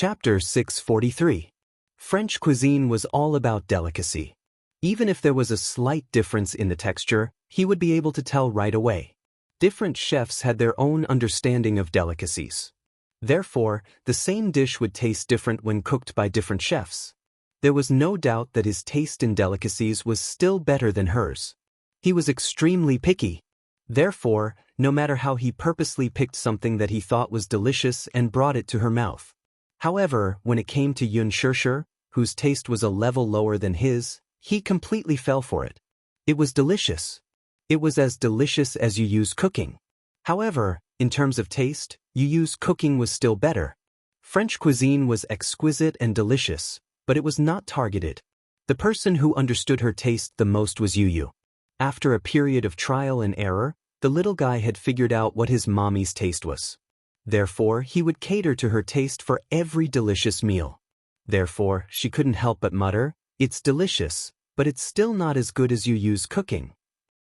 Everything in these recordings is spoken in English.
Chapter 643. French cuisine was all about delicacy. Even if there was a slight difference in the texture, he would be able to tell right away. Different chefs had their own understanding of delicacies. Therefore, the same dish would taste different when cooked by different chefs. There was no doubt that his taste in delicacies was still better than hers. He was extremely picky. Therefore, no matter how he purposely picked something that he thought was delicious and brought it to her mouth. However, when it came to Xianxia, whose taste was a level lower than his, he completely fell for it. It was delicious. It was as delicious as Yu Yu's cooking. However, in terms of taste, Yu Yu's cooking was still better. French cuisine was exquisite and delicious, but it was not targeted. The person who understood her taste the most was Yu Yu. After a period of trial and error, the little guy had figured out what his mommy's taste was. Therefore, he would cater to her taste for every delicious meal. Therefore, she couldn't help but mutter, "It's delicious, but it's still not as good as Yu Yu's cooking."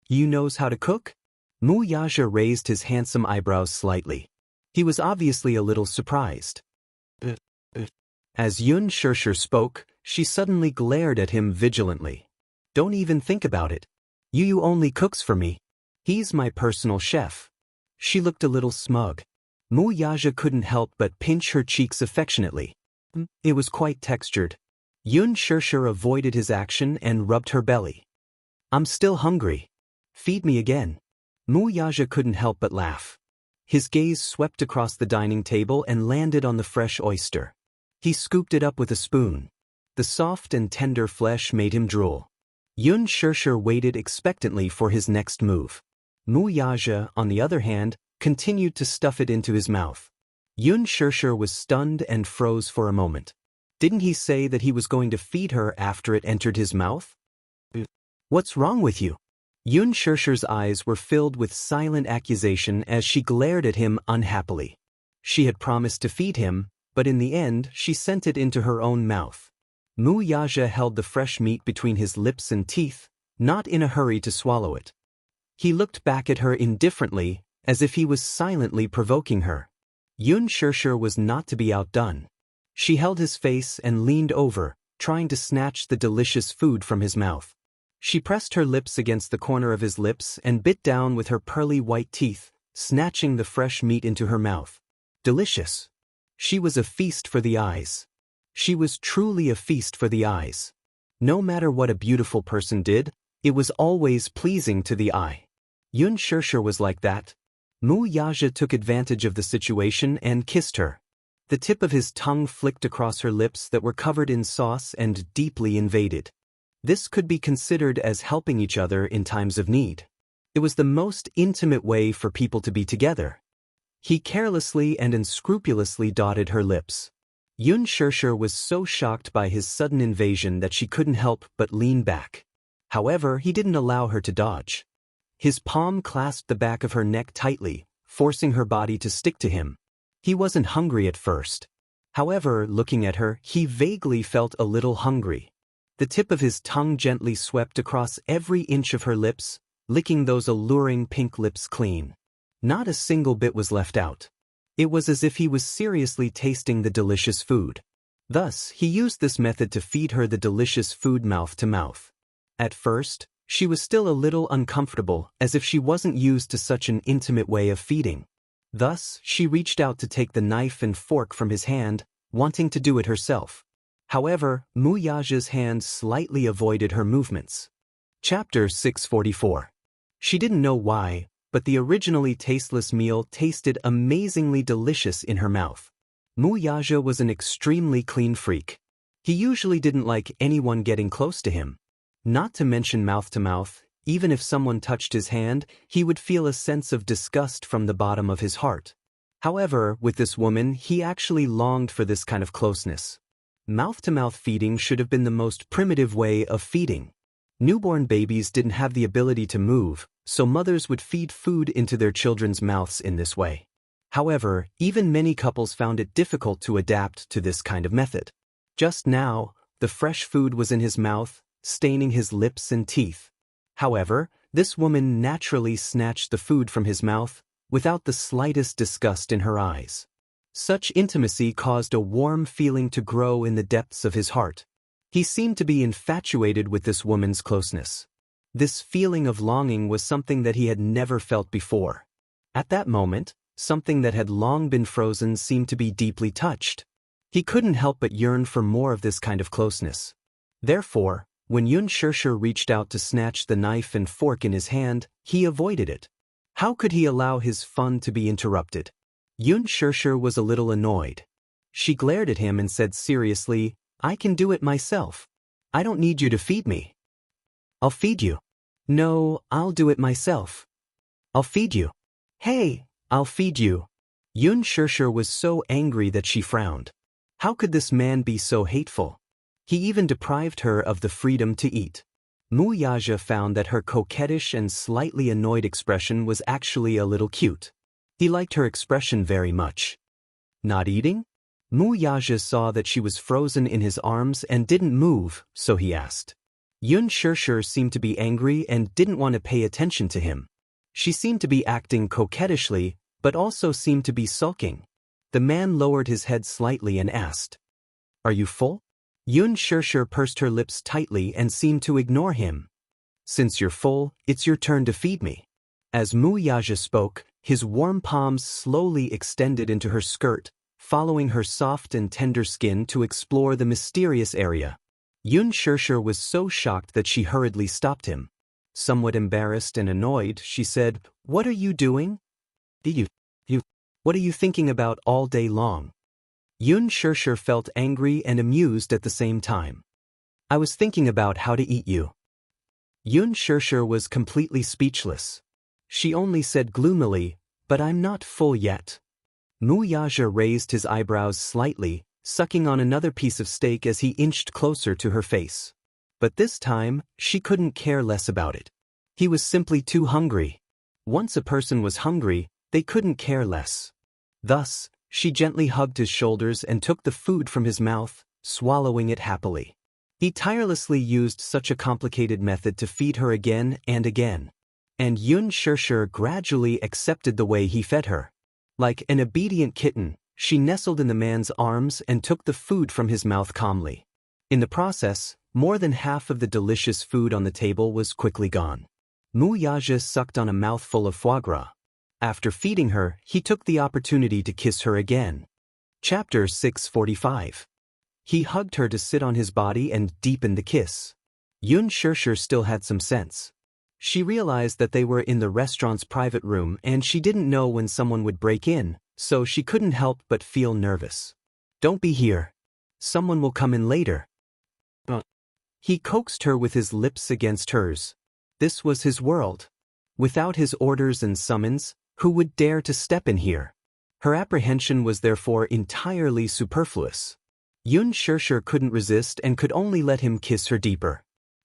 "You knows how to cook?" Wuxia raised his handsome eyebrows slightly. He was obviously a little surprised. As Xianxia spoke, she suddenly glared at him vigilantly. "Don't even think about it. Yu Yu only cooks for me. He's my personal chef." She looked a little smug. Wuxia couldn't help but pinch her cheeks affectionately. It was quite textured. Xianxia avoided his action and rubbed her belly. "I'm still hungry. Feed me again." Wuxia couldn't help but laugh. His gaze swept across the dining table and landed on the fresh oyster. He scooped it up with a spoon. The soft and tender flesh made him drool. Xianxia waited expectantly for his next move. Wuxia, on the other hand, continued to stuff it into his mouth. Xianxia was stunned and froze for a moment. Didn't he say that he was going to feed her after it entered his mouth? "What's wrong with you?" Xianxia's eyes were filled with silent accusation as she glared at him unhappily. She had promised to feed him, but in the end she sent it into her own mouth. Wuxia held the fresh meat between his lips and teeth, not in a hurry to swallow it. He looked back at her indifferently, as if he was silently provoking her. Xianxia was not to be outdone. She held his face and leaned over, trying to snatch the delicious food from his mouth. She pressed her lips against the corner of his lips and bit down with her pearly white teeth, snatching the fresh meat into her mouth. Delicious. She was a feast for the eyes. She was truly a feast for the eyes. No matter what a beautiful person did, it was always pleasing to the eye. Xianxia was like that. Wuxia took advantage of the situation and kissed her. The tip of his tongue flicked across her lips that were covered in sauce and deeply invaded. This could be considered as helping each other in times of need. It was the most intimate way for people to be together. He carelessly and unscrupulously dotted her lips. Xianxia was so shocked by his sudden invasion that she couldn't help but lean back. However, he didn't allow her to dodge. His palm clasped the back of her neck tightly, forcing her body to stick to him. He wasn't hungry at first. However, looking at her, he vaguely felt a little hungry. The tip of his tongue gently swept across every inch of her lips, licking those alluring pink lips clean. Not a single bit was left out. It was as if he was seriously tasting the delicious food. Thus, he used this method to feed her the delicious food mouth to mouth. At first, she was still a little uncomfortable, as if she wasn't used to such an intimate way of feeding. Thus, she reached out to take the knife and fork from his hand, wanting to do it herself. However, Wuxia's hand slightly avoided her movements. Chapter 644. She didn't know why, but the originally tasteless meal tasted amazingly delicious in her mouth. Wuxia was an extremely clean freak. He usually didn't like anyone getting close to him. Not to mention mouth to mouth, even if someone touched his hand, he would feel a sense of disgust from the bottom of his heart. However, with this woman, he actually longed for this kind of closeness. Mouth-to-mouth feeding should have been the most primitive way of feeding. Newborn babies didn't have the ability to move, so mothers would feed food into their children's mouths in this way. However, even many couples found it difficult to adapt to this kind of method. Just now, the fresh food was in his mouth, staining his lips and teeth. However, this woman naturally snatched the food from his mouth, without the slightest disgust in her eyes. Such intimacy caused a warm feeling to grow in the depths of his heart. He seemed to be infatuated with this woman's closeness. This feeling of longing was something that he had never felt before. At that moment, something that had long been frozen seemed to be deeply touched. He couldn't help but yearn for more of this kind of closeness. Therefore, when Xianxia reached out to snatch the knife and fork in his hand, he avoided it. How could he allow his fun to be interrupted? Xianxia was a little annoyed. She glared at him and said seriously, "I can do it myself. I don't need you to feed me." "I'll feed you." "No, I'll do it myself." "I'll feed you." "Hey, I'll feed you." Xianxia was so angry that she frowned. How could this man be so hateful? He even deprived her of the freedom to eat. Wuxia found that her coquettish and slightly annoyed expression was actually a little cute. He liked her expression very much. Not eating? Wuxia saw that she was frozen in his arms and didn't move, so he asked. Xianxia seemed to be angry and didn't want to pay attention to him. She seemed to be acting coquettishly, but also seemed to be sulking. The man lowered his head slightly and asked, "Are you full?" Xianxia pursed her lips tightly and seemed to ignore him. "Since you're full, it's your turn to feed me." As Wuxia spoke, his warm palms slowly extended into her skirt, following her soft and tender skin to explore the mysterious area. Xianxia was so shocked that she hurriedly stopped him. Somewhat embarrassed and annoyed, she said, "What are you doing? What are you thinking about all day long?" Xianxia felt angry and amused at the same time. "I was thinking about how to eat you." Xianxia was completely speechless. She only said gloomily, "But I'm not full yet." Wuxia raised his eyebrows slightly, sucking on another piece of steak as he inched closer to her face. But this time, she couldn't care less about it. He was simply too hungry. Once a person was hungry, they couldn't care less. Thus, she gently hugged his shoulders and took the food from his mouth, swallowing it happily. He tirelessly used such a complicated method to feed her again and again. And Xianxia gradually accepted the way he fed her. Like an obedient kitten, she nestled in the man's arms and took the food from his mouth calmly. In the process, more than half of the delicious food on the table was quickly gone. Wuxia sucked on a mouthful of foie gras. After feeding her, he took the opportunity to kiss her again. Chapter 645. He hugged her to sit on his body and deepened the kiss. Xianxia still had some sense. She realized that they were in the restaurant's private room and she didn't know when someone would break in, so she couldn't help but feel nervous. "Don't be here. Someone will come in later." He coaxed her with his lips against hers. This was his world. Without his orders and summons, who would dare to step in here? Her apprehension was therefore entirely superfluous. Xianxia couldn't resist and could only let him kiss her deeper.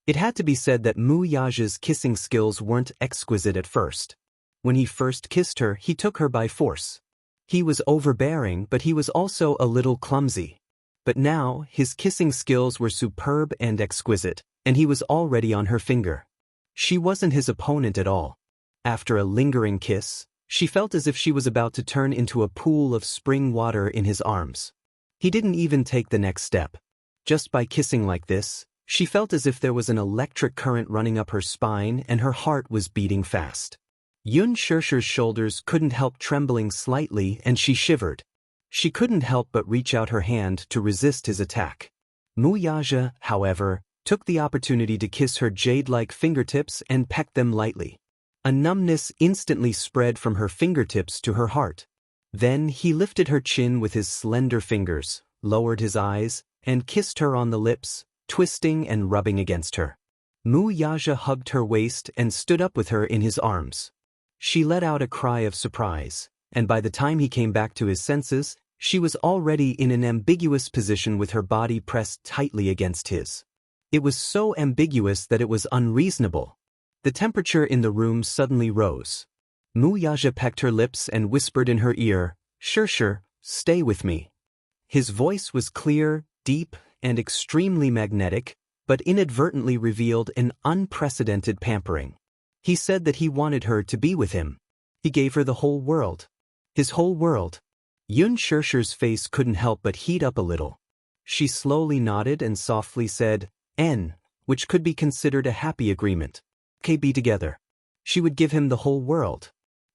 It had to be said that Wuxia's kissing skills weren't exquisite at first. When he first kissed her, he took her by force. He was overbearing, but he was also a little clumsy. But now, his kissing skills were superb and exquisite, and he was already on her finger. She wasn't his opponent at all. After a lingering kiss, she felt as if she was about to turn into a pool of spring water in his arms. He didn't even take the next step. Just by kissing like this, she felt as if there was an electric current running up her spine and her heart was beating fast. Xianxia's shoulders couldn't help trembling slightly and she shivered. She couldn't help but reach out her hand to resist his attack. Wuxia, however, took the opportunity to kiss her jade-like fingertips and pecked them lightly. A numbness instantly spread from her fingertips to her heart. Then he lifted her chin with his slender fingers, lowered his eyes, and kissed her on the lips, twisting and rubbing against her. Wuxia hugged her waist and stood up with her in his arms. She let out a cry of surprise, and by the time he came back to his senses, she was already in an ambiguous position with her body pressed tightly against his. It was so ambiguous that it was unreasonable. The temperature in the room suddenly rose. Wuxia pecked her lips and whispered in her ear, "Xianxia, stay with me." His voice was clear, deep, and extremely magnetic, but inadvertently revealed an unprecedented pampering. He said that he wanted her to be with him. He gave her the whole world. His whole world. Yun Shirshi's face couldn't help but heat up a little. She slowly nodded and softly said, N, which could be considered a happy agreement. Be together. She would give him the whole world.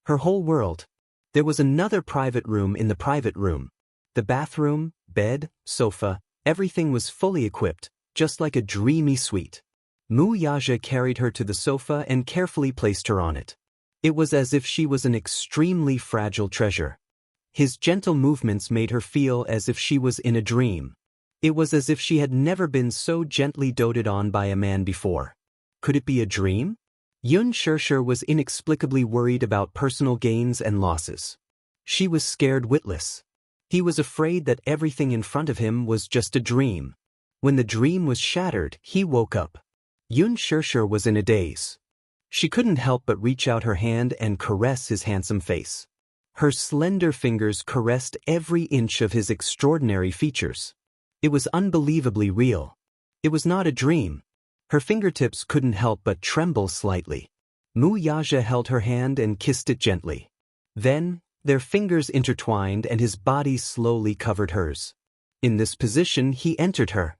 Her whole world. There was another private room in the private room. The bathroom, bed, sofa, everything was fully equipped, just like a dreamy suite. Mu Yaja carried her to the sofa and carefully placed her on it. It was as if she was an extremely fragile treasure. His gentle movements made her feel as if she was in a dream. It was as if she had never been so gently doted on by a man before. Could it be a dream? Yun Shirshir was inexplicably worried about personal gains and losses. She was scared witless. He was afraid that everything in front of him was just a dream. When the dream was shattered, he woke up. Yun Shirshir was in a daze. She couldn't help but reach out her hand and caress his handsome face. Her slender fingers caressed every inch of his extraordinary features. It was unbelievably real. It was not a dream. Her fingertips couldn't help but tremble slightly. Mu Yaja held her hand and kissed it gently. Then, their fingers intertwined and his body slowly covered hers. In this position, he entered her.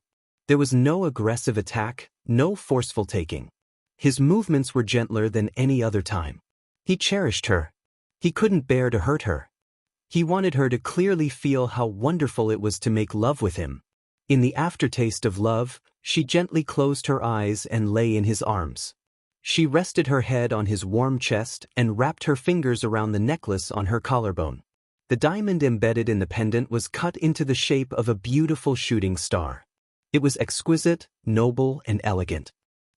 There was no aggressive attack, no forceful taking. His movements were gentler than any other time. He cherished her. He couldn't bear to hurt her. He wanted her to clearly feel how wonderful it was to make love with him. In the aftertaste of love, she gently closed her eyes and lay in his arms. She rested her head on his warm chest and wrapped her fingers around the necklace on her collarbone. The diamond embedded in the pendant was cut into the shape of a beautiful shooting star. It was exquisite, noble, and elegant.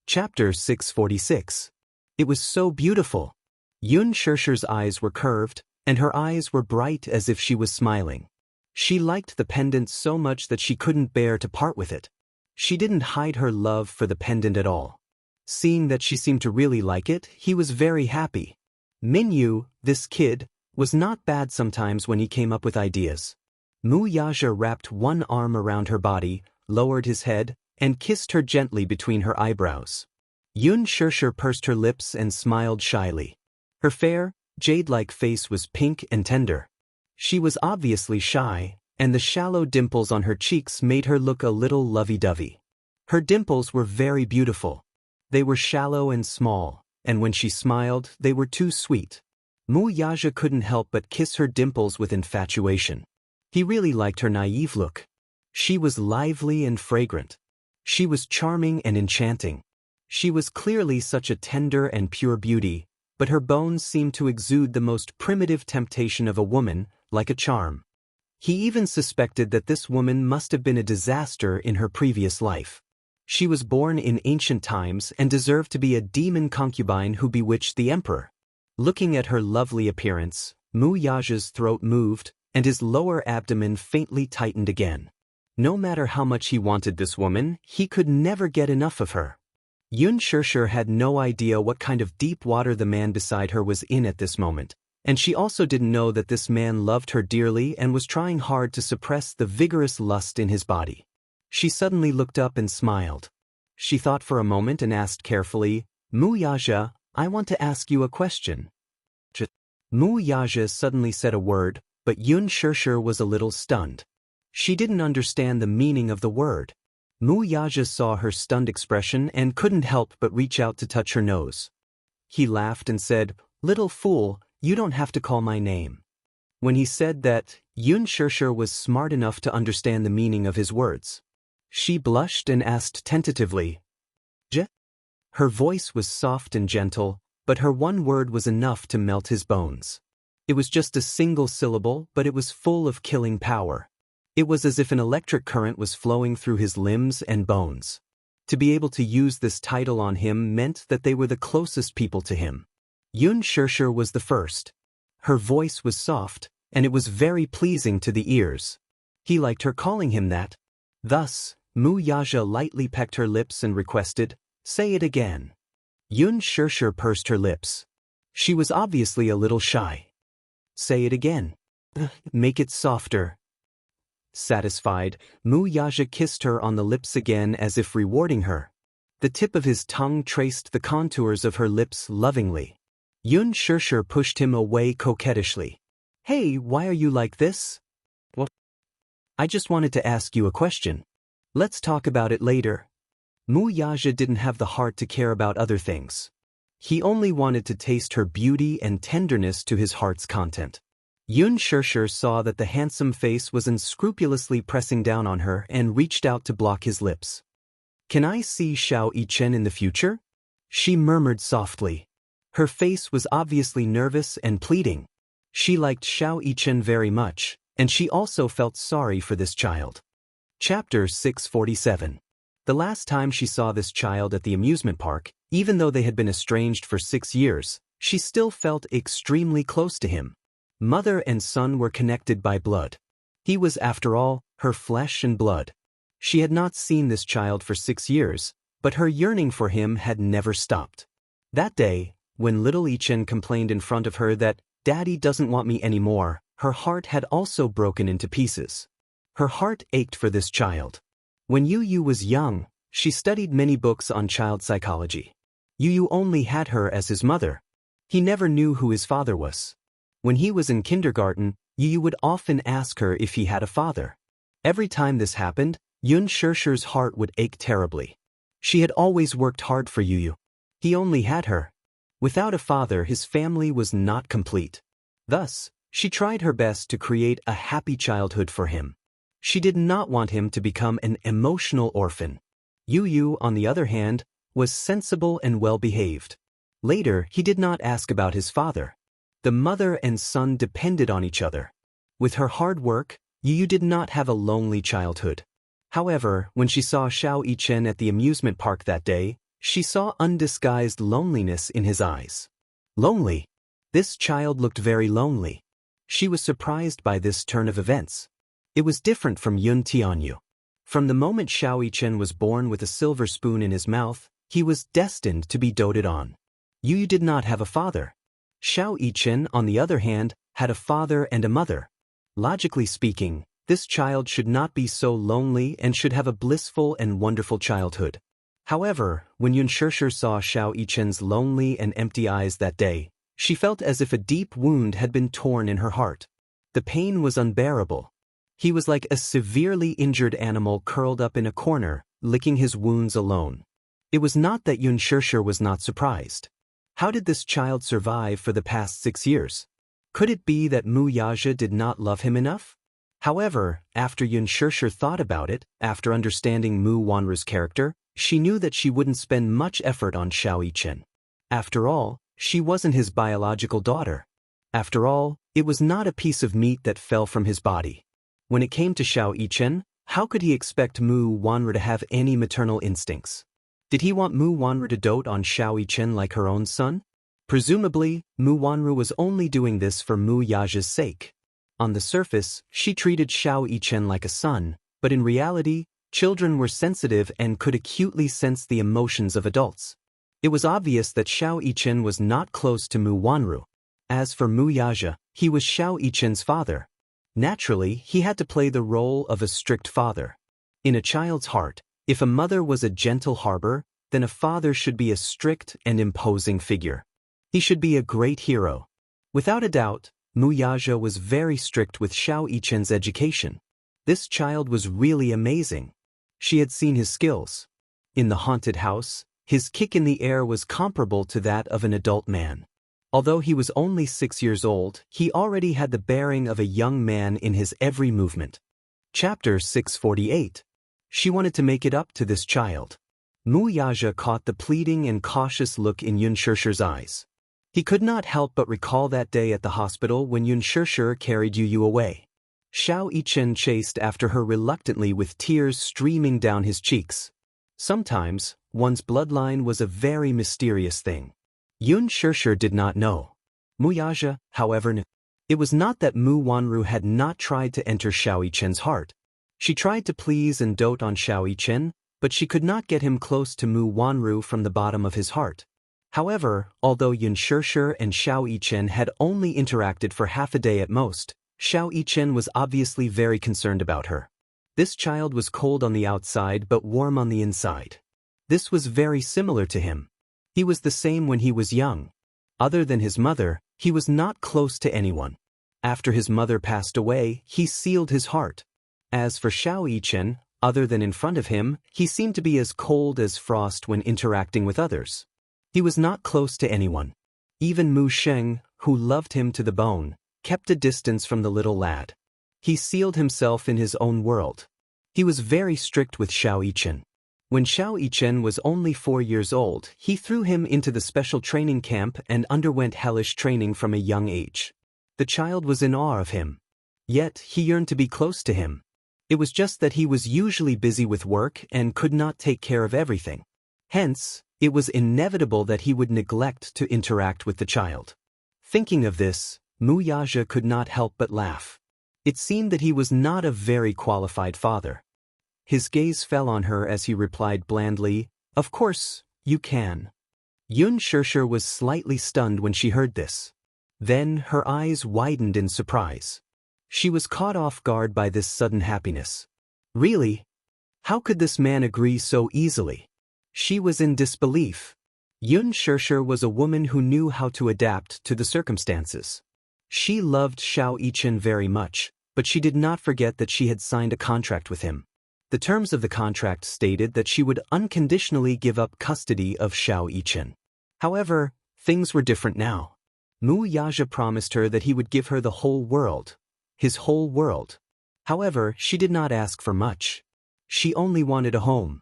Chapter 646. It was so beautiful. Yun Shirshir's eyes were curved, and her eyes were bright as if she was smiling. She liked the pendant so much that she couldn't bear to part with it. She didn't hide her love for the pendant at all. Seeing that she seemed to really like it, he was very happy. Minyu, this kid, was not bad sometimes when he came up with ideas. Mu Yaja wrapped one arm around her body, lowered his head, and kissed her gently between her eyebrows. Yun Shirshir pursed her lips and smiled shyly. Her fair, jade-like face was pink and tender. She was obviously shy, and the shallow dimples on her cheeks made her look a little lovey-dovey. Her dimples were very beautiful. They were shallow and small, and when she smiled, they were too sweet. Mu Yaja couldn't help but kiss her dimples with infatuation. He really liked her naive look. She was lively and fragrant. She was charming and enchanting. She was clearly such a tender and pure beauty, but her bones seemed to exude the most primitive temptation of a woman, like a charm. He even suspected that this woman must have been a disaster in her previous life. She was born in ancient times and deserved to be a demon concubine who bewitched the emperor. Looking at her lovely appearance, Mu Yaja's throat moved, and his lower abdomen faintly tightened again. No matter how much he wanted this woman, he could never get enough of her. Yun Shirshir had no idea what kind of deep water the man beside her was in at this moment, and she also didn't know that this man loved her dearly and was trying hard to suppress the vigorous lust in his body. She suddenly looked up and smiled. She thought for a moment and asked carefully, Mu Yaja, I want to ask you a question. Mu Yaja suddenly said a word, but Yun Shirshir was a little stunned. She didn't understand the meaning of the word. Mu Yaja saw her stunned expression and couldn't help but reach out to touch her nose. He laughed and said, Little fool, you don't have to call my name. When he said that, Yun Shirshir was smart enough to understand the meaning of his words. She blushed and asked tentatively, J? Her voice was soft and gentle, but her one word was enough to melt his bones. It was just a single syllable, but it was full of killing power. It was as if an electric current was flowing through his limbs and bones. To be able to use this title on him meant that they were the closest people to him. Yun Shirshir was the first. Her voice was soft, and it was very pleasing to the ears. He liked her calling him that. Thus, Mu Yaja lightly pecked her lips and requested, Say it again. Yun Shirshir pursed her lips. She was obviously a little shy. Say it again. Make it softer. Satisfied, Mu Yaja kissed her on the lips again as if rewarding her. The tip of his tongue traced the contours of her lips lovingly. Yun Shirshir pushed him away coquettishly. Hey, why are you like this? I just wanted to ask you a question. Let's talk about it later. Mu Yaja didn't have the heart to care about other things. He only wanted to taste her beauty and tenderness to his heart's content. Yun Shirshir saw that the handsome face was unscrupulously pressing down on her and reached out to block his lips. Can I see Xiao Yichen in the future? She murmured softly. Her face was obviously nervous and pleading. She liked Xiao Yichen very much, and she also felt sorry for this child. Chapter 647. The last time she saw this child at the amusement park, even though they had been estranged for 6 years, she still felt extremely close to him. Mother and son were connected by blood. He was, after all, her flesh and blood. She had not seen this child for 6 years, but her yearning for him had never stopped. That day, when little Yichen complained in front of her that, "Daddy doesn't want me anymore," her heart had also broken into pieces. Her heart ached for this child. When Yu was young, she studied many books on child psychology. Yu only had her as his mother. He never knew who his father was. When he was in kindergarten, Yu would often ask her if he had a father. Every time this happened, Yun Shirshir's heart would ache terribly. She had always worked hard for Yu. He only had her. Without a father, his family was not complete. Thus, she tried her best to create a happy childhood for him. She did not want him to become an emotional orphan. Yu, on the other hand, was sensible and well-behaved. Later, he did not ask about his father. The mother and son depended on each other. With her hard work, Yu did not have a lonely childhood. However, when she saw Xiao Yichen at the amusement park that day, she saw undisguised loneliness in his eyes. Lonely? This child looked very lonely. She was surprised by this turn of events. It was different from Yun Tianyu. From the moment Xiao Yichen was born with a silver spoon in his mouth, he was destined to be doted on. Yu did not have a father. Xiao Yichen, on the other hand, had a father and a mother. Logically speaking, this child should not be so lonely and should have a blissful and wonderful childhood. However, when Yun Shirshir saw Xiao Yichen's lonely and empty eyes that day, she felt as if a deep wound had been torn in her heart. The pain was unbearable. He was like a severely injured animal curled up in a corner, licking his wounds alone. It was not that Yun Shirshir was not surprised. How did this child survive for the past 6 years? Could it be that Mu Yaja did not love him enough? However, after Yun Shirshir thought about it, after understanding Mu Wanru's character, she knew that she wouldn't spend much effort on Xiao Yichen. After all, she wasn't his biological daughter. After all, it was not a piece of meat that fell from his body. When it came to Xiao Yichen, how could he expect Mu Wanru to have any maternal instincts? Did he want Mu Wanru to dote on Xiao Yichen like her own son? Presumably, Mu Wanru was only doing this for Mu Yaja's sake. On the surface, she treated Xiao Yichen like a son, but in reality, children were sensitive and could acutely sense the emotions of adults. It was obvious that Xiao Yichen was not close to Mu Wanru. As for Mu Yaja, he was Xiao Yichen's father. Naturally, he had to play the role of a strict father. In a child's heart, if a mother was a gentle harbor, then a father should be a strict and imposing figure. He should be a great hero. Without a doubt, Mu Yaja was very strict with Xiao Yichen's education. This child was really amazing. She had seen his skills. In the haunted house, his kick in the air was comparable to that of an adult man. Although he was only 6 years old, he already had the bearing of a young man in his every movement. Chapter 648. She wanted to make it up to this child. Mu Yaja caught the pleading and cautious look in Yun Shirshir's eyes. He could not help but recall that day at the hospital when Yun Shirshir carried Yu away. Xiao Yichen chased after her reluctantly with tears streaming down his cheeks. Sometimes, one's bloodline was a very mysterious thing. Yun Shirshir did not know. Mu Yaja, however, knew. It was not that Mu Wanru had not tried to enter Xiao Yichen's heart. She tried to please and dote on Xiao Yichen, but she could not get him close to Mu Wanru from the bottom of his heart. However, although Yun Shirshir and Xiao Yichen had only interacted for half a day at most, Xiao Yichen was obviously very concerned about her. This child was cold on the outside but warm on the inside. This was very similar to him. He was the same when he was young. Other than his mother, he was not close to anyone. After his mother passed away, he sealed his heart. As for Xiao Yichen, other than in front of him, he seemed to be as cold as frost when interacting with others. He was not close to anyone. Even Mu Sheng, who loved him to the bone, kept a distance from the little lad. He sealed himself in his own world. He was very strict with Xiao Yichen. When Xiao Yichen was only 4 years old, he threw him into the special training camp and underwent hellish training from a young age. The child was in awe of him. Yet, he yearned to be close to him. It was just that he was usually busy with work and could not take care of everything. Hence, it was inevitable that he would neglect to interact with the child. Thinking of this, Mu Yaja could not help but laugh. It seemed that he was not a very qualified father. His gaze fell on her as he replied blandly, "Of course, you can." Yun Shishir was slightly stunned when she heard this. Then her eyes widened in surprise. She was caught off guard by this sudden happiness. Really? How could this man agree so easily? She was in disbelief. Yun Shishir was a woman who knew how to adapt to the circumstances. She loved Xiao Yichen very much, but she did not forget that she had signed a contract with him. The terms of the contract stated that she would unconditionally give up custody of Xiao Yichen. However, things were different now. Mu Yaja promised her that he would give her the whole world. His whole world. However, she did not ask for much. She only wanted a home.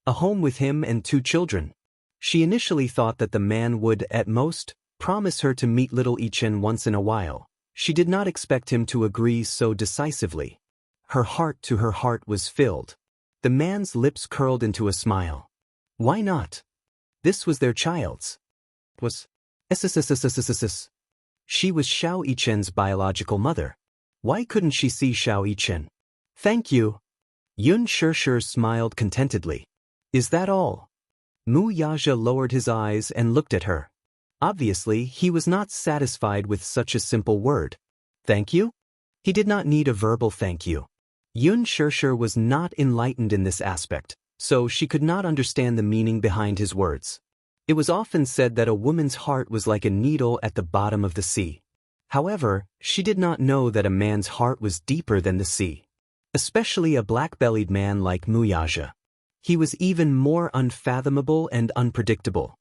A home with him and 2 children. She initially thought that the man would, at most, promise her to meet little Yichen once in a while. She did not expect him to agree so decisively. Her heart to her heart was filled. The man's lips curled into a smile. Why not? This was their child's. Was. She was Xiao Yichen's biological mother. Why couldn't she see Xiao Yichen? Thank you. Yun Shishir smiled contentedly. Is that all? Mu Yaja lowered his eyes and looked at her. Obviously, he was not satisfied with such a simple word. Thank you? He did not need a verbal thank you. Yun Shishir was not enlightened in this aspect, so she could not understand the meaning behind his words. It was often said that a woman's heart was like a needle at the bottom of the sea. However, she did not know that a man's heart was deeper than the sea. Especially a black-bellied man like Mu Yaja. He was even more unfathomable and unpredictable.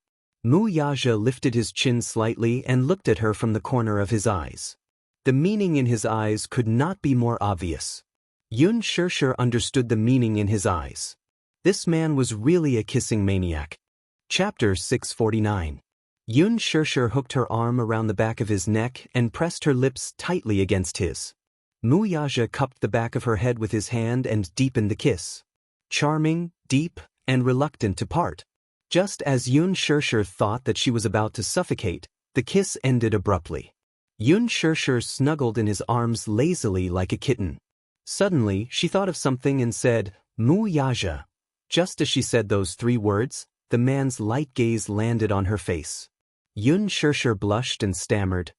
Mu Yaja lifted his chin slightly and looked at her from the corner of his eyes. The meaning in his eyes could not be more obvious. Yun Shishir understood the meaning in his eyes. This man was really a kissing maniac. Chapter 649. Yun Shishir hooked her arm around the back of his neck and pressed her lips tightly against his. Mu Yaja cupped the back of her head with his hand and deepened the kiss. Charming, deep, and reluctant to part. Just as Yun Shishir thought that she was about to suffocate, the kiss ended abruptly. Yun Shishir snuggled in his arms lazily like a kitten. Suddenly, she thought of something and said, Mu Yaja. Just as she said those 3 words, the man's light gaze landed on her face. Yun Shishir blushed and stammered.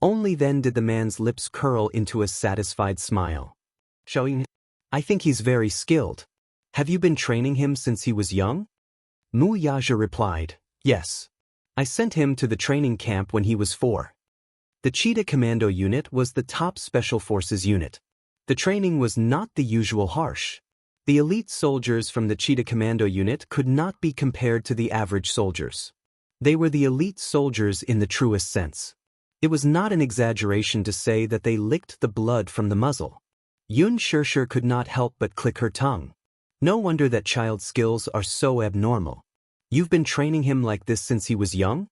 Only then did the man's lips curl into a satisfied smile. Showing, I think he's very skilled. Have you been training him since he was young? Mu Yaja replied, yes. I sent him to the training camp when he was 4. The Cheetah Commando unit was the top special forces unit. The training was not the usual harsh. The elite soldiers from the Cheetah Commando unit could not be compared to the average soldiers. They were the elite soldiers in the truest sense. It was not an exaggeration to say that they licked the blood from the muzzle. Yun Shishir could not help but click her tongue. No wonder that child skills are so abnormal. You've been training him like this since he was young?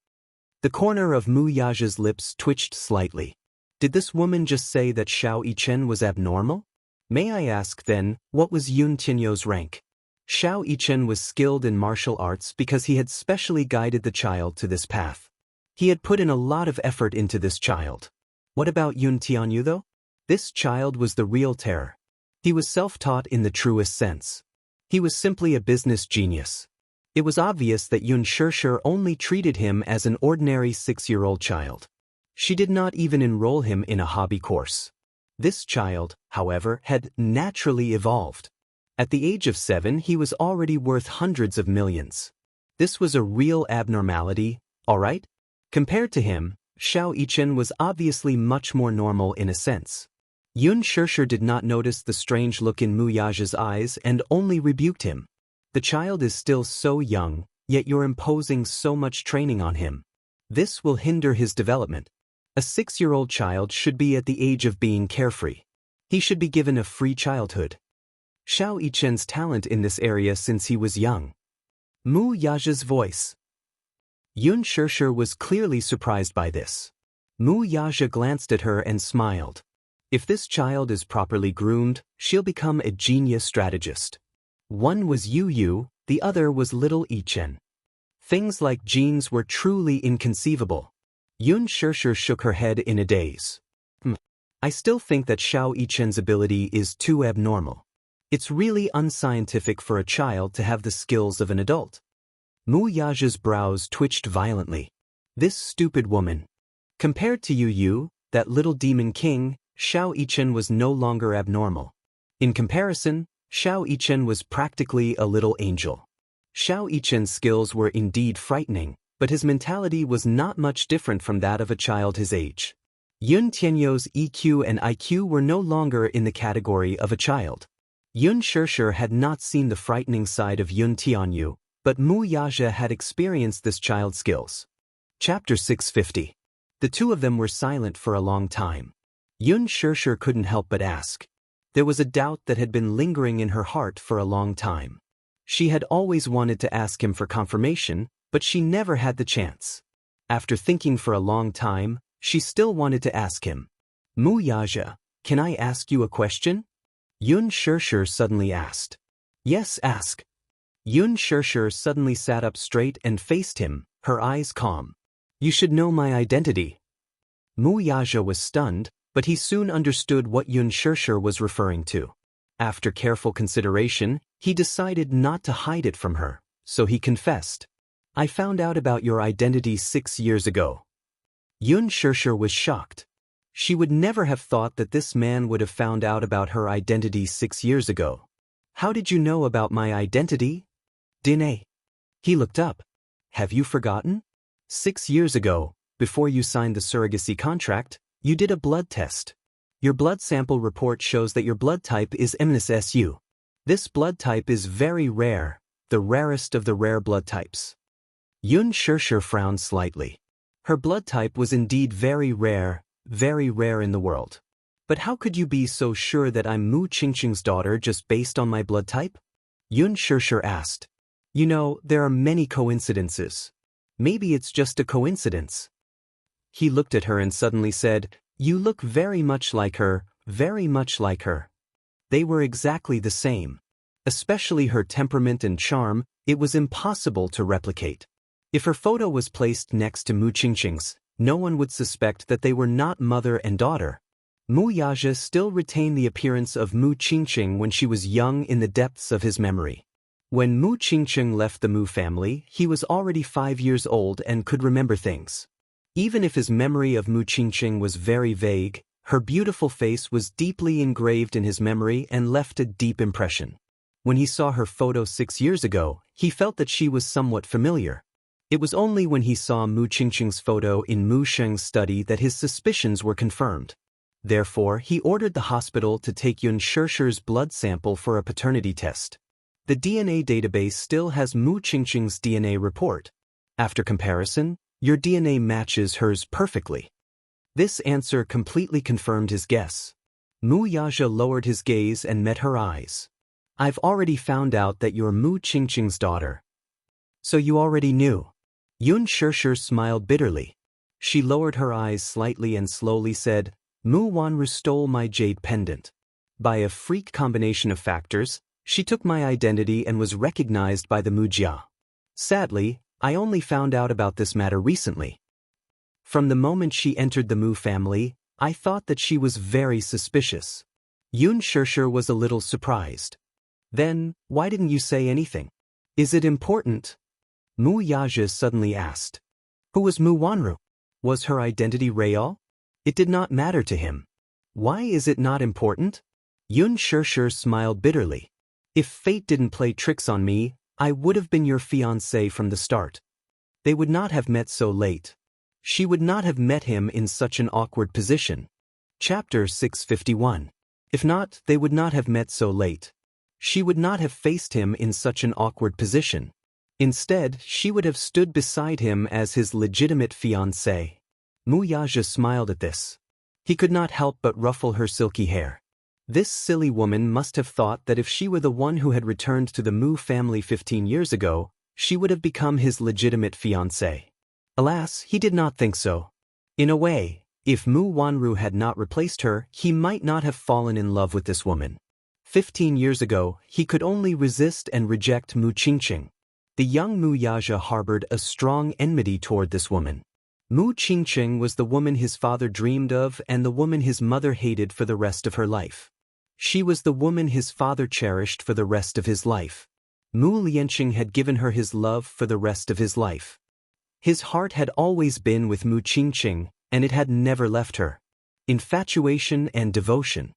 The corner of Mu Yaja's lips twitched slightly. Did this woman just say that Xiao Yichen was abnormal? May I ask, then, what was Yun Tianyo's rank? Xiao Yichen was skilled in martial arts because he had specially guided the child to this path. He had put in a lot of effort into this child. What about Yun Tianyu, though? This child was the real terror. He was self-taught in the truest sense. He was simply a business genius. It was obvious that Yun Shishir only treated him as an ordinary 6-year-old child. She did not even enroll him in a hobby course. This child, however, had naturally evolved. At the age of 7, he was already worth hundreds of millions. This was a real abnormality, all right? Compared to him, Xiao Yichen was obviously much more normal in a sense. Yun Shirshir did not notice the strange look in Mu Yaja's eyes and only rebuked him. The child is still so young, yet you're imposing so much training on him. This will hinder his development. A 6-year-old child should be at the age of being carefree. He should be given a free childhood. Xiao Yichen's talent in this area since he was young. Mu Yaja's voice. Yun Shirshir was clearly surprised by this. Mu Yaja glanced at her and smiled. If this child is properly groomed, she'll become a genius strategist. One was Yu Yu, the other was little Yichen. Things like genes were truly inconceivable. Yun Shirshir shook her head in a daze. I still think that Xiao Yichen's ability is too abnormal. It's really unscientific for a child to have the skills of an adult. Mu Yaja's brows twitched violently. This stupid woman. Compared to Yu Yu, that little demon king, Xiao Yichen was no longer abnormal. In comparison, Xiao Yichen was practically a little angel. Xiao Yichen's skills were indeed frightening, but his mentality was not much different from that of a child his age. Yun Tianyou's EQ and IQ were no longer in the category of a child. Yun Shirshir had not seen the frightening side of Yun Tianyou, but Mu Yaja had experienced this child's skills. Chapter 650. The two of them were silent for a long time. Yun Shirshir couldn't help but ask. There was a doubt that had been lingering in her heart for a long time. She had always wanted to ask him for confirmation, but she never had the chance. After thinking for a long time, she still wanted to ask him. Mu Yaja, can I ask you a question? Yun Shirshir suddenly asked. Yes, ask. Yun Shirshir suddenly sat up straight and faced him, her eyes calm. You should know my identity. Mu Yaja was stunned, but he soon understood what Yun Shirshir was referring to. After careful consideration, he decided not to hide it from her, so he confessed. I found out about your identity 6 years ago. Yun Shirshir was shocked. She would never have thought that this man would have found out about her identity 6 years ago. How did you know about my identity? Dine. He looked up. Have you forgotten? 6 years ago, before you signed the surrogacy contract, you did a blood test. Your blood sample report shows that your blood type is MNS-SU. This blood type is very rare, the rarest of the rare blood types. Yun Shirshir frowned slightly. Her blood type was indeed very rare in the world. But how could you be so sure that I'm Mu Qingqing's daughter just based on my blood type? Yun Shirshir asked. You know, there are many coincidences. Maybe it's just a coincidence. He looked at her and suddenly said, You look very much like her, very much like her. They were exactly the same. Especially her temperament and charm, it was impossible to replicate. If her photo was placed next to Mu Qingqing's, no one would suspect that they were not mother and daughter. Mu Yaja still retained the appearance of Mu Qingqing when she was young in the depths of his memory. When Mu Qingqing left the Mu family, he was already 5 years old and could remember things. Even if his memory of Mu Qingqing was very vague, her beautiful face was deeply engraved in his memory and left a deep impression. When he saw her photo 6 years ago, he felt that she was somewhat familiar. It was only when he saw Mu Qingqing's photo in Mu Sheng's study that his suspicions were confirmed. Therefore, he ordered the hospital to take Yun Shirshir's blood sample for a paternity test. The DNA database still has Mu Qingqing's DNA report. After comparison, your DNA matches hers perfectly. This answer completely confirmed his guess. Mu Yaja lowered his gaze and met her eyes. I've already found out that you're Mu Qingqing's daughter. So you already knew. Yun Shirshir smiled bitterly. She lowered her eyes slightly and slowly said, Mu Wanru stole my jade pendant. By a freak combination of factors, she took my identity and was recognized by the Mujia. Sadly, I only found out about this matter recently. From the moment she entered the Mu family, I thought that she was very suspicious. Yun Shirshir was a little surprised. Then, why didn't you say anything? Is it important? Mu Yaja suddenly asked. Who was Mu Wanru? Was her identity real? It did not matter to him. Why is it not important? Yun Shirshir smiled bitterly. If fate didn't play tricks on me, I would have been your fiancé from the start. They would not have met so late. She would not have met him in such an awkward position. Chapter 651. If not, they would not have met so late. She would not have faced him in such an awkward position. Instead, she would have stood beside him as his legitimate fiancée. Wuxia smiled at this. He could not help but ruffle her silky hair. This silly woman must have thought that if she were the one who had returned to the Mu family 15 years ago, she would have become his legitimate fiancée. Alas, he did not think so. In a way, if Mu Wanru had not replaced her, he might not have fallen in love with this woman. 15 years ago, he could only resist and reject Mu Qingqing. The young Mu Yaja harbored a strong enmity toward this woman. Mu Qingqing was the woman his father dreamed of and the woman his mother hated for the rest of her life. She was the woman his father cherished for the rest of his life. Mu Lianqing had given her his love for the rest of his life. His heart had always been with Mu Qingqing, and it had never left her. Infatuation and devotion.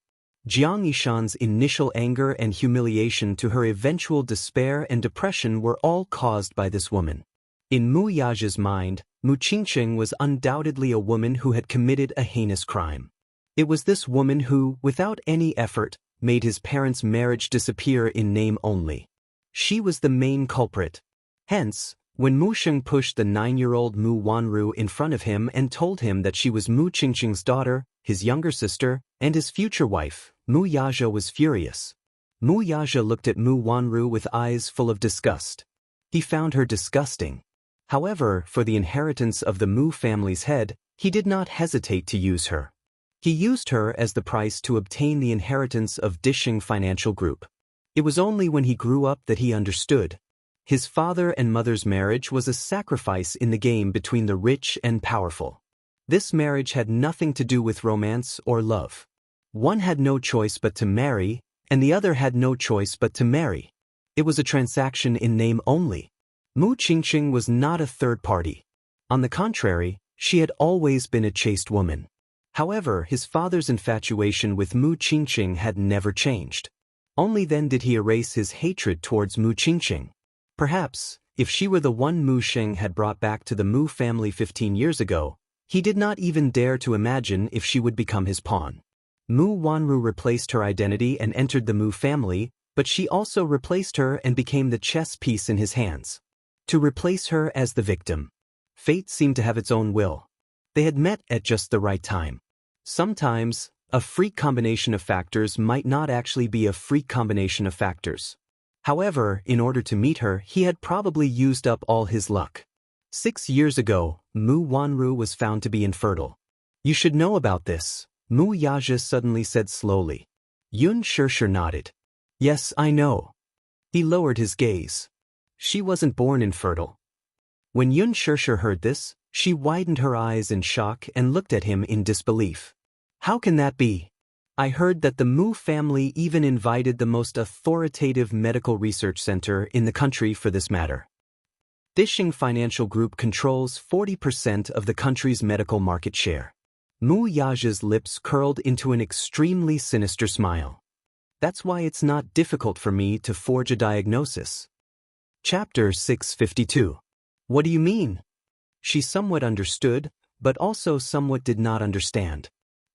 Jiang Yishan's initial anger and humiliation to her eventual despair and depression were all caused by this woman. In Mu Yaja's mind, Mu Qingqing was undoubtedly a woman who had committed a heinous crime. It was this woman who, without any effort, made his parents' marriage disappear in name only. She was the main culprit. Hence, when Mu Sheng pushed the 9-year-old Mu Wanru in front of him and told him that she was Mu Qingqing's daughter, his younger sister, and his future wife, Mu Yaja was furious. Mu Yaja looked at Mu Wanru with eyes full of disgust. He found her disgusting. However, for the inheritance of the Mu family's head, he did not hesitate to use her. He used her as the price to obtain the inheritance of Disheng Financial Group. It was only when he grew up that he understood. His father and mother's marriage was a sacrifice in the game between the rich and powerful. This marriage had nothing to do with romance or love. One had no choice but to marry, and the other had no choice but to marry. It was a transaction in name only. Mu Qingqing was not a third party. On the contrary, she had always been a chaste woman. However, his father's infatuation with Mu Qingqing had never changed. Only then did he erase his hatred towards Mu Qingqing. Perhaps, if she were the one Mu Sheng had brought back to the Mu family 15 years ago, he did not even dare to imagine if she would become his pawn. Mu Wanru replaced her identity and entered the Mu family, but she also replaced her and became the chess piece in his hands. To replace her as the victim. Fate seemed to have its own will. They had met at just the right time. Sometimes, a freak combination of factors might not actually be a freak combination of factors. However, in order to meet her, he had probably used up all his luck. 6 years ago, Mu Wanru was found to be infertile. You should know about this, Mu Yaja suddenly said slowly. Yun Shirshir nodded. Yes, I know. He lowered his gaze. She wasn't born infertile. When Yun Shirshir heard this, she widened her eyes in shock and looked at him in disbelief. How can that be? I heard that the Mu family even invited the most authoritative medical research center in the country for this matter. Disheng Financial Group controls 40% of the country's medical market share. Mu Yaja's lips curled into an extremely sinister smile. That's why it's not difficult for me to forge a diagnosis. Chapter 652. What do you mean? She somewhat understood, but also somewhat did not understand.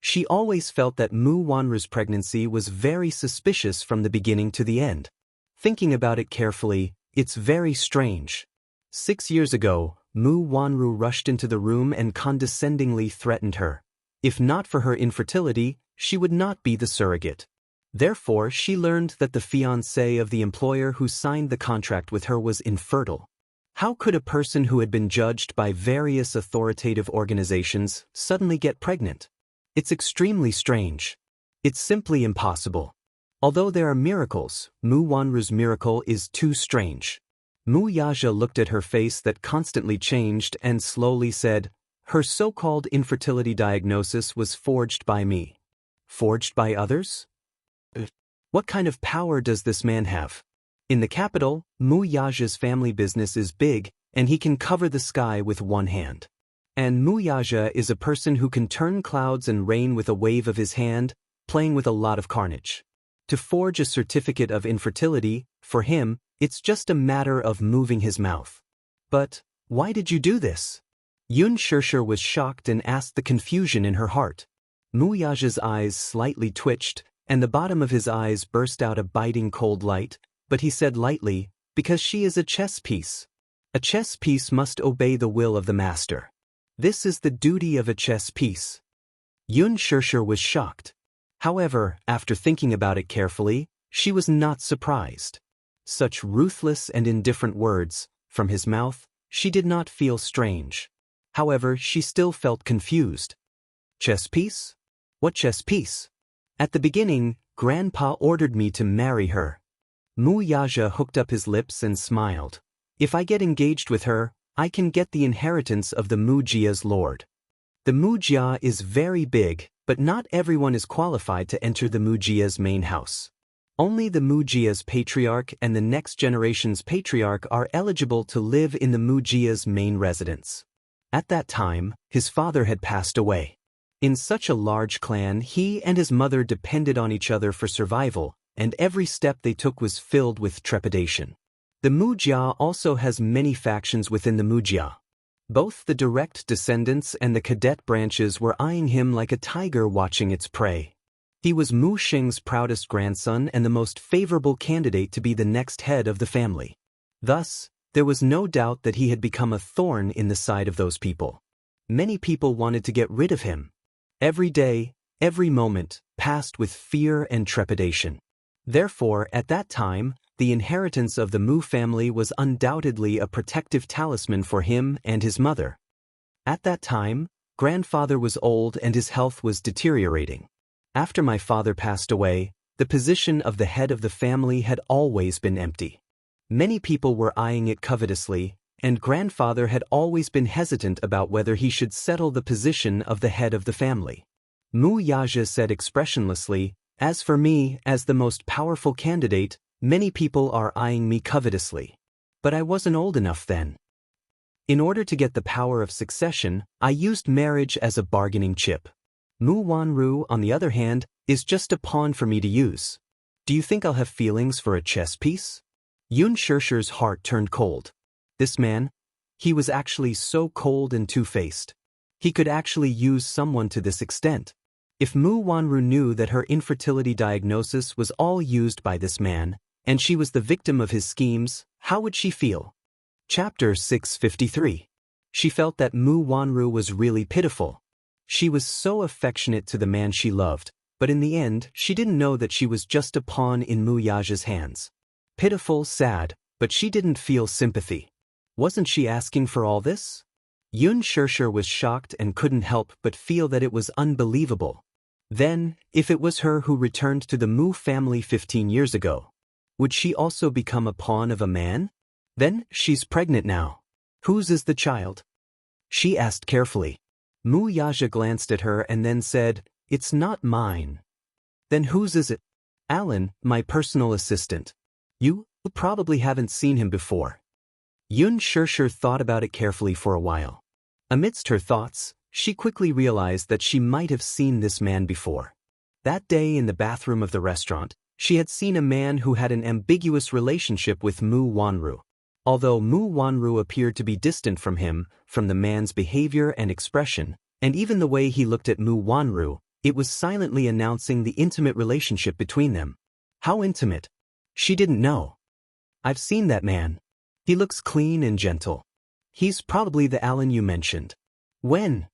She always felt that Mu Wanru's pregnancy was very suspicious from the beginning to the end. Thinking about it carefully, it's very strange. 6 years ago, Mu Wanru rushed into the room and condescendingly threatened her. If not for her infertility, she would not be the surrogate. Therefore, she learned that the fiancé of the employer who signed the contract with her was infertile. How could a person who had been judged by various authoritative organizations suddenly get pregnant? It's extremely strange. It's simply impossible. Although there are miracles, Mu Wanru's miracle is too strange. Mu Yaja looked at her face that constantly changed and slowly said, her so-called infertility diagnosis was forged by me. Forged by others? What kind of power does this man have? In the capital, Mu Yaja's family business is big, and he can cover the sky with one hand. And Mu Yaja is a person who can turn clouds and rain with a wave of his hand, playing with a lot of carnage. To forge a certificate of infertility, for him, it's just a matter of moving his mouth. But, why did you do this? Yun Shirshir was shocked and asked the confusion in her heart. Muyaja's eyes slightly twitched, and the bottom of his eyes burst out a biting cold light, but he said lightly, because she is a chess piece. A chess piece must obey the will of the master. This is the duty of a chess piece. Xianxia was shocked. However, after thinking about it carefully, she was not surprised. Such ruthless and indifferent words, from his mouth, she did not feel strange. However, she still felt confused. Chess piece? What chess piece? At the beginning, Grandpa ordered me to marry her. Muyaja hooked up his lips and smiled. If I get engaged with her, I can get the inheritance of the Wuxia's lord. The Wuxia is very big, but not everyone is qualified to enter the Wuxia's main house. Only the Wuxia's patriarch and the next generation's patriarch are eligible to live in the Wuxia's main residence. At that time, his father had passed away. In such a large clan, he and his mother depended on each other for survival, and every step they took was filled with trepidation. The Wuxia also has many factions within the Wuxia. Both the direct descendants and the cadet branches were eyeing him like a tiger watching its prey. He was Mu Xing's proudest grandson and the most favorable candidate to be the next head of the family. Thus, there was no doubt that he had become a thorn in the side of those people. Many people wanted to get rid of him. Every day, every moment, passed with fear and trepidation. Therefore, at that time, the inheritance of the Mu family was undoubtedly a protective talisman for him and his mother. At that time, grandfather was old and his health was deteriorating. After my father passed away, the position of the head of the family had always been empty. Many people were eyeing it covetously, and grandfather had always been hesitant about whether he should settle the position of the head of the family. Muyaja said expressionlessly, "As for me, as the most powerful candidate, many people are eyeing me covetously. But I wasn't old enough then. In order to get the power of succession, I used marriage as a bargaining chip. Mu Wanru, on the other hand, is just a pawn for me to use. Do you think I'll have feelings for a chess piece?" Xianxia's heart turned cold. This man, he was actually so cold and two-faced. He could actually use someone to this extent. If Mu Wanru knew that her infertility diagnosis was all used by this man, and she was the victim of his schemes, how would she feel? Chapter 653. She felt that Mu Wanru was really pitiful. She was so affectionate to the man she loved, but in the end, she didn't know that she was just a pawn in Muyaja's hands. Pitiful, sad, but she didn't feel sympathy. Wasn't she asking for all this? Xianxia was shocked and couldn't help but feel that it was unbelievable. Then, if it was her who returned to the Mu family 15 years ago, would she also become a pawn of a man? Then, she's pregnant now. Whose is the child? She asked carefully. Muyaja glanced at her and then said, "It's not mine." "Then whose is it?" "Alan, my personal assistant. You probably haven't seen him before." Xianxia thought about it carefully for a while. Amidst her thoughts, she quickly realized that she might have seen this man before. That day in the bathroom of the restaurant, she had seen a man who had an ambiguous relationship with Mu Wanru. Although Mu Wanru appeared to be distant from him, from the man's behavior and expression, and even the way he looked at Mu Wanru, it was silently announcing the intimate relationship between them. How intimate? She didn't know. "I've seen that man. He looks clean and gentle. He's probably the Alan you mentioned." "When?"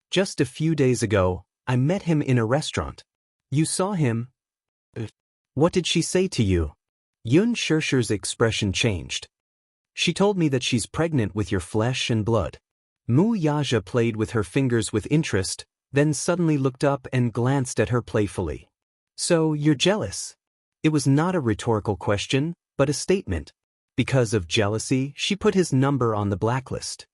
"Just a few days ago, I met him in a restaurant." "You saw him? What did she say to you?" Xianxia's expression changed. "She told me that she's pregnant with your flesh and blood." Muyaja played with her fingers with interest, then suddenly looked up and glanced at her playfully. "So, you're jealous?" It was not a rhetorical question, but a statement. Because of jealousy, she put his number on the blacklist.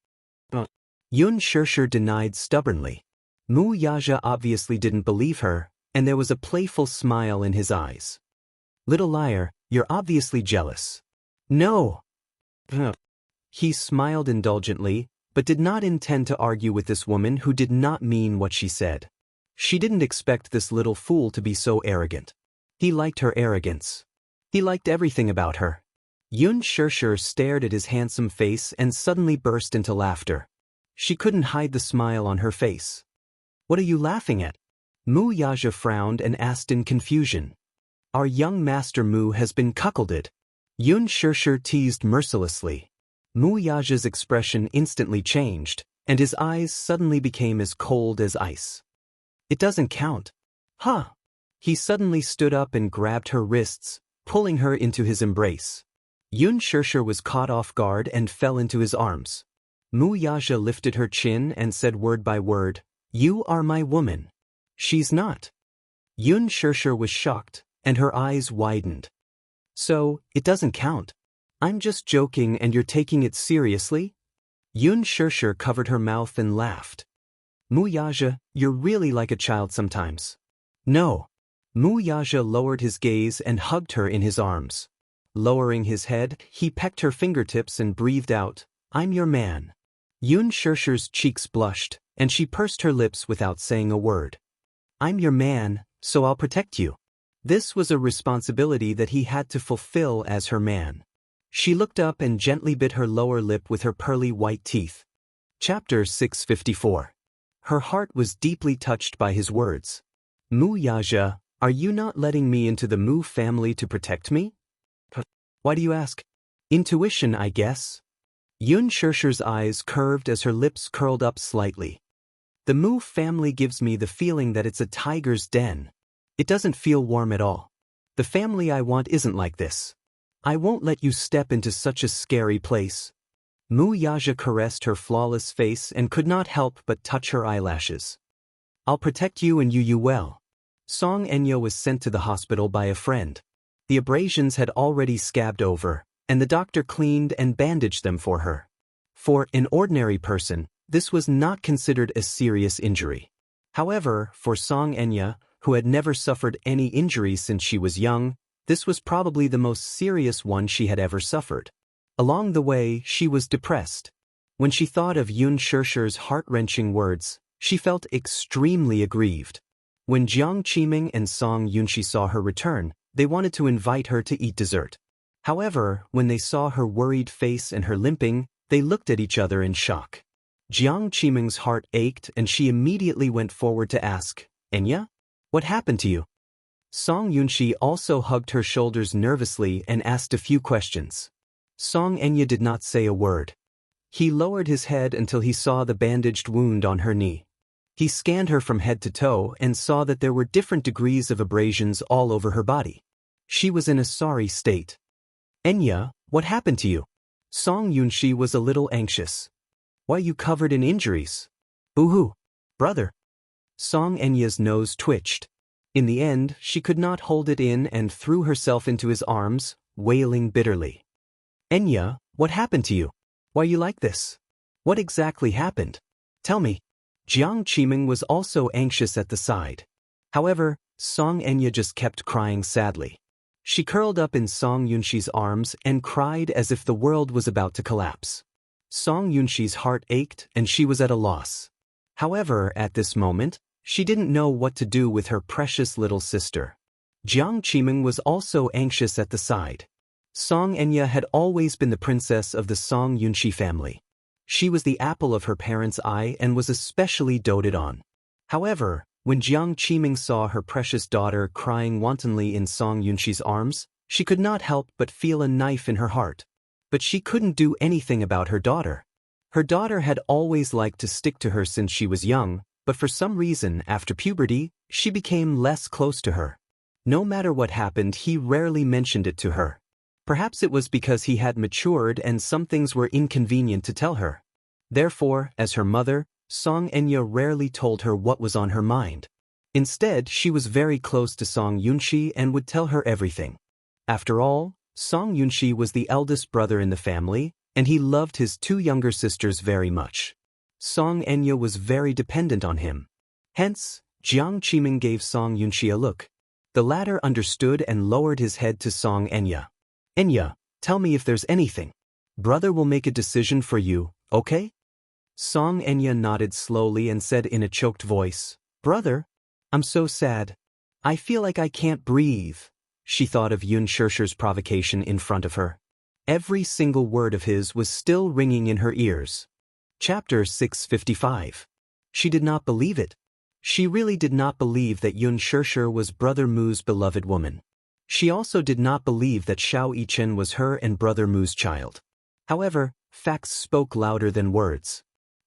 Xianxia denied stubbornly. Muyaja obviously didn't believe her, and there was a playful smile in his eyes. "Little liar, you're obviously jealous." "No." He smiled indulgently, but did not intend to argue with this woman who did not mean what she said. She didn't expect this little fool to be so arrogant. He liked her arrogance. He liked everything about her. Xianxia stared at his handsome face and suddenly burst into laughter. She couldn't hide the smile on her face. "What are you laughing at?" Mu Yaja frowned and asked in confusion. Our young master Mu has been cuckolded. Yun Shirshir teased mercilessly. Mu Yaja's expression instantly changed, and his eyes suddenly became as cold as ice. It doesn't count. Huh? He suddenly stood up and grabbed her wrists, pulling her into his embrace. Yun Shirshir was caught off guard and fell into his arms. Mu Yaja lifted her chin and said word by word, "You are my woman." "She's not." Yun Shirshir was shocked, and her eyes widened. "So, it doesn't count. I'm just joking and you're taking it seriously?" Yun Shirshir covered her mouth and laughed. "Mu Yaja, you're really like a child sometimes." "No." Mu Yaja lowered his gaze and hugged her in his arms. Lowering his head, he pecked her fingertips and breathed out, "I'm your man." Yun Shirshir's cheeks blushed, and she pursed her lips without saying a word. "I'm your man, so I'll protect you." This was a responsibility that he had to fulfill as her man. She looked up and gently bit her lower lip with her pearly white teeth. Chapter 654. Her heart was deeply touched by his words. "Mu Yaja, are you not letting me into the Mu family to protect me?" "Why do you ask?" "Intuition, I guess." Yun Shirshir's eyes curved as her lips curled up slightly. "The Mu family gives me the feeling that it's a tiger's den. It doesn't feel warm at all. The family I want isn't like this. I won't let you step into such a scary place." Mu Yaja caressed her flawless face and could not help but touch her eyelashes. "I'll protect you and you well." Xianxia was sent to the hospital by a friend. The abrasions had already scabbed over, and the doctor cleaned and bandaged them for her. For an ordinary person, this was not considered a serious injury. However, for Xianxia, who had never suffered any injuries since she was young, this was probably the most serious one she had ever suffered. Along the way, she was depressed. When she thought of Yun Shirshir's heart-wrenching words, she felt extremely aggrieved. When Jiang Qiming and Song Yunxi saw her return, they wanted to invite her to eat dessert. However, when they saw her worried face and her limping, they looked at each other in shock. Jiang Qiming's heart ached and she immediately went forward to ask, "Enya? What happened to you?" Song Yunxi also hugged her shoulders nervously and asked a few questions. Xianxia did not say a word. He lowered his head until he saw the bandaged wound on her knee. He scanned her from head to toe and saw that there were different degrees of abrasions all over her body. She was in a sorry state. "Enya, what happened to you?" Song Yunxi was a little anxious. "Why are you covered in injuries?" "Boo-hoo, brother." Xianxia's nose twitched. In the end, she could not hold it in and threw herself into his arms, wailing bitterly. "Enya, what happened to you? Why are you like this? What exactly happened? Tell me." Jiang Qiming was also anxious at the side. However, Xianxia just kept crying sadly. She curled up in Song Yunxi's arms and cried as if the world was about to collapse. Song Yunxi's heart ached and she was at a loss. However, at this moment, she didn't know what to do with her precious little sister. Jiang Qiming was also anxious at the side. Xianxia had always been the princess of the Song Yunxi family. She was the apple of her parents' eye and was especially doted on. However, when Jiang Qiming saw her precious daughter crying wantonly in Song Yunxi's arms, she could not help but feel a knife in her heart. But she couldn't do anything about her daughter. Her daughter had always liked to stick to her since she was young, but for some reason, after puberty, she became less close to her. No matter what happened, he rarely mentioned it to her. Perhaps it was because he had matured and some things were inconvenient to tell her. Therefore, as her mother, Xianxia rarely told her what was on her mind. Instead, she was very close to Song Yunxi and would tell her everything. After all, Song Yunxi was the eldest brother in the family, and he loved his two younger sisters very much. Xianxia was very dependent on him. Hence, Jiang Qiming gave Song Yunxi a look. The latter understood and lowered his head to Xianxia. "Enya, tell me if there's anything. Brother will make a decision for you, okay?" Xianxia nodded slowly and said in a choked voice, "Brother, I'm so sad. I feel like I can't breathe." She thought of Yun Shirshir's provocation in front of her. Every single word of his was still ringing in her ears. Chapter 655. She did not believe it. She really did not believe that Xianxia was Brother Mu's beloved woman. She also did not believe that Xianxia was her and Brother Mu's child. However, facts spoke louder than words.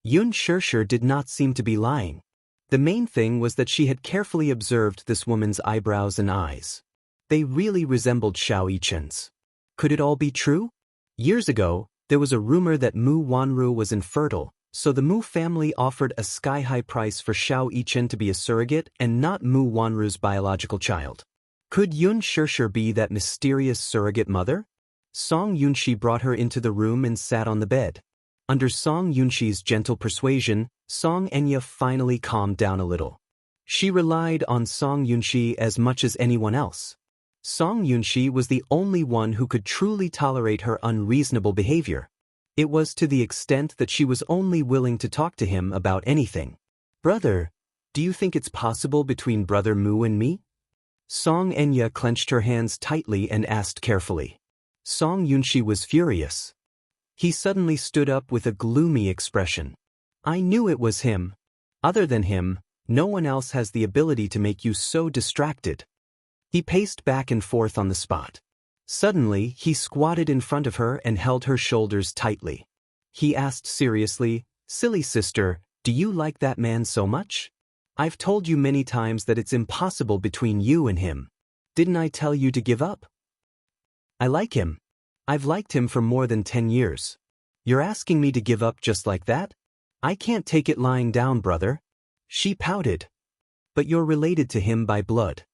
Xianxia did not seem to be lying. The main thing was that she had carefully observed this woman's eyebrows and eyes. They really resembled Xianxia's. Could it all be true? Years ago, there was a rumor that Mu Wanru was infertile, so the Mu family offered a sky-high price for Xianxia to be a surrogate and not Mu Wanru's biological child. Could Xianxia be that mysterious surrogate mother? Song Yunxi brought her into the room and sat on the bed. Under Song Yunxi's gentle persuasion, Song Enya finally calmed down a little. She relied on Song Yunxi as much as anyone else. Song Yunxi was the only one who could truly tolerate her unreasonable behavior. It was to the extent that she was only willing to talk to him about anything. "Brother, do you think it's possible between Brother Mu and me?" Song Enya clenched her hands tightly and asked carefully. Song Yunxi was furious. He suddenly stood up with a gloomy expression. "I knew it was him. Other than him, no one else has the ability to make you so distracted." He paced back and forth on the spot. Suddenly, he squatted in front of her and held her shoulders tightly. He asked seriously, "Silly sister, do you like that man so much? I've told you many times that it's impossible between you and him. Didn't I tell you to give up?" "I like him. I've liked him for more than 10 years. You're asking me to give up just like that? I can't take it lying down, brother." She pouted. "But you're related to him by blood.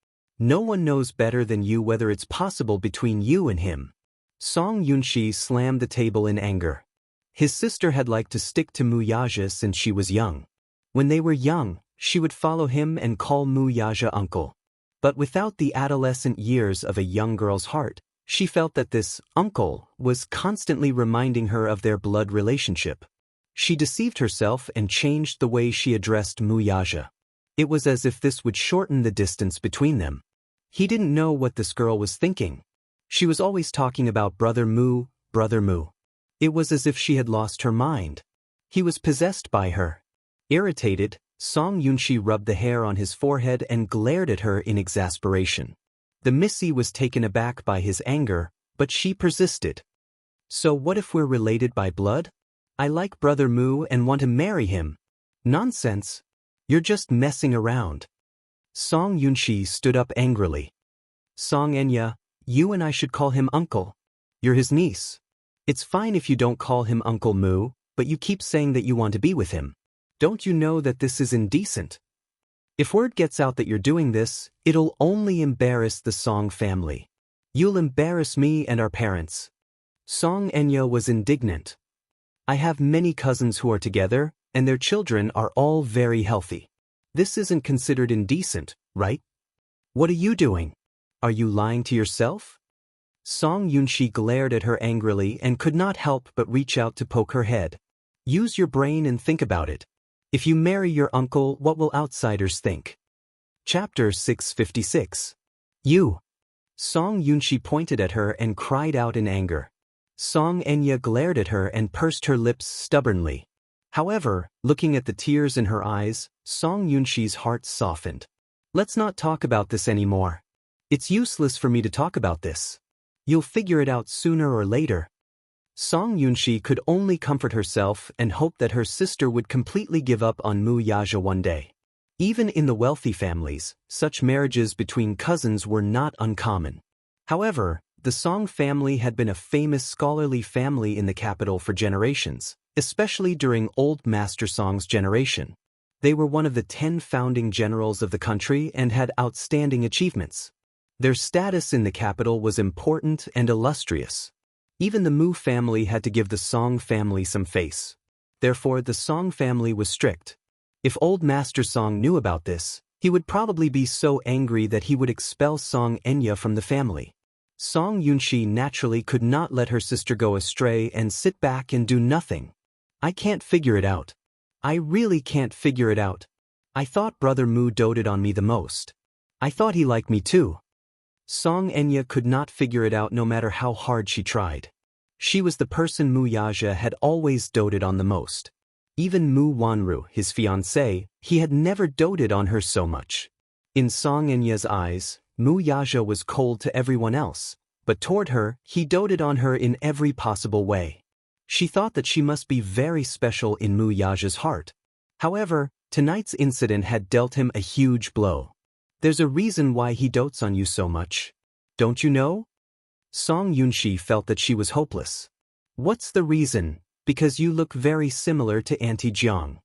No one knows better than you whether it's possible between you and him." Song Yunxi slammed the table in anger. His sister had liked to stick to Mu Yaja since she was young. When they were young, she would follow him and call Mu Yaja uncle. But without the adolescent years of a young girl's heart, she felt that this uncle was constantly reminding her of their blood relationship. She deceived herself and changed the way she addressed Mu Yaja. It was as if this would shorten the distance between them. He didn't know what this girl was thinking. She was always talking about Brother Mu, Brother Mu. It was as if she had lost her mind. He was possessed by her. Irritated, Song Yunxi rubbed the hair on his forehead and glared at her in exasperation. The Missy was taken aback by his anger, but she persisted. "So what if we're related by blood? I like Brother Mu and want to marry him." "Nonsense. You're just messing around." Song Yunxi stood up angrily. "Song Enya, you and I should call him uncle. You're his niece. It's fine if you don't call him Uncle Mu, but you keep saying that you want to be with him. Don't you know that this is indecent? If word gets out that you're doing this, it'll only embarrass the Song family. You'll embarrass me and our parents." Song Enya was indignant. "I have many cousins who are together, and their children are all very healthy. This isn't considered indecent, right? What are you doing? Are you lying to yourself?" Song Yunxi glared at her angrily and could not help but reach out to poke her head. "Use your brain and think about it. If you marry your uncle, what will outsiders think?" Chapter 656. "You!" Song Yunxi pointed at her and cried out in anger. Song Enya glared at her and pursed her lips stubbornly. However, looking at the tears in her eyes, Song Yunxi's heart softened. "Let's not talk about this anymore. It's useless for me to talk about this. You'll figure it out sooner or later." Song Yunxi could only comfort herself and hope that her sister would completely give up on Mu Yaja one day. Even in the wealthy families, such marriages between cousins were not uncommon. However, the Song family had been a famous scholarly family in the capital for generations, especially during old Master Song's generation. They were one of the 10 founding generals of the country and had outstanding achievements. Their status in the capital was important and illustrious. Even the Mu family had to give the Song family some face. Therefore, the Song family was strict. If old Master Song knew about this, he would probably be so angry that he would expel Song Enya from the family. Song Yunxi naturally could not let her sister go astray and sit back and do nothing. "I can't figure it out. I really can't figure it out. I thought Brother Mu doted on me the most. I thought he liked me too." Song Enya could not figure it out no matter how hard she tried. She was the person Mu Yaja had always doted on the most. Even Mu Wanru, his fiancée, he had never doted on her so much. In Song Enya's eyes, Mu Yaja was cold to everyone else, but toward her, he doted on her in every possible way. She thought that she must be very special in Mu Yaja's heart. However, tonight's incident had dealt him a huge blow. There's a reason why he dotes on you so much. Don't you know? Song Yunshi felt that she was hopeless. What's the reason? Because you look very similar to Auntie Jiang.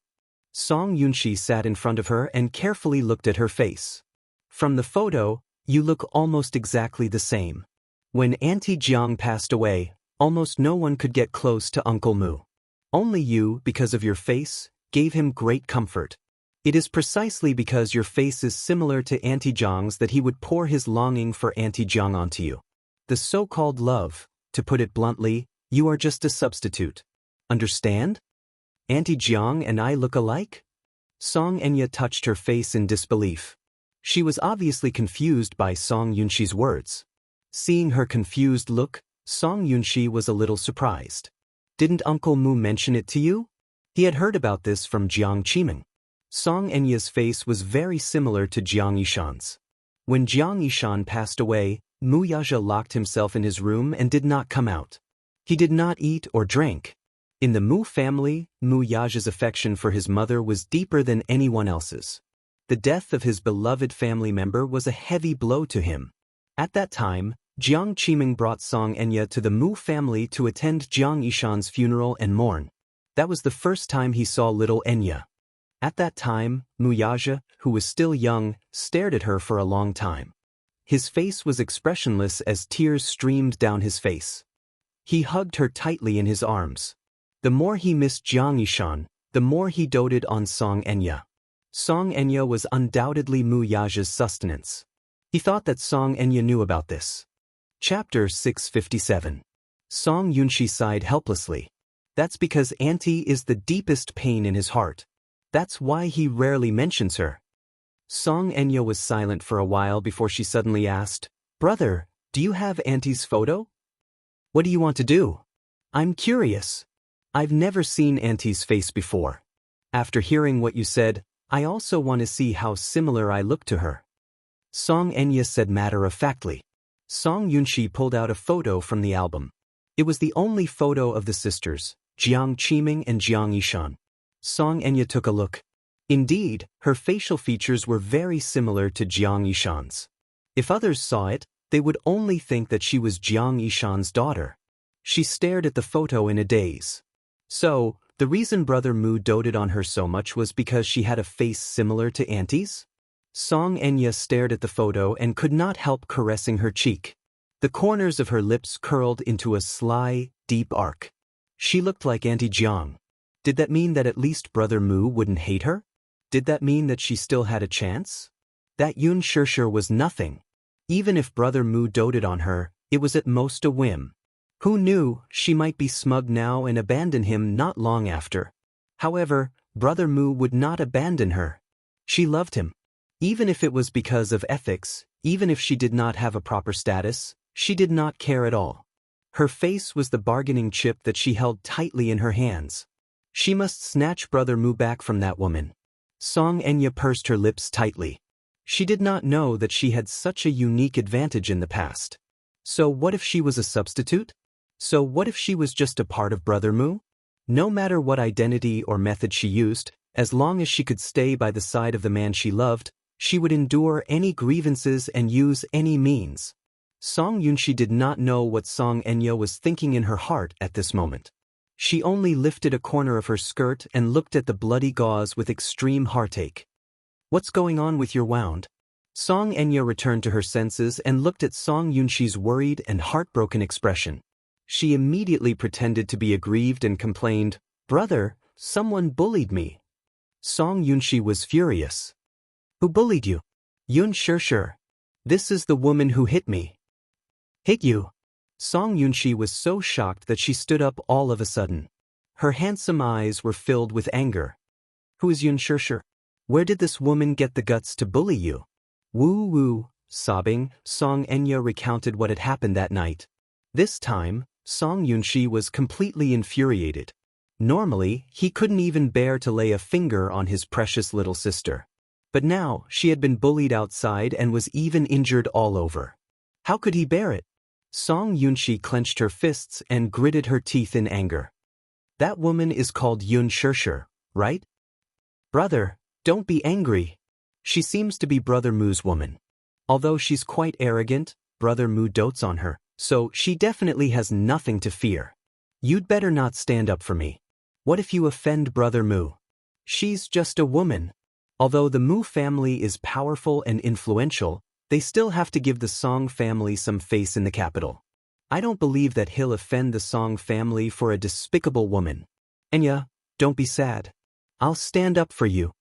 Song Yunshi sat in front of her and carefully looked at her face. From the photo, you look almost exactly the same. When Auntie Jiang passed away, almost no one could get close to Uncle Mu. Only you, because of your face, gave him great comfort. It is precisely because your face is similar to Auntie Jiang's that he would pour his longing for Auntie Jiang onto you. The so-called love, to put it bluntly, you are just a substitute. Understand? Auntie Jiang and I look alike? Song Enya touched her face in disbelief. She was obviously confused by Song Yunshi's words. Seeing her confused look, Song Yunshi was a little surprised. Didn't Uncle Mu mention it to you? He had heard about this from Jiang Qiming. Song Enya's face was very similar to Jiang Yishan's. When Jiang Yishan passed away, Mu Yaja locked himself in his room and did not come out. He did not eat or drink. In the Mu family, Mu Yaja's affection for his mother was deeper than anyone else's. The death of his beloved family member was a heavy blow to him. At that time, Jiang Qiming brought Song Enya to the Mu family to attend Jiang Yishan's funeral and mourn. That was the first time he saw little Enya. At that time, Mu Yaja, who was still young, stared at her for a long time. His face was expressionless as tears streamed down his face. He hugged her tightly in his arms. The more he missed Jiang Yishan, the more he doted on Song Enya. Song Enya was undoubtedly Mu Yaja's sustenance. He thought that Song Enya knew about this. Chapter 657. Song Yunshi sighed helplessly. That's because Auntie is the deepest pain in his heart. That's why he rarely mentions her. Song Enya was silent for a while before she suddenly asked, "Brother, do you have Auntie's photo?" "What do you want to do?" "I'm curious. I've never seen Auntie's face before. After hearing what you said, I also want to see how similar I look to her." Song Enya said matter-of-factly. Song Yunshi pulled out a photo from the album. It was the only photo of the sisters, Jiang Qiming and Jiang Yishan. Song Enya took a look. Indeed, her facial features were very similar to Jiang Yishan's. If others saw it, they would only think that she was Jiang Yishan's daughter. She stared at the photo in a daze. So, the reason Brother Mu doted on her so much was because she had a face similar to Auntie's? Song Enya stared at the photo and could not help caressing her cheek. The corners of her lips curled into a sly, deep arc. She looked like Auntie Jiang. Did that mean that at least Brother Mu wouldn't hate her? Did that mean that she still had a chance? That Yun Shirshir was nothing. Even if Brother Mu doted on her, it was at most a whim. Who knew, she might be smug now and abandon him not long after. However, Brother Mu would not abandon her. She loved him. Even if it was because of ethics, even if she did not have a proper status, she did not care at all. Her face was the bargaining chip that she held tightly in her hands. She must snatch Brother Mu back from that woman. Song Enya pursed her lips tightly. She did not know that she had such a unique advantage in the past. So what if she was a substitute? So what if she was just a part of Brother Mu? No matter what identity or method she used, as long as she could stay by the side of the man she loved, she would endure any grievances and use any means. Song Yunshi did not know what Song Enya was thinking in her heart at this moment. She only lifted a corner of her skirt and looked at the bloody gauze with extreme heartache. "What's going on with your wound?" Song Enya returned to her senses and looked at Song Yunshi's worried and heartbroken expression. She immediately pretended to be aggrieved and complained, "Brother, someone bullied me." Song Yunshi was furious. "Who bullied you?" "Yun Shirshir. This is the woman who hit me." "Hit you?" Song Yunshi was so shocked that she stood up all of a sudden. Her handsome eyes were filled with anger. "Who is Yun Shirshir? Where did this woman get the guts to bully you?" Woo. Sobbing, Song Enya recounted what had happened that night. This time, Song Yunshi was completely infuriated. Normally, he couldn't even bear to lay a finger on his precious little sister. But now, she had been bullied outside and was even injured all over. How could he bear it? Song Yunxi clenched her fists and gritted her teeth in anger. That woman is called Xianxia, right? Brother, don't be angry. She seems to be Brother Mu's woman. Although she's quite arrogant, Brother Mu dotes on her, so she definitely has nothing to fear. You'd better not stand up for me. What if you offend Brother Mu? She's just a woman. Although the Mu family is powerful and influential, they still have to give the Song family some face in the capital. I don't believe that he'll offend the Song family for a despicable woman. Enya, don't be sad. I'll stand up for you.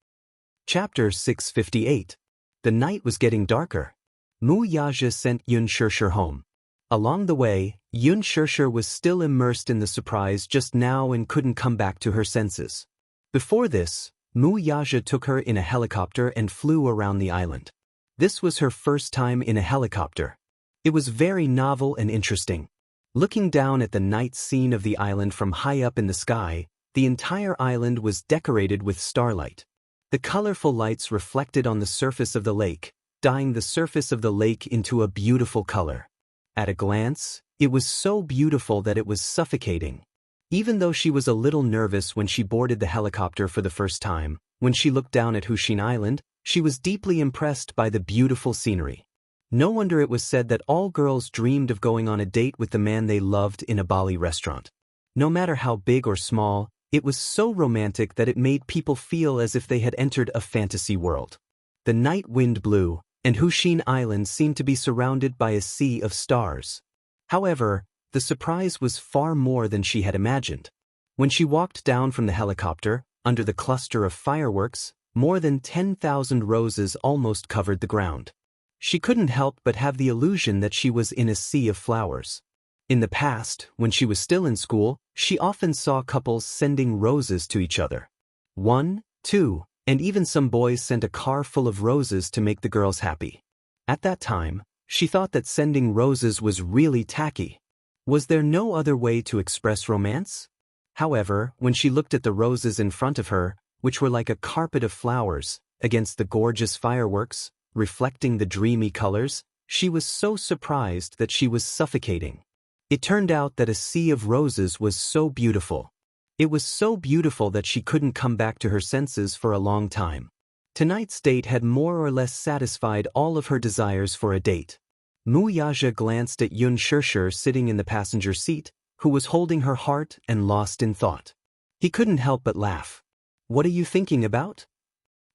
Chapter 658. The night was getting darker. Mu Yaja sent Xianxia home. Along the way, Xianxia was still immersed in the surprise just now and couldn't come back to her senses. Before this, Mu Yaja took her in a helicopter and flew around the island. This was her first time in a helicopter. It was very novel and interesting. Looking down at the night scene of the island from high up in the sky, the entire island was decorated with starlight. The colorful lights reflected on the surface of the lake, dyeing the surface of the lake into a beautiful color. At a glance, it was so beautiful that it was suffocating. Even though she was a little nervous when she boarded the helicopter for the first time, when she looked down at Huxin Island, she was deeply impressed by the beautiful scenery. No wonder it was said that all girls dreamed of going on a date with the man they loved in a Bali restaurant. No matter how big or small, it was so romantic that it made people feel as if they had entered a fantasy world. The night wind blew, and Huxin Island seemed to be surrounded by a sea of stars. However, the surprise was far more than she had imagined. When she walked down from the helicopter, under the cluster of fireworks, more than 10,000 roses almost covered the ground. She couldn't help but have the illusion that she was in a sea of flowers. In the past, when she was still in school, she often saw couples sending roses to each other. 1, 2, and even some boys sent a car full of roses to make the girls happy. At that time, she thought that sending roses was really tacky. Was there no other way to express romance? However, when she looked at the roses in front of her, which were like a carpet of flowers, against the gorgeous fireworks, reflecting the dreamy colors, she was so surprised that she was suffocating. It turned out that a sea of roses was so beautiful. It was so beautiful that she couldn't come back to her senses for a long time. Tonight's date had more or less satisfied all of her desires for a date. Mu Yaja glanced at Xianxia sitting in the passenger seat, who was holding her heart and lost in thought. He couldn't help but laugh. What are you thinking about?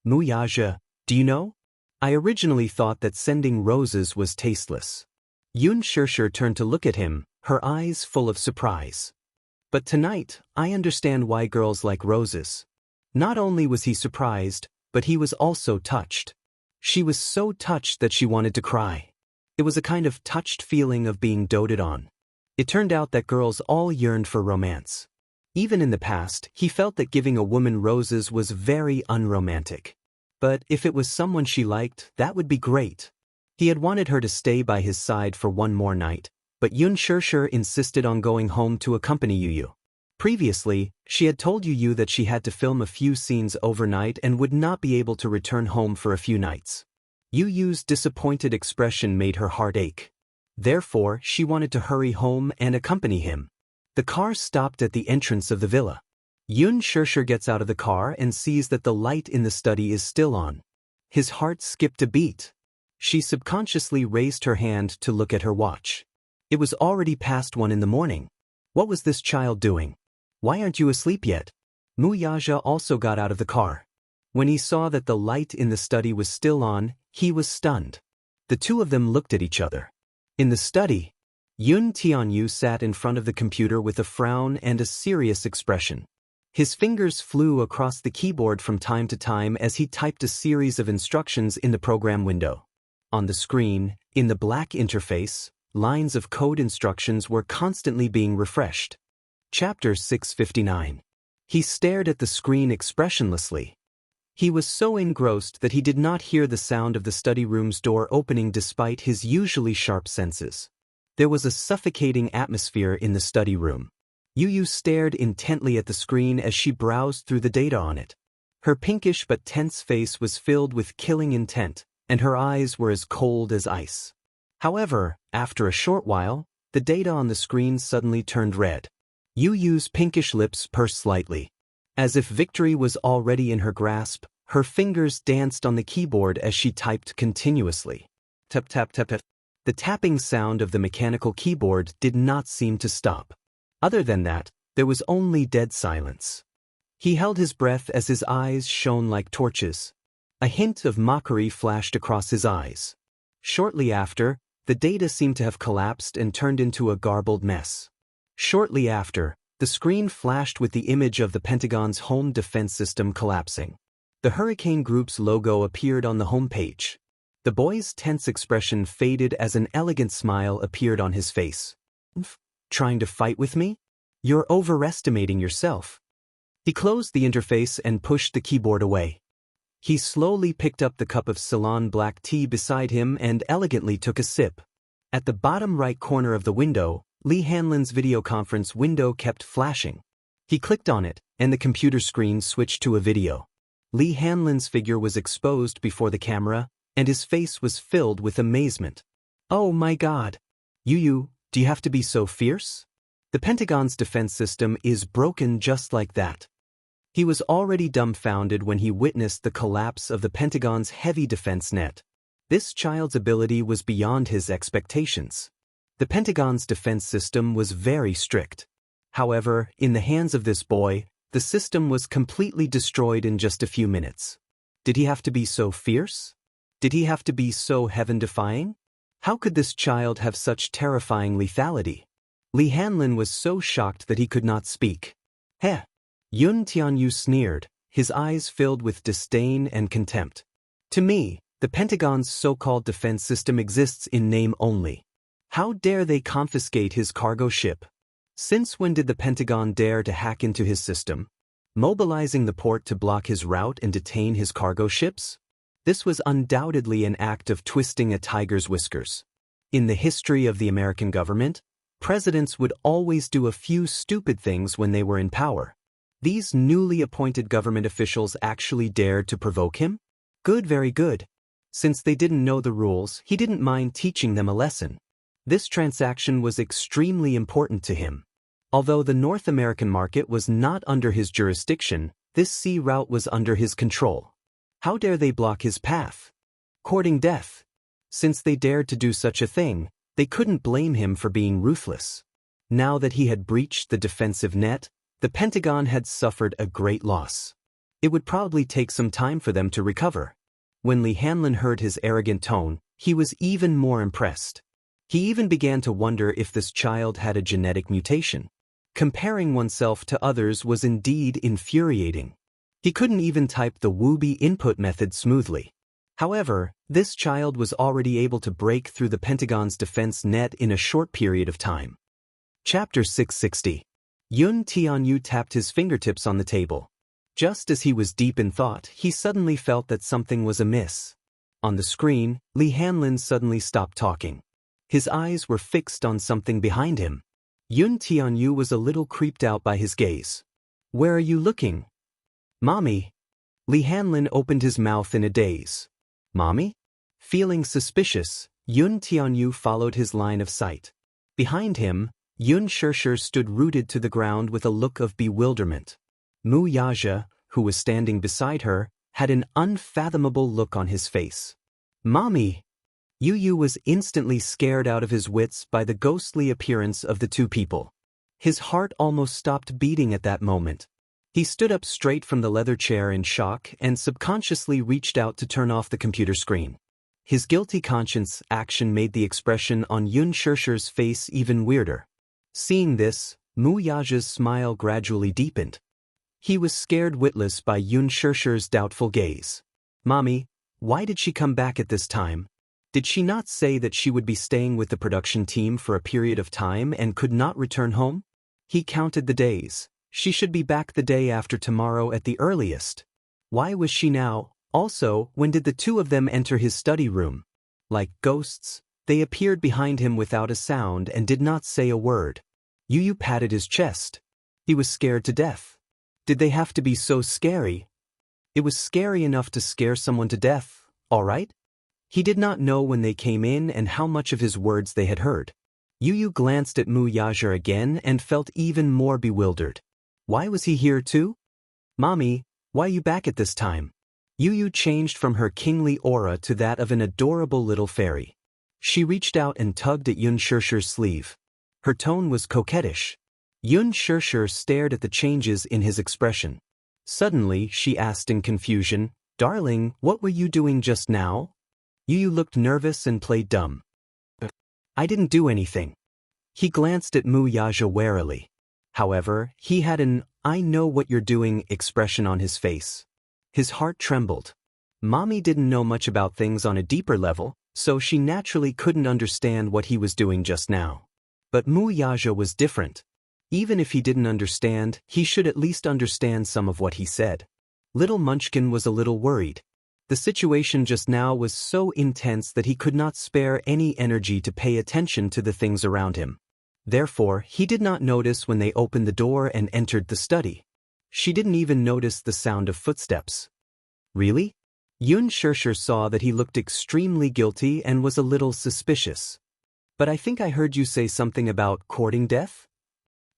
Mu Yaja, do you know? I originally thought that sending roses was tasteless. Xianxia turned to look at him, her eyes full of surprise. But tonight, I understand why girls like roses. Not only was he surprised, but he was also touched. She was so touched that she wanted to cry. It was a kind of touched feeling of being doted on. It turned out that girls all yearned for romance. Even in the past, he felt that giving a woman roses was very unromantic. But if it was someone she liked, that would be great. He had wanted her to stay by his side for one more night, but Xianxia insisted on going home to accompany Yu. Previously, she had told Yu that she had to film a few scenes overnight and would not be able to return home for a few nights. Yu's disappointed expression made her heart ache. Therefore, she wanted to hurry home and accompany him. The car stopped at the entrance of the villa. Xianxia gets out of the car and sees that the light in the study is still on. His heart skipped a beat. She subconsciously raised her hand to look at her watch. It was already past 1 in the morning. What was this child doing? Why aren't you asleep yet? Mu Yaja also got out of the car. When he saw that the light in the study was still on, he was stunned. The two of them looked at each other. In the study, Yun Tianyu sat in front of the computer with a frown and a serious expression. His fingers flew across the keyboard from time to time as he typed a series of instructions in the program window. On the screen, in the black interface, lines of code instructions were constantly being refreshed. Chapter 659. He stared at the screen expressionlessly. He was so engrossed that he did not hear the sound of the study room's door opening despite his usually sharp senses. There was a suffocating atmosphere in the study room. Yu stared intently at the screen as she browsed through the data on it. Her pinkish but tense face was filled with killing intent, and her eyes were as cold as ice. However, after a short while, the data on the screen suddenly turned red. Yu's pinkish lips pursed slightly. As if victory was already in her grasp, her fingers danced on the keyboard as she typed continuously. Tap tap tap tap. The tapping sound of the mechanical keyboard did not seem to stop. Other than that, there was only dead silence. He held his breath as his eyes shone like torches. A hint of mockery flashed across his eyes. Shortly after, the data seemed to have collapsed and turned into a garbled mess. Shortly after, the screen flashed with the image of the Pentagon's home defense system collapsing. The Hurricane Group's logo appeared on the home page. The boy's tense expression faded as an elegant smile appeared on his face. Trying to fight with me? You're overestimating yourself. He closed the interface and pushed the keyboard away. He slowly picked up the cup of Ceylon black tea beside him and elegantly took a sip. At the bottom right corner of the window, Li Hanlin's video conference window kept flashing. He clicked on it, and the computer screen switched to a video. Li Hanlin's figure was exposed before the camera, and his face was filled with amazement. Oh my God! Yu, do you have to be so fierce? The Pentagon's defense system is broken just like that. He was already dumbfounded when he witnessed the collapse of the Pentagon's heavy defense net. This child's ability was beyond his expectations. The Pentagon's defense system was very strict. However, in the hands of this boy, the system was completely destroyed in just a few minutes. Did he have to be so fierce? Did he have to be so heaven-defying? How could this child have such terrifying lethality? Li Hanlin was so shocked that he could not speak. Heh! Yun Tianyu sneered, his eyes filled with disdain and contempt. To me, the Pentagon's so-called defense system exists in name only. How dare they confiscate his cargo ship? Since when did the Pentagon dare to hack into his system? Mobilizing the port to block his route and detain his cargo ships? This was undoubtedly an act of twisting a tiger's whiskers. In the history of the American government, presidents would always do a few stupid things when they were in power. These newly appointed government officials actually dared to provoke him? Good, very good. Since they didn't know the rules, he didn't mind teaching them a lesson. This transaction was extremely important to him. Although the North American market was not under his jurisdiction, this sea route was under his control. How dare they block his path? Courting death. Since they dared to do such a thing, they couldn't blame him for being ruthless. Now that he had breached the defensive net, the Pentagon had suffered a great loss. It would probably take some time for them to recover. When Li Hanlin heard his arrogant tone, he was even more impressed. He even began to wonder if this child had a genetic mutation. Comparing oneself to others was indeed infuriating. He couldn't even type the Wubi input method smoothly. However, this child was already able to break through the Pentagon's defense net in a short period of time. Chapter 660. Yun Tianyu tapped his fingertips on the table. Just as he was deep in thought, he suddenly felt that something was amiss. On the screen, Li Hanlin suddenly stopped talking. His eyes were fixed on something behind him. Yun Tianyu was a little creeped out by his gaze. Where are you looking? Mommy. Li Hanlin opened his mouth in a daze. Mommy? Feeling suspicious, Yun Tianyu followed his line of sight. Behind him, Yun Shirshir stood rooted to the ground with a look of bewilderment. Mu Yaja, who was standing beside her, had an unfathomable look on his face. Mommy! Yu was instantly scared out of his wits by the ghostly appearance of the two people. His heart almost stopped beating at that moment. He stood up straight from the leather chair in shock and subconsciously reached out to turn off the computer screen. His guilty conscience action made the expression on Yun Shirshir's face even weirder. Seeing this, Mu Yaja's smile gradually deepened. He was scared witless by Yun Shirshir's doubtful gaze. Mommy, why did she come back at this time? Did she not say that she would be staying with the production team for a period of time and could not return home? He counted the days. She should be back the day after tomorrow at the earliest. Why was she now? Also, when did the two of them enter his study room? Like ghosts, they appeared behind him without a sound and did not say a word. Yu patted his chest. He was scared to death. Did they have to be so scary? It was scary enough to scare someone to death, all right? He did not know when they came in and how much of his words they had heard. Yu glanced at Mu Yaja again and felt even more bewildered. Why was he here too? Mommy, why you back at this time? Yu changed from her kingly aura to that of an adorable little fairy. She reached out and tugged at Yun Shirshir's sleeve. Her tone was coquettish. Yun Shirshir stared at the changes in his expression. Suddenly, she asked in confusion, "Darling, what were you doing just now?" Yu looked nervous and played dumb. "I didn't do anything." He glanced at Mu Yaja warily. However, he had an "I know what you're doing" expression on his face. His heart trembled. Mommy didn't know much about things on a deeper level, so she naturally couldn't understand what he was doing just now. But Mu Yaja was different. Even if he didn't understand, he should at least understand some of what he said. Little Munchkin was a little worried. The situation just now was so intense that he could not spare any energy to pay attention to the things around him. Therefore, he did not notice when they opened the door and entered the study. She didn't even notice the sound of footsteps. Really? Yun Shirshir saw that he looked extremely guilty and was a little suspicious. "But I think I heard you say something about courting death?"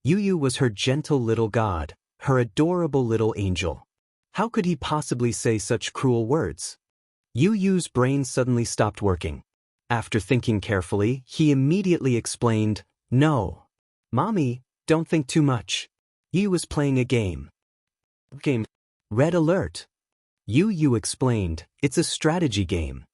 Yu was her gentle little god, her adorable little angel. How could he possibly say such cruel words? Yu's brain suddenly stopped working. After thinking carefully, he immediately explained, "No. Mommy, don't think too much. Yu was playing a game." "Game? Red alert." Yu explained, "It's a strategy game."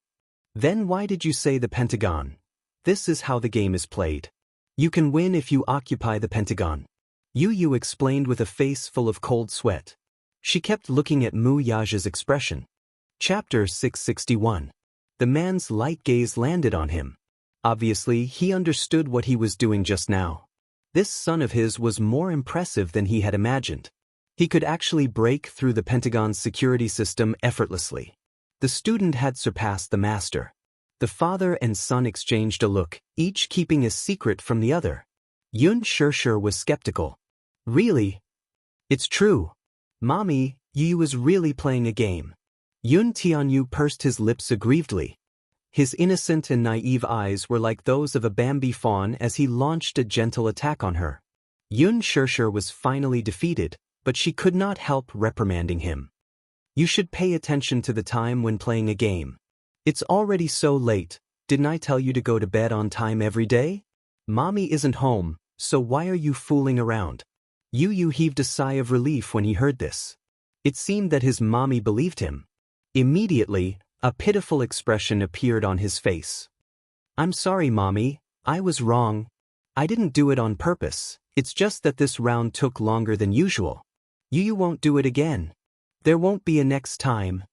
"Then why did you say the pentagon?" "This is how the game is played. You can win if you occupy the pentagon." Yu explained with a face full of cold sweat. She kept looking at Mu Yaja's expression. Chapter 661. The man's light gaze landed on him. Obviously, he understood what he was doing just now. This son of his was more impressive than he had imagined. He could actually break through the Pentagon's security system effortlessly. The student had surpassed the master. The father and son exchanged a look, each keeping a secret from the other. Yun Shirshir was skeptical. "Really? It's true. Mommy, Yu is really playing a game." Yun Tianyu pursed his lips aggrievedly. His innocent and naive eyes were like those of a Bambi fawn as he launched a gentle attack on her. Yun Shirshir was finally defeated, but she could not help reprimanding him. "You should pay attention to the time when playing a game. It's already so late. Didn't I tell you to go to bed on time every day? Mommy isn't home, so why are you fooling around?" Yu heaved a sigh of relief when he heard this. It seemed that his mommy believed him. Immediately, a pitiful expression appeared on his face. "I'm sorry, Mommy. I was wrong. I didn't do it on purpose. It's just that this round took longer than usual. Yu won't do it again. There won't be a next time."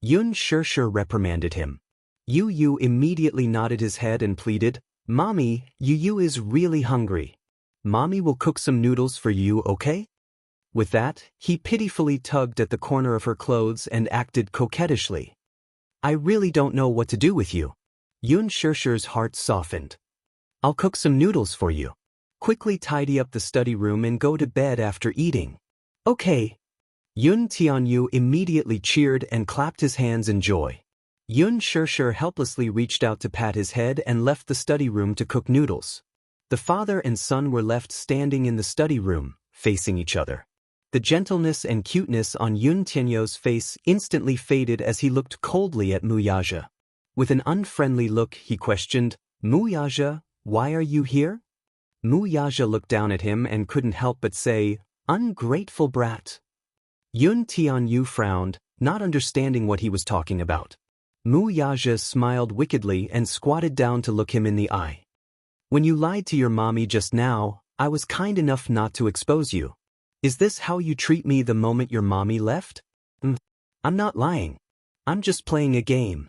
Yun Shirshir reprimanded him. Yu immediately nodded his head and pleaded, "Mommy, Yu is really hungry. Mommy will cook some noodles for you, okay?" With that, he pitifully tugged at the corner of her clothes and acted coquettishly. "I really don't know what to do with you." Yun Shirshir's heart softened. "I'll cook some noodles for you. Quickly tidy up the study room and go to bed after eating." "Okay." Yun Tianyu immediately cheered and clapped his hands in joy. Yun Shirshir helplessly reached out to pat his head and left the study room to cook noodles. The father and son were left standing in the study room, facing each other. The gentleness and cuteness on Yun Tianyu's face instantly faded as he looked coldly at Mu Yaja. With an unfriendly look, he questioned, "Mu Yaja, why are you here?" Mu Yaja looked down at him and couldn't help but say, "Ungrateful brat." Yun Tianyu frowned, not understanding what he was talking about. Mu Yaja smiled wickedly and squatted down to look him in the eye. "When you lied to your mommy just now, I was kind enough not to expose you. Is this how you treat me the moment your mommy left?" "I'm not lying. I'm just playing a game."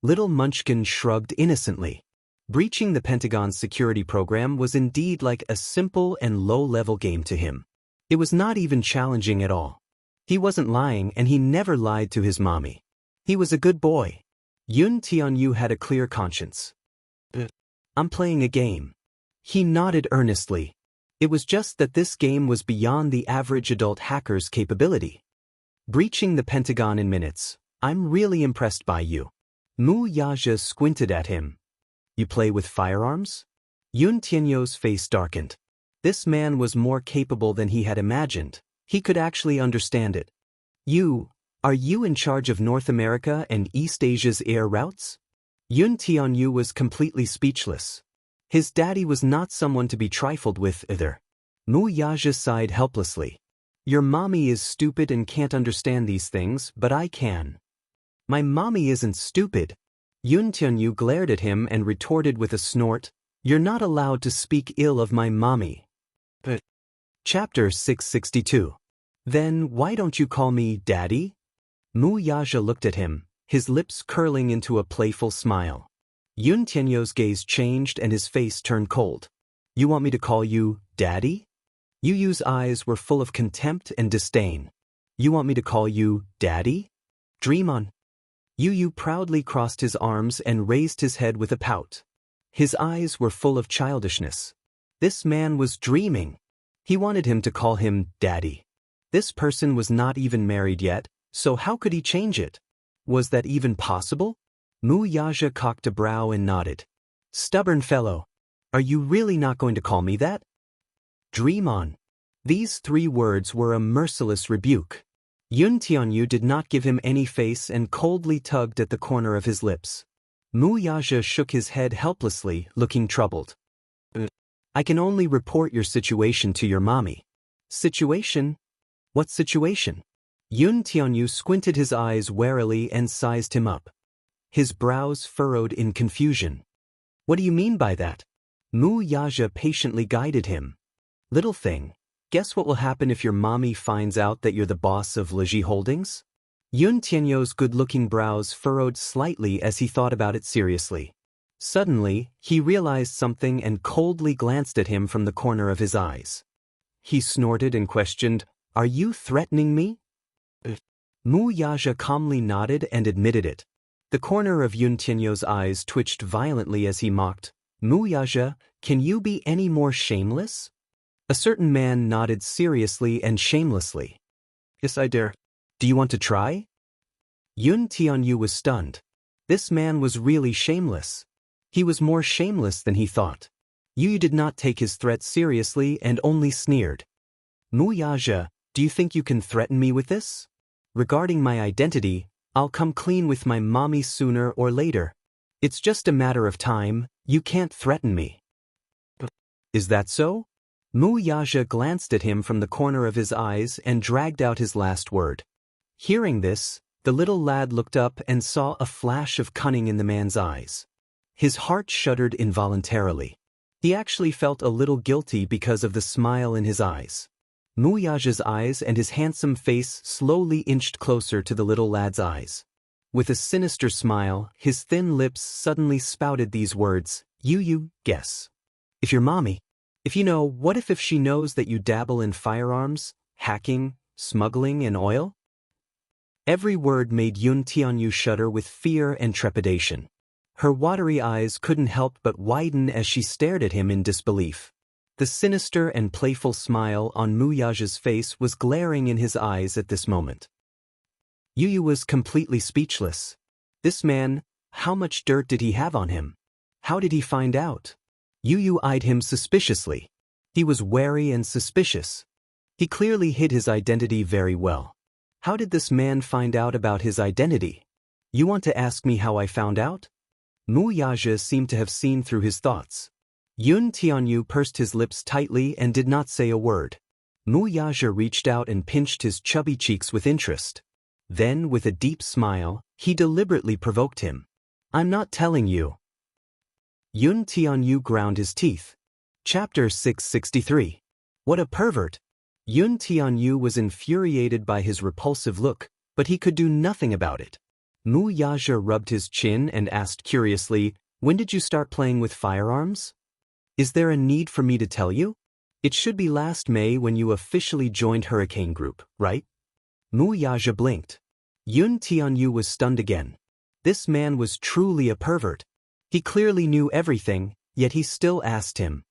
Little Munchkin shrugged innocently. Breaching the Pentagon's security program was indeed like a simple and low-level game to him. It was not even challenging at all. He wasn't lying and he never lied to his mommy. He was a good boy. Yun Tianyu had a clear conscience. "I'm playing a game." He nodded earnestly. It was just that this game was beyond the average adult hacker's capability. Breaching the Pentagon in minutes. I'm really impressed by you. Mu Yaja squinted at him. You play with firearms? Yun Tianyo's face darkened. This man was more capable than he had imagined. He could actually understand it. Are you in charge of North America and East Asia's air routes? Yun Tianyu was completely speechless. His daddy was not someone to be trifled with either. Mu Yaja sighed helplessly. Your mommy is stupid and can't understand these things, but I can. My mommy isn't stupid. Yun Tianyu glared at him and retorted with a snort, You're not allowed to speak ill of my mommy. But Chapter 662. Then why don't you call me Daddy? Mu Yaja looked at him, his lips curling into a playful smile. Yun Tianyu's gaze changed and his face turned cold. You want me to call you Daddy? Yu Yu's eyes were full of contempt and disdain. You want me to call you Daddy? Dream on. Yu Yu proudly crossed his arms and raised his head with a pout. His eyes were full of childishness. This man was dreaming. He wanted him to call him Daddy. This person was not even married yet, so how could he change it? Was that even possible? Mu Yaja cocked a brow and nodded. Stubborn fellow. Are you really not going to call me that? Dream on. These 3 words were a merciless rebuke. Yun Tianyu did not give him any face and coldly tugged at the corner of his lips. Mu Yaja shook his head helplessly, looking troubled. I can only report your situation to your mommy. Situation? What situation? Yun Tianyu squinted his eyes warily and sized him up. His brows furrowed in confusion. What do you mean by that? Mu Yaja patiently guided him. Little thing, guess what will happen if your mommy finds out that you're the boss of Leji Holdings? Yun Tianyu's good-looking brows furrowed slightly as he thought about it seriously. Suddenly, he realized something and coldly glanced at him from the corner of his eyes. He snorted and questioned, Are you threatening me? Mu Yaja calmly nodded and admitted it. The corner of Yun Tianyu's eyes twitched violently as he mocked, Mu Yaja, can you be any more shameless? A certain man nodded seriously and shamelessly. Yes, I dare. Do you want to try? Yun Tianyu was stunned. This man was really shameless. He was more shameless than he thought. Yu did not take his threat seriously and only sneered. Mu Yaja, do you think you can threaten me with this? Regarding my identity, I'll come clean with my mommy sooner or later. It's just a matter of time, you can't threaten me. Is that so? Mu Yaja glanced at him from the corner of his eyes and dragged out his last word. Hearing this, the little lad looked up and saw a flash of cunning in the man's eyes. His heart shuddered involuntarily. He actually felt a little guilty because of the smile in his eyes. Mu Yaja's eyes and his handsome face slowly inched closer to the little lad's eyes. With a sinister smile, his thin lips suddenly spouted these words, You, guess. If your mommy, what if she knows that you dabble in firearms, hacking, smuggling, and oil? Every word made Yun Tianyu shudder with fear and trepidation. Her watery eyes couldn't help but widen as she stared at him in disbelief. The sinister and playful smile on Mu Yaja's face was glaring in his eyes at this moment. Yu was completely speechless. This man, how much dirt did he have on him? How did he find out? Yu eyed him suspiciously. He was wary and suspicious. He clearly hid his identity very well. How did this man find out about his identity? You want to ask me how I found out? Mu Yaja seemed to have seen through his thoughts. Yun Tianyu pursed his lips tightly and did not say a word. Mu Yaja reached out and pinched his chubby cheeks with interest. Then, with a deep smile, he deliberately provoked him. I'm not telling you. Yun Tianyu ground his teeth. Chapter 663. What a pervert! Yun Tianyu was infuriated by his repulsive look, but he could do nothing about it. Mu Yaja rubbed his chin and asked curiously, When did you start playing with firearms? Is there a need for me to tell you? It should be last May when you officially joined Hurricane Group, right? Mu Yaja blinked. Yun Tianyu was stunned again. This man was truly a pervert. He clearly knew everything, yet he still asked him.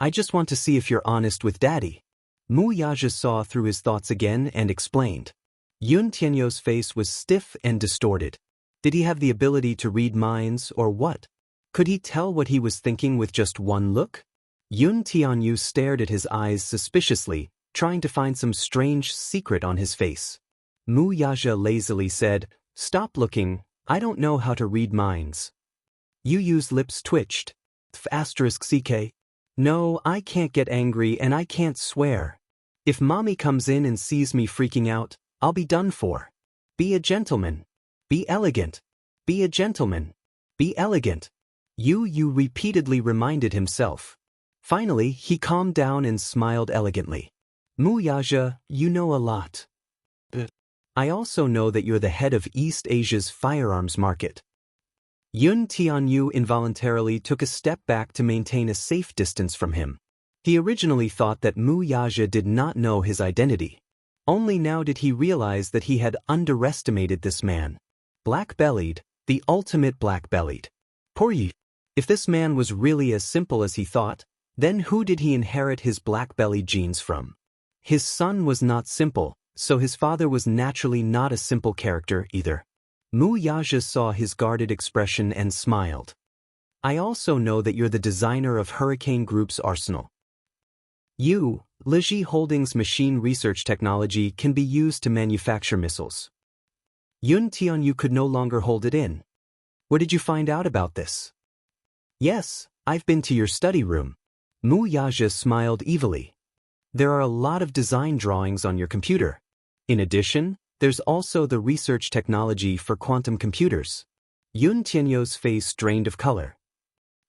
I just want to see if you're honest with Daddy. Mu Yaja saw through his thoughts again and explained. Yun Tianyu's face was stiff and distorted. Did he have the ability to read minds or what? Could he tell what he was thinking with just one look? Yun Tianyu stared at his eyes suspiciously, trying to find some strange secret on his face. Mu Yaja lazily said, "Stop looking, I don't know how to read minds." Yu Yu's lips twitched. *CK. No, I can't get angry and I can't swear. If Mommy comes in and sees me freaking out, I'll be done for. Be a gentleman. Be elegant. Be a gentleman. Be elegant. Yu Yu repeatedly reminded himself. Finally, he calmed down and smiled elegantly. Mu Yaja, you know a lot. I also know that you're the head of East Asia's firearms market. Yun Tianyu involuntarily took a step back to maintain a safe distance from him. He originally thought that Mu Yaja did not know his identity. Only now did he realize that he had underestimated this man. Black-bellied, the ultimate black-bellied. Poor Yi. If this man was really as simple as he thought, then who did he inherit his black-bellied genes from? His son was not simple, so his father was naturally not a simple character either. Mu Yaja saw his guarded expression and smiled. I also know that you're the designer of Hurricane Group's arsenal. Liji Holdings' machine research technology can be used to manufacture missiles. Yun Tianyu could no longer hold it in. Where did you find out about this? Yes, I've been to your study room. Mu Yaja smiled evilly. There are a lot of design drawings on your computer. In addition, there's also the research technology for quantum computers. Yun Tianyu's face drained of color.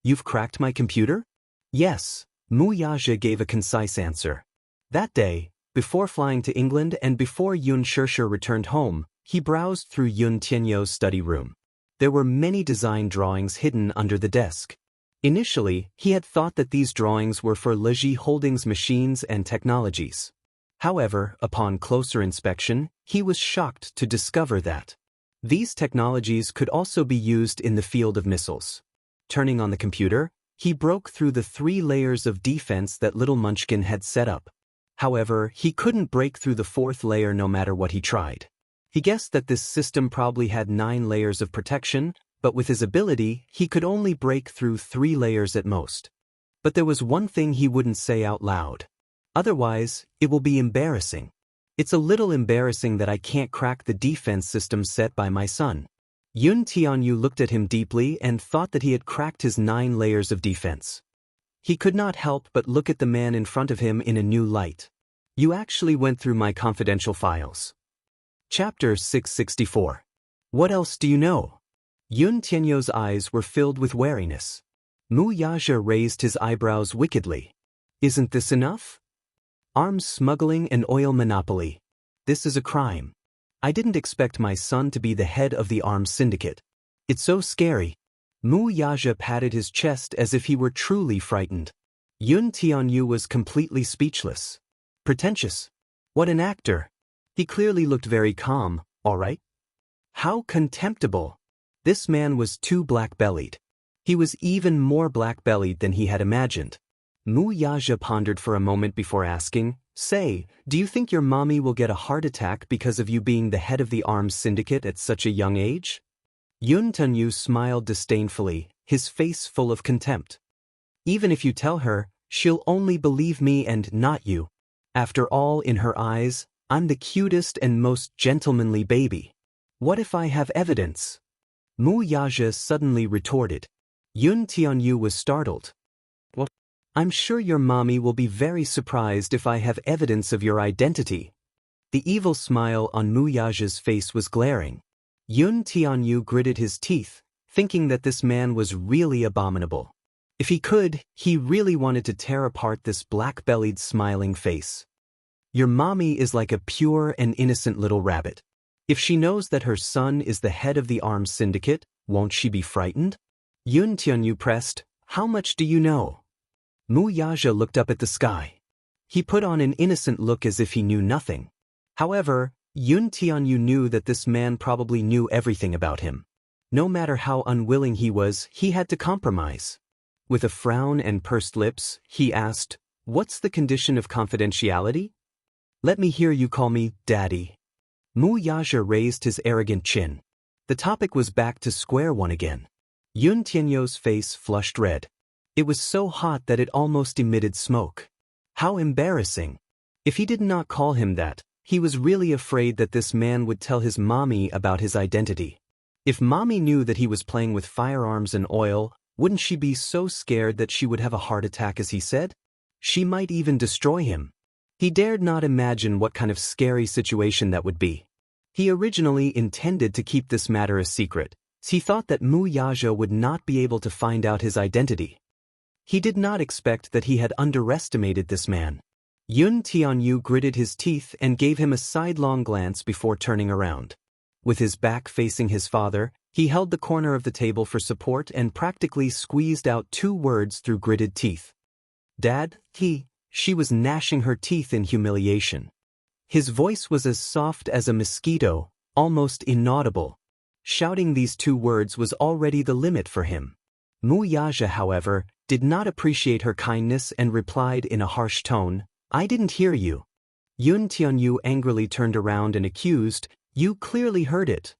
You've cracked my computer? Yes, Mu Yaja gave a concise answer. That day, before flying to England and before Yun Shishir returned home, he browsed through Yun Tianyu's study room. There were many design drawings hidden under the desk. Initially, he had thought that these drawings were for Liji Holdings' machines and technologies. However, upon closer inspection, he was shocked to discover that these technologies could also be used in the field of missiles. Turning on the computer, he broke through the 3 layers of defense that Little Munchkin had set up. However, he couldn't break through the 4th layer no matter what he tried. He guessed that this system probably had 9 layers of protection, but with his ability, he could only break through 3 layers at most. But there was one thing he wouldn't say out loud. Otherwise, it will be embarrassing. It's a little embarrassing that I can't crack the defense system set by my son. Yun Tianyu looked at him deeply and thought that he had cracked his 9 layers of defense. He could not help but look at the man in front of him in a new light. You actually went through my confidential files. Chapter 664. What else do you know? Yun Tianyu's eyes were filled with wariness. Mu Yaja raised his eyebrows wickedly. Isn't this enough? Arms smuggling and oil monopoly. This is a crime. I didn't expect my son to be the head of the arms syndicate. It's so scary. Mu Yaja patted his chest as if he were truly frightened. Yun Tianyu was completely speechless. Pretentious. What an actor. He clearly looked very calm, all right? How contemptible. This man was too black-bellied. He was even more black-bellied than he had imagined. Mu Yaja pondered for a moment before asking, Say, do you think your mommy will get a heart attack because of you being the head of the arms syndicate at such a young age? Yun Tianyu smiled disdainfully, his face full of contempt. Even if you tell her, she'll only believe me and not you. After all, in her eyes, I'm the cutest and most gentlemanly baby. What if I have evidence? Mu Yaja suddenly retorted. Yun Tianyu was startled. What? I'm sure your mommy will be very surprised if I have evidence of your identity. The evil smile on Mu Yaja's face was glaring. Yun Tianyu gritted his teeth, thinking that this man was really abominable. If he could, he really wanted to tear apart this black-bellied smiling face. Your mommy is like a pure and innocent little rabbit. If she knows that her son is the head of the arms syndicate, won't she be frightened? Yun Tianyu pressed, How much do you know? Mu Yaja looked up at the sky. He put on an innocent look as if he knew nothing. However, Yun Tianyu knew that this man probably knew everything about him. No matter how unwilling he was, he had to compromise. With a frown and pursed lips, he asked, "What's the condition of confidentiality?" "Let me hear you call me Daddy." Mu Yaja raised his arrogant chin. The topic was back to square one again. Yun Tianyou's face flushed red. It was so hot that it almost emitted smoke. How embarrassing. If he did not call him that, he was really afraid that this man would tell his mommy about his identity. If mommy knew that he was playing with firearms and oil, wouldn't she be so scared that she would have a heart attack, as he said? She might even destroy him. He dared not imagine what kind of scary situation that would be. He originally intended to keep this matter a secret. He thought that Mu Yaja would not be able to find out his identity. He did not expect that he had underestimated this man. Yun Tianyu gritted his teeth and gave him a sidelong glance before turning around. With his back facing his father, he held the corner of the table for support and practically squeezed out 2 words through gritted teeth. "Dad, she was gnashing her teeth in humiliation." His voice was as soft as a mosquito, almost inaudible. Shouting these 2 words was already the limit for him. Mu Yaja, however, did not appreciate her kindness and replied in a harsh tone, "I didn't hear you." Yun Tianyu angrily turned around and accused, "You clearly heard it."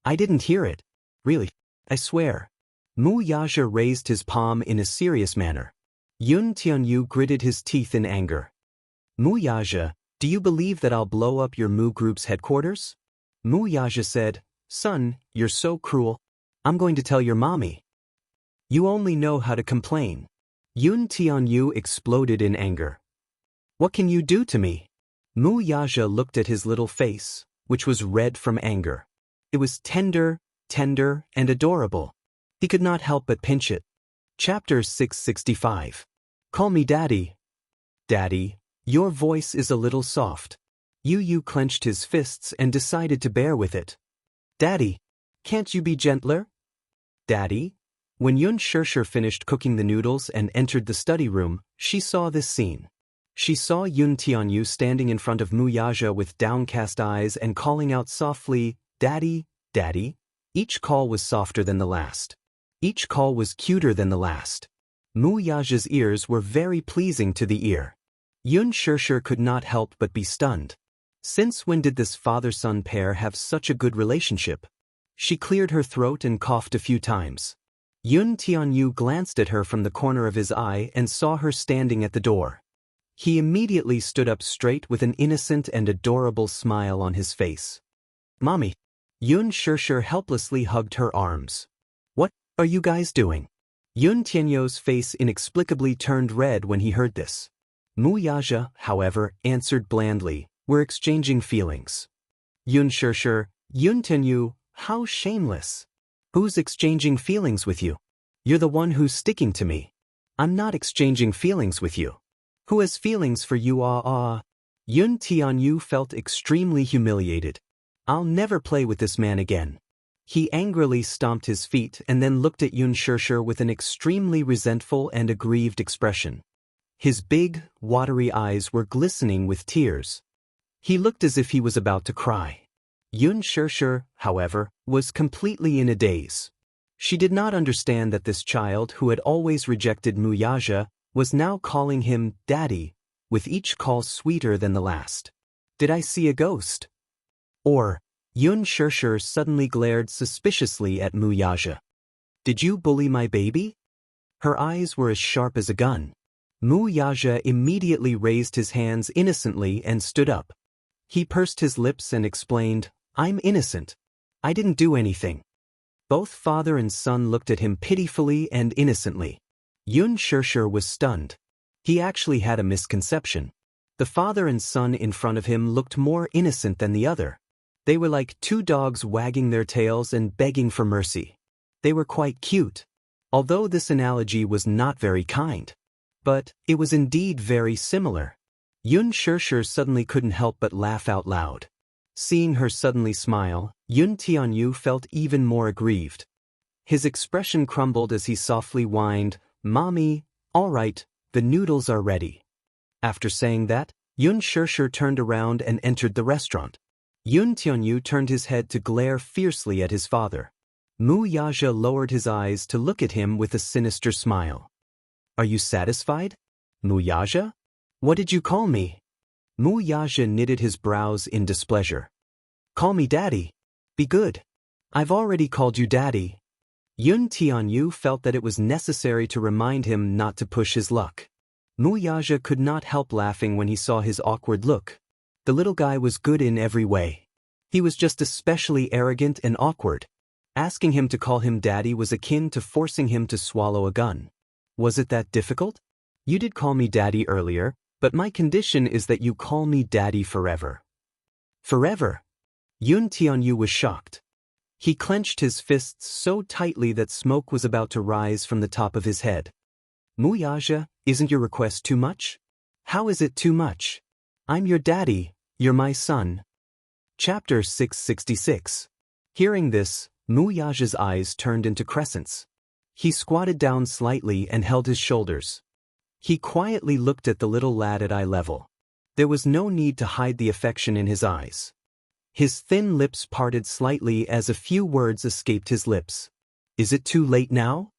"I didn't hear it. Really, I swear." Mu Yaja raised his palm in a serious manner. Yun Tianyu gritted his teeth in anger. "Mu Yaja, do you believe that I'll blow up your Mu Group's headquarters?" Mu Yaja said, "Son, you're so cruel. I'm going to tell your mommy." "You only know how to complain." Yun Tianyu exploded in anger. "What can you do to me?" Mu Yaja looked at his little face, which was red from anger. It was tender, and adorable. He could not help but pinch it. Chapter 665. Call me Daddy. Daddy, your voice is a little soft. Yu clenched his fists and decided to bear with it. "Daddy, can't you be gentler?" "Daddy?" When Yun Shirshir finished cooking the noodles and entered the study room, she saw this scene. She saw Yun Tianyu standing in front of Mu Yaja with downcast eyes and calling out softly, "Daddy, Daddy." Each call was softer than the last. Each call was cuter than the last. Mu Yaja's ears were very pleasing to the ear. Yun Shirshir could not help but be stunned. Since when did this father-son pair have such a good relationship? She cleared her throat and coughed a few times. Yun Tianyu glanced at her from the corner of his eye and saw her standing at the door. He immediately stood up straight with an innocent and adorable smile on his face. "Mommy." Yun Shirshir helplessly hugged her arms. "What are you guys doing?" Yun Tianyou's face inexplicably turned red when he heard this. Mu Yaja, however, answered blandly, "We're exchanging feelings." Yun Shirshir, "Yun Tianyu, how shameless. Who's exchanging feelings with you? You're the one who's sticking to me. I'm not exchanging feelings with you. Who has feelings for you? Yun Tianyu felt extremely humiliated. "I'll never play with this man again." He angrily stomped his feet and then looked at Yun Shirshir with an extremely resentful and aggrieved expression. His big, watery eyes were glistening with tears. He looked as if he was about to cry. Yun Shirshir, however, was completely in a daze. She did not understand that this child who had always rejected Mu Yaja was now calling him Daddy, with each call sweeter than the last. "Did I see a ghost?" Or, Yun Shirshir suddenly glared suspiciously at Mu Yaja. "Did you bully my baby?" Her eyes were as sharp as a gun. Mu Yaja immediately raised his hands innocently and stood up. He pursed his lips and explained, "I'm innocent. I didn't do anything." Both father and son looked at him pitifully and innocently. Yun Shirshir was stunned. He actually had a misconception. The father and son in front of him looked more innocent than the other. They were like 2 dogs wagging their tails and begging for mercy. They were quite cute. Although this analogy was not very kind. But it was indeed very similar. Yun Shirshir suddenly couldn't help but laugh out loud. Seeing her suddenly smile, Yun Tianyu felt even more aggrieved. His expression crumbled as he softly whined, "Mommy, all right, the noodles are ready." After saying that, Yun Shirshir turned around and entered the restaurant. Yun Tianyu turned his head to glare fiercely at his father. Mu Yaja lowered his eyes to look at him with a sinister smile. Are you satisfied? Wuxia? What did you call me? Wuxia knitted his brows in displeasure. Call me daddy. Be good. I've already called you daddy. Yun Tianyu felt that it was necessary to remind him not to push his luck. Wuxia could not help laughing when he saw his awkward look. The little guy was good in every way. He was just especially arrogant and awkward. Asking him to call him daddy was akin to forcing him to swallow a gun. Was it that difficult? You did call me daddy earlier, but my condition is that you call me daddy forever. Forever? Yun Tianyu was shocked. He clenched his fists so tightly that smoke was about to rise from the top of his head. Wuxia, isn't your request too much? How is it too much? I'm your daddy, you're my son. Chapter 666. Hearing this, Wuxia's eyes turned into crescents. He squatted down slightly and held his shoulders. He quietly looked at the little lad at eye level. There was no need to hide the affection in his eyes. His thin lips parted slightly as a few words escaped his lips. Is it too late now?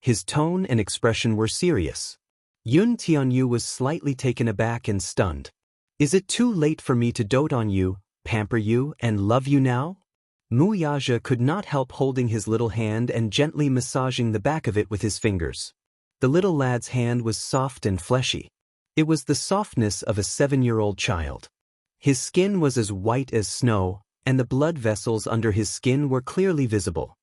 His tone and expression were serious. Yun Tianyu was slightly taken aback and stunned. Is it too late for me to dote on you, pamper you, and love you now? Wuxia could not help holding his little hand and gently massaging the back of it with his fingers. The little lad's hand was soft and fleshy. It was the softness of a 7-year-old child. His skin was as white as snow, and the blood vessels under his skin were clearly visible.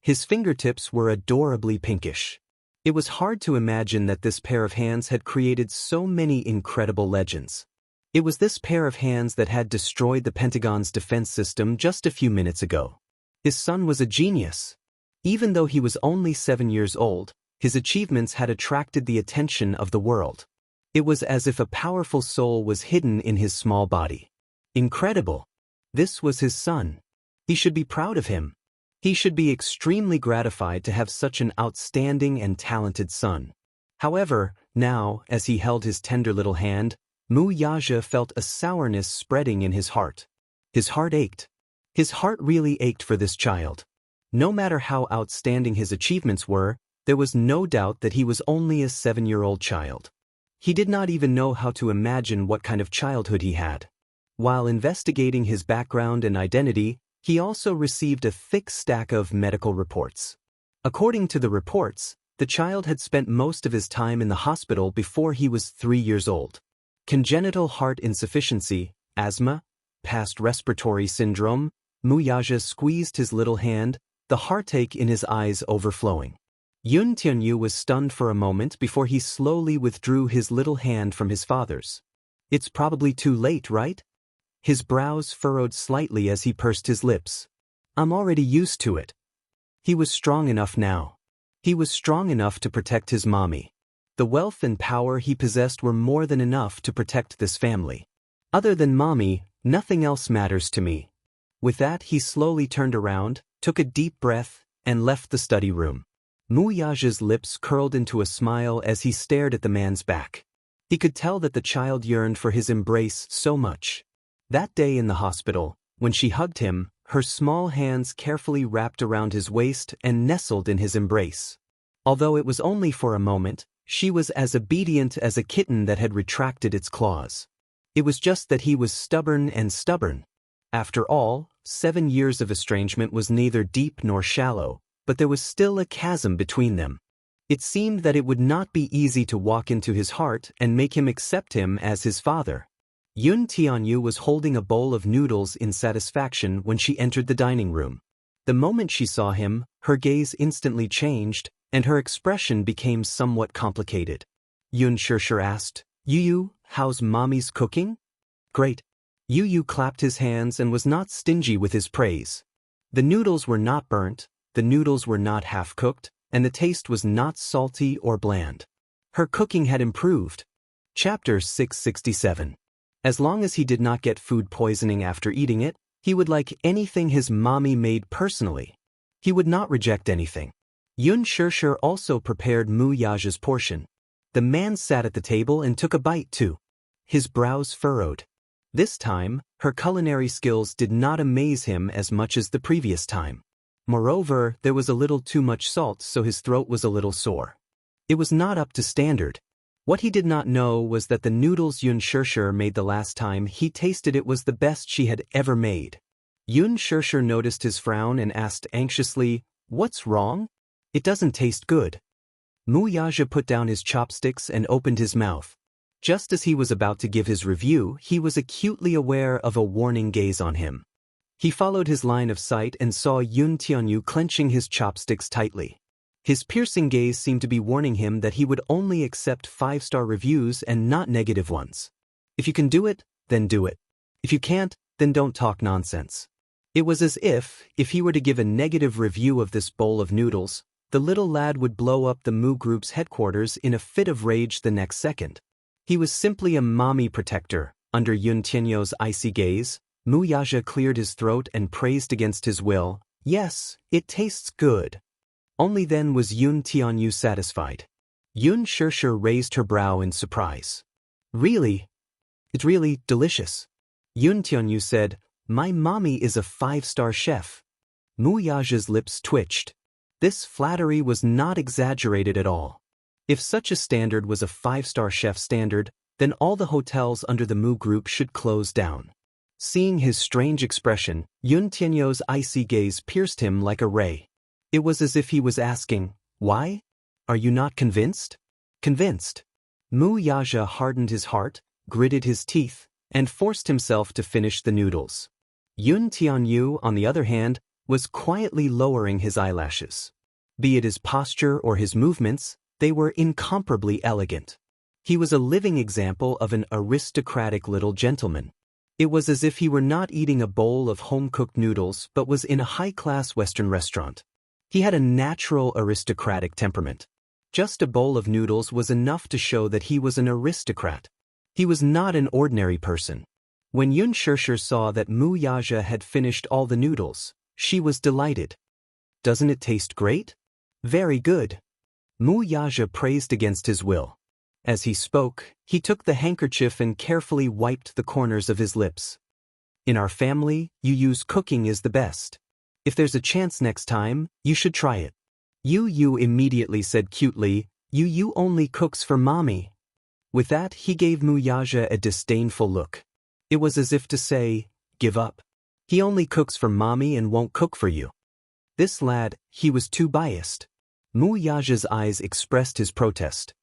His fingertips were adorably pinkish. It was hard to imagine that this pair of hands had created so many incredible legends. It was this pair of hands that had destroyed the Pentagon's defense system just a few minutes ago. His son was a genius. Even though he was only 7 years old, his achievements had attracted the attention of the world. It was as if a powerful soul was hidden in his small body. Incredible. This was his son. He should be proud of him. He should be extremely gratified to have such an outstanding and talented son. However, now, as he held his tender little hand, Wuxia felt a sourness spreading in his heart. His heart ached. His heart really ached for this child. No matter how outstanding his achievements were, there was no doubt that he was only a 7-year-old child. He did not even know how to imagine what kind of childhood he had. While investigating his background and identity, he also received a thick stack of medical reports. According to the reports, the child had spent most of his time in the hospital before he was 3 years old. Congenital heart insufficiency, asthma, past respiratory syndrome. Wuxia squeezed his little hand, the heartache in his eyes overflowing. Yun Tianyu was stunned for a moment before he slowly withdrew his little hand from his father's. It's probably too late, right? His brows furrowed slightly as he pursed his lips. I'm already used to it. He was strong enough now. He was strong enough to protect his mommy. The wealth and power he possessed were more than enough to protect this family. Other than mommy, nothing else matters to me. With that, he slowly turned around, took a deep breath, and left the study room. Wuxia's lips curled into a smile as he stared at the man's back. He could tell that the child yearned for his embrace so much. That day in the hospital, when she hugged him, her small hands carefully wrapped around his waist and nestled in his embrace. Although it was only for a moment, she was as obedient as a kitten that had retracted its claws. It was just that he was stubborn and stubborn. After all, 7 years of estrangement was neither deep nor shallow, but there was still a chasm between them. It seemed that it would not be easy to walk into his heart and make him accept him as his father. Yun Tianyu was holding a bowl of noodles in satisfaction when she entered the dining room. The moment she saw him, her gaze instantly changed, and her expression became somewhat complicated. Yun Xianxia asked, Yu, how's mommy's cooking? Great. Yu clapped his hands and was not stingy with his praise. The noodles were not burnt, the noodles were not half-cooked, and the taste was not salty or bland. Her cooking had improved. Chapter 667. As long as he did not get food poisoning after eating it, he would like anything his mommy made personally. He would not reject anything. Yun Xianxia also prepared Wuxia's portion. The man sat at the table and took a bite too. His brows furrowed. This time, her culinary skills did not amaze him as much as the previous time. Moreover, there was a little too much salt, so his throat was a little sore. It was not up to standard. What he did not know was that the noodles Xianxia made the last time he tasted it was the best she had ever made. Xianxia noticed his frown and asked anxiously, "What's wrong? It doesn't taste good." Wuxia put down his chopsticks and opened his mouth. Just as he was about to give his review, he was acutely aware of a warning gaze on him. He followed his line of sight and saw Yun Tianyu clenching his chopsticks tightly. His piercing gaze seemed to be warning him that he would only accept 5-star reviews and not negative ones. If you can do it, then do it. If you can't, then don't talk nonsense. It was as if he were to give a negative review of this bowl of noodles, the little lad would blow up the Mu Group's headquarters in a fit of rage the next second. He was simply a mommy protector. Under Yun Tianyu's icy gaze, Wuxia cleared his throat and praised against his will, "Yes, it tastes good." Only then was Yun Tianyu satisfied. Xianxia raised her brow in surprise. "Really? It's really delicious." Yun Tianyu said, "My mommy is a 5-star chef." Wuxia's lips twitched. This flattery was not exaggerated at all. If such a standard was a 5-star chef standard, then all the hotels under the Mu Group should close down. Seeing his strange expression, Yun Tianyu's icy gaze pierced him like a ray. It was as if he was asking, "Why? Are you not convinced?" Convinced. Wuxia hardened his heart, gritted his teeth, and forced himself to finish the noodles. Yun Tianyu, on the other hand, was quietly lowering his eyelashes. Be it his posture or his movements, they were incomparably elegant. He was a living example of an aristocratic little gentleman. It was as if he were not eating a bowl of home-cooked noodles but was in a high-class Western restaurant. He had a natural aristocratic temperament. Just a bowl of noodles was enough to show that he was an aristocrat. He was not an ordinary person. When Xianxia saw that Wuxia had finished all the noodles, she was delighted. "Doesn't it taste great?" "Very good." Wuxia praised against his will. As he spoke, he took the handkerchief and carefully wiped the corners of his lips. "In our family, Yu cooking is the best. If there's a chance next time, you should try it." Yu immediately said cutely, "Yu only cooks for mommy." With that, he gave Wuxia a disdainful look. It was as if to say, "Give up. He only cooks for mommy and won't cook for you." This lad, he was too biased. Wuxia's eyes expressed his protest.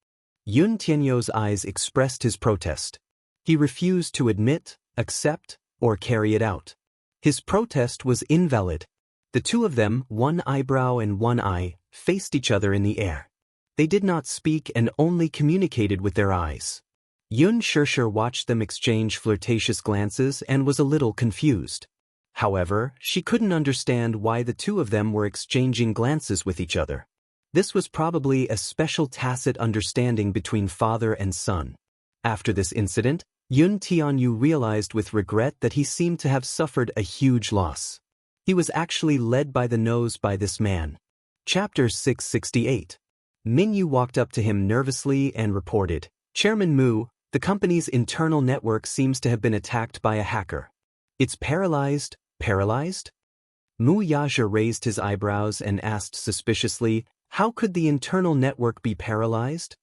Yun Tianyu's eyes expressed his protest. He refused to admit, accept, or carry it out. His protest was invalid. The two of them, one eyebrow and one eye, faced each other in the air. They did not speak and only communicated with their eyes. Xianxia watched them exchange flirtatious glances and was a little confused. However, she couldn't understand why the two of them were exchanging glances with each other. This was probably a special tacit understanding between father and son. After this incident, Yun Tianyu realized with regret that he seemed to have suffered a huge loss. He was actually led by the nose by this man. Chapter 668. Mingyu walked up to him nervously and reported, "Chairman Mu, the company's internal network seems to have been attacked by a hacker. It's paralyzed." "Paralyzed?" Wuxia raised his eyebrows and asked suspiciously, "How could the internal network be paralyzed?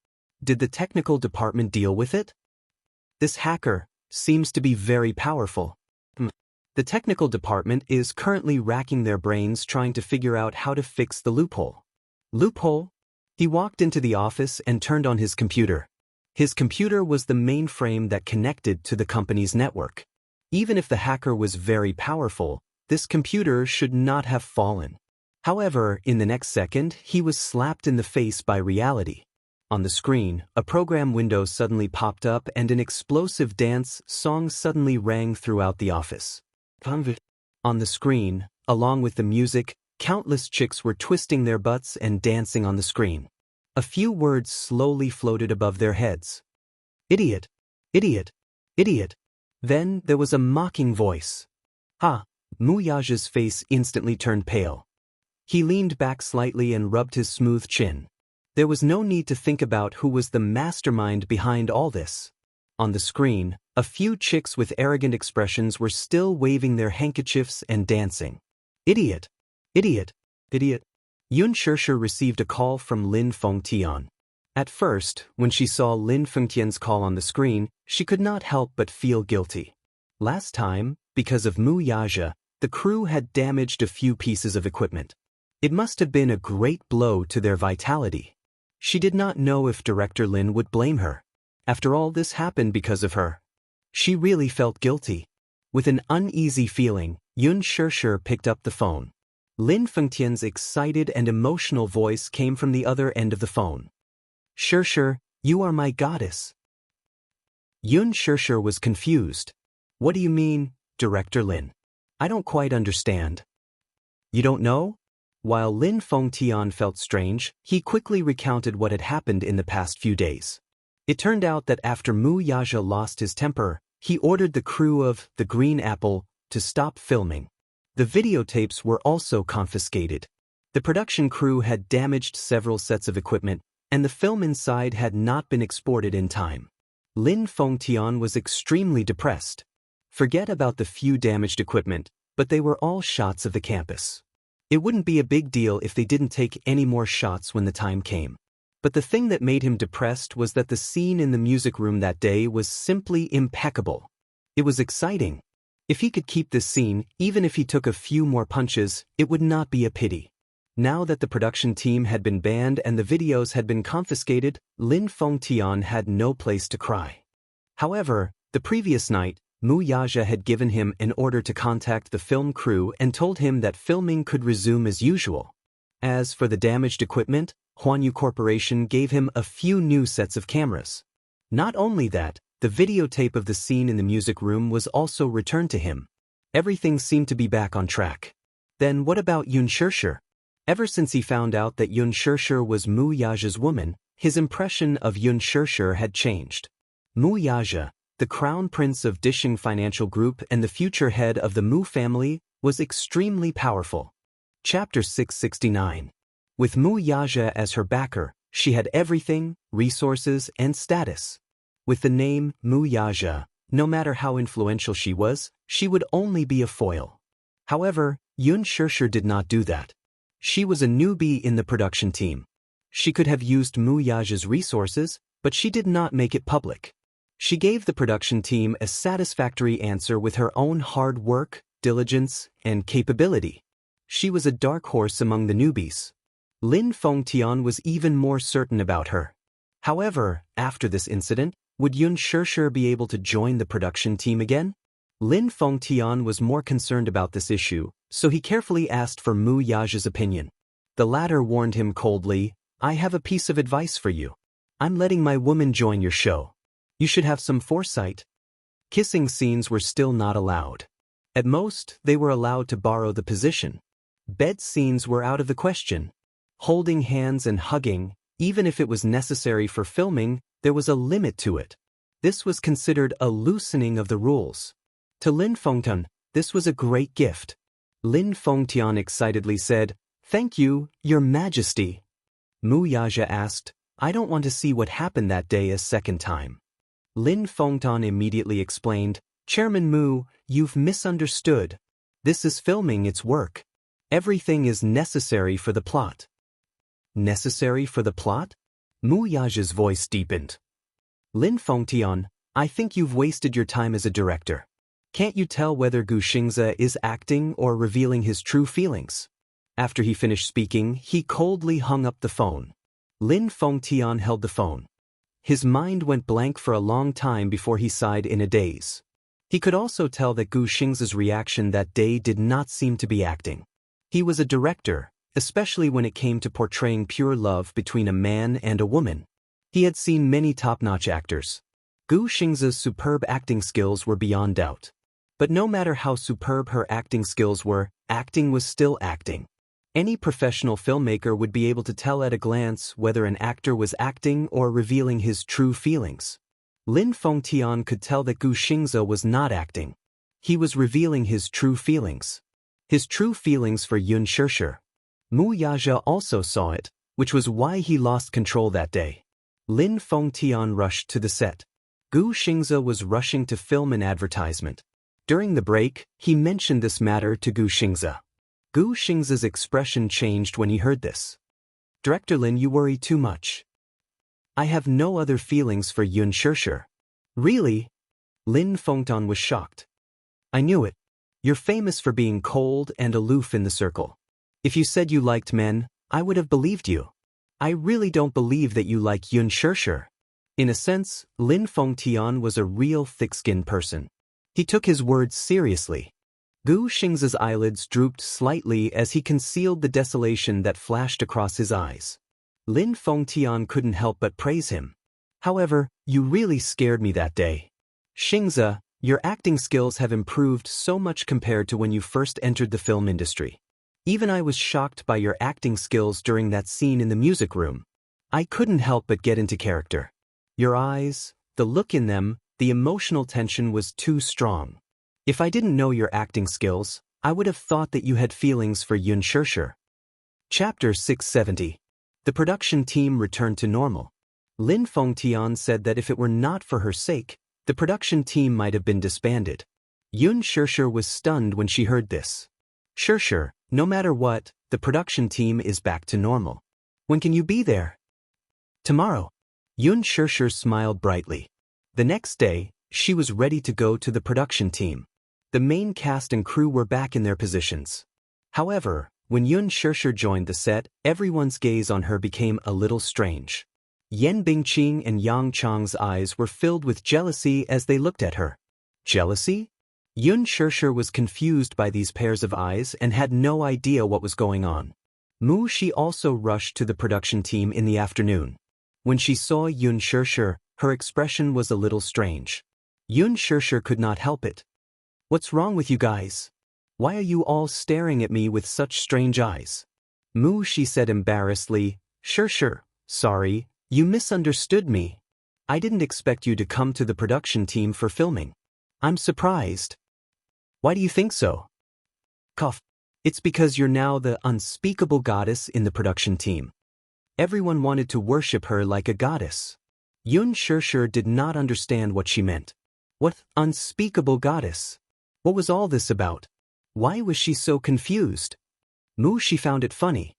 Did the technical department deal with it?" "This hacker seems to be very powerful." "The technical department is currently racking their brains trying to figure out how to fix the loophole." "Loophole?" He walked into the office and turned on his computer. His computer was the mainframe that connected to the company's network. Even if the hacker was very powerful, this computer should not have fallen. However, in the next second, he was slapped in the face by reality. On the screen, a program window suddenly popped up and an explosive dance song suddenly rang throughout the office. On the screen, along with the music, countless chicks were twisting their butts and dancing on the screen. A few words slowly floated above their heads. "Idiot! Idiot! Idiot!" Then there was a mocking voice. "Ha!" Wuxia's face instantly turned pale. He leaned back slightly and rubbed his smooth chin. There was no need to think about who was the mastermind behind all this. On the screen, a few chicks with arrogant expressions were still waving their handkerchiefs and dancing. "Idiot! Idiot! Idiot!" Xianxia received a call from Lin Fengtian. At first, when she saw Lin Fengtian's call on the screen, she could not help but feel guilty. Last time, because of Mu Yaja, the crew had damaged a few pieces of equipment. It must have been a great blow to their vitality. She did not know if Director Lin would blame her. After all, this happened because of her. She really felt guilty. With an uneasy feeling, Yun Shishir picked up the phone. Lin Fengtian's excited and emotional voice came from the other end of the phone. Shishir, you are my goddess. Yun Shishir was confused. What do you mean, Director Lin? I don't quite understand. You don't know? While Lin Fengtian felt strange, he quickly recounted what had happened in the past few days. It turned out that after Mu Yaja lost his temper, he ordered the crew of The Green Apple to stop filming. The videotapes were also confiscated. The production crew had damaged several sets of equipment, and the film inside had not been exported in time. Lin Fengtian was extremely depressed. Forget about the few damaged equipment, but they were all shots of the campus. It wouldn't be a big deal if they didn't take any more shots when the time came. But the thing that made him depressed was that the scene in the music room that day was simply impeccable. It was exciting. If he could keep this scene, even if he took a few more punches, it would not be a pity. Now that the production team had been banned and the videos had been confiscated, Lin Fengtian had no place to cry. However, the previous night, Mu Yaja had given him an order to contact the film crew and told him that filming could resume as usual. As for the damaged equipment, Huanyu Corporation gave him a few new sets of cameras. Not only that, the videotape of the scene in the music room was also returned to him. Everything seemed to be back on track. Then what about Yun Shishir? Ever since he found out that Yun Shishir was Mu Yaja's woman, his impression of Yun Shishir had changed. Mu Yaja, the crown prince of Disheng Financial Group and the future head of the Mu family, was extremely powerful. Chapter 669. With Mu Yaja as her backer, she had everything, resources, and status. With the name Mu Yaja, no matter how influential she would only be a foil. However, Yun Shishir did not do that. She was a newbie in the production team. She could have used Mu Yaja's resources, but she did not make it public. She gave the production team a satisfactory answer with her own hard work, diligence, and capability. She was a dark horse among the newbies. Lin Fengtian was even more certain about her. However, after this incident, would Yun Shishir be able to join the production team again? Lin Fengtian was more concerned about this issue, so he carefully asked for Mu Yaja's opinion. The latter warned him coldly, I have a piece of advice for you. I'm letting my woman join your show. You should have some foresight. Kissing scenes were still not allowed. At most, they were allowed to borrow the position. Bed scenes were out of the question. Holding hands and hugging, even if it was necessary for filming, there was a limit to it. This was considered a loosening of the rules. To Lin Fengtian, this was a great gift. Lin Fengtian excitedly said, Thank you, Your Majesty. Mu Yaja asked, I don't want to see what happened that day a second time. Lin Fengtian immediately explained, Chairman Mu, you've misunderstood. This is filming its work. Everything is necessary for the plot. Necessary for the plot? Mu Yaja's voice deepened. Lin Fengtian, I think you've wasted your time as a director. Can't you tell whether Gu Xianxia is acting or revealing his true feelings? After he finished speaking, he coldly hung up the phone. Lin Fengtian held the phone. His mind went blank for a long time before he sighed in a daze. He could also tell that Gu Xianxia's reaction that day did not seem to be acting. He was a director, especially when it came to portraying pure love between a man and a woman. He had seen many top-notch actors. Gu Xianxia's superb acting skills were beyond doubt. But no matter how superb her acting skills were, acting was still acting. Any professional filmmaker would be able to tell at a glance whether an actor was acting or revealing his true feelings. Lin Fengtian could tell that Gu Xianxia was not acting. He was revealing his true feelings. His true feelings for Yun Shishir. Mu Yaja also saw it, which was why he lost control that day. Lin Fengtian rushed to the set. Gu Xianxia was rushing to film an advertisement. During the break, he mentioned this matter to Gu Xianxia. Gu Xianxia's expression changed when he heard this. Director Lin, you worry too much. I have no other feelings for Xianxia. Really? Lin Fengtian was shocked. I knew it. You're famous for being cold and aloof in the circle. If you said you liked men, I would have believed you. I really don't believe that you like Xianxia. In a sense, Lin Fengtian was a real thick-skinned person. He took his words seriously. Gu Xing's eyelids drooped slightly as he concealed the desolation that flashed across his eyes. Lin Fengtian couldn't help but praise him. However, you really scared me that day. Xianxia, your acting skills have improved so much compared to when you first entered the film industry. Even I was shocked by your acting skills during that scene in the music room. I couldn't help but get into character. Your eyes, the look in them, the emotional tension was too strong. If I didn't know your acting skills, I would have thought that you had feelings for Xianxia. Chapter 670. The production team returned to normal. Lin Fengtian said that if it were not for her sake, the production team might have been disbanded. Xianxia was stunned when she heard this. Sure, no matter what, the production team is back to normal. When can you be there? Tomorrow. Xianxia smiled brightly. The next day, she was ready to go to the production team. The main cast and crew were back in their positions. However, when Xianxia joined the set, everyone's gaze on her became a little strange. Yan Bingqing and Yang Chang's eyes were filled with jealousy as they looked at her. Jealousy? Xianxia was confused by these pairs of eyes and had no idea what was going on. Mu Shi also rushed to the production team in the afternoon. When she saw Xianxia, her expression was a little strange. Xianxia could not help it. What's wrong with you guys? Why are you all staring at me with such strange eyes? Mu Shi said embarrassedly, Sure, sorry, you misunderstood me. I didn't expect you to come to the production team for filming. I'm surprised. Why do you think so? Cough. It's because you're now the unspeakable goddess in the production team. Everyone wanted to worship her like a goddess. Xianxia did not understand what she meant. What unspeakable goddess? What was all this about? Why was she so confused? Mu Shi found it funny.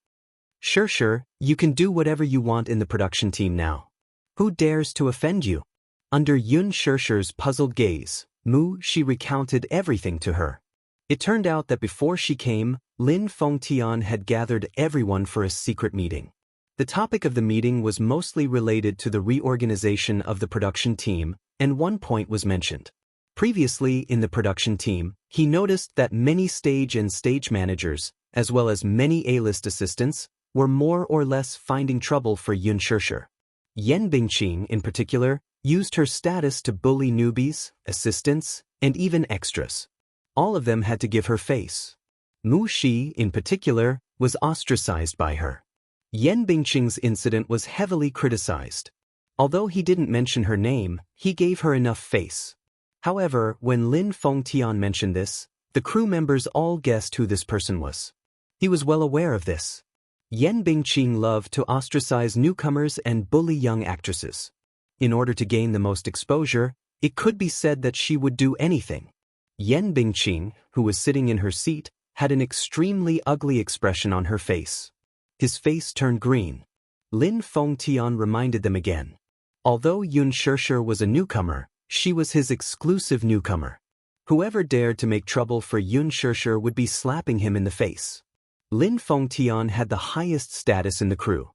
Sure, you can do whatever you want in the production team now. Who dares to offend you? Under Xianxia's puzzled gaze, Mu Shi recounted everything to her. It turned out that before she came, Lin Fengtian had gathered everyone for a secret meeting. The topic of the meeting was mostly related to the reorganization of the production team, and one point was mentioned. Previously in the production team, he noticed that many stage and stage managers, as well as many A-list assistants, were more or less finding trouble for Xianxia. Yan Bingqing, in particular, used her status to bully newbies, assistants, and even extras. All of them had to give her face. Mu Shi, in particular, was ostracized by her. Yan Bingqing's incident was heavily criticized. Although he didn't mention her name, he gave her enough face. However, when Lin Fengtian mentioned this, the crew members all guessed who this person was. He was well aware of this. Yan Bingqing loved to ostracize newcomers and bully young actresses. In order to gain the most exposure, it could be said that she would do anything. Yan Bingqing, who was sitting in her seat, had an extremely ugly expression on her face. His face turned green. Lin Fengtian reminded them again. Although Xianxia was a newcomer, she was his exclusive newcomer. Whoever dared to make trouble for Xianxia would be slapping him in the face. Lin Fengtian had the highest status in the crew.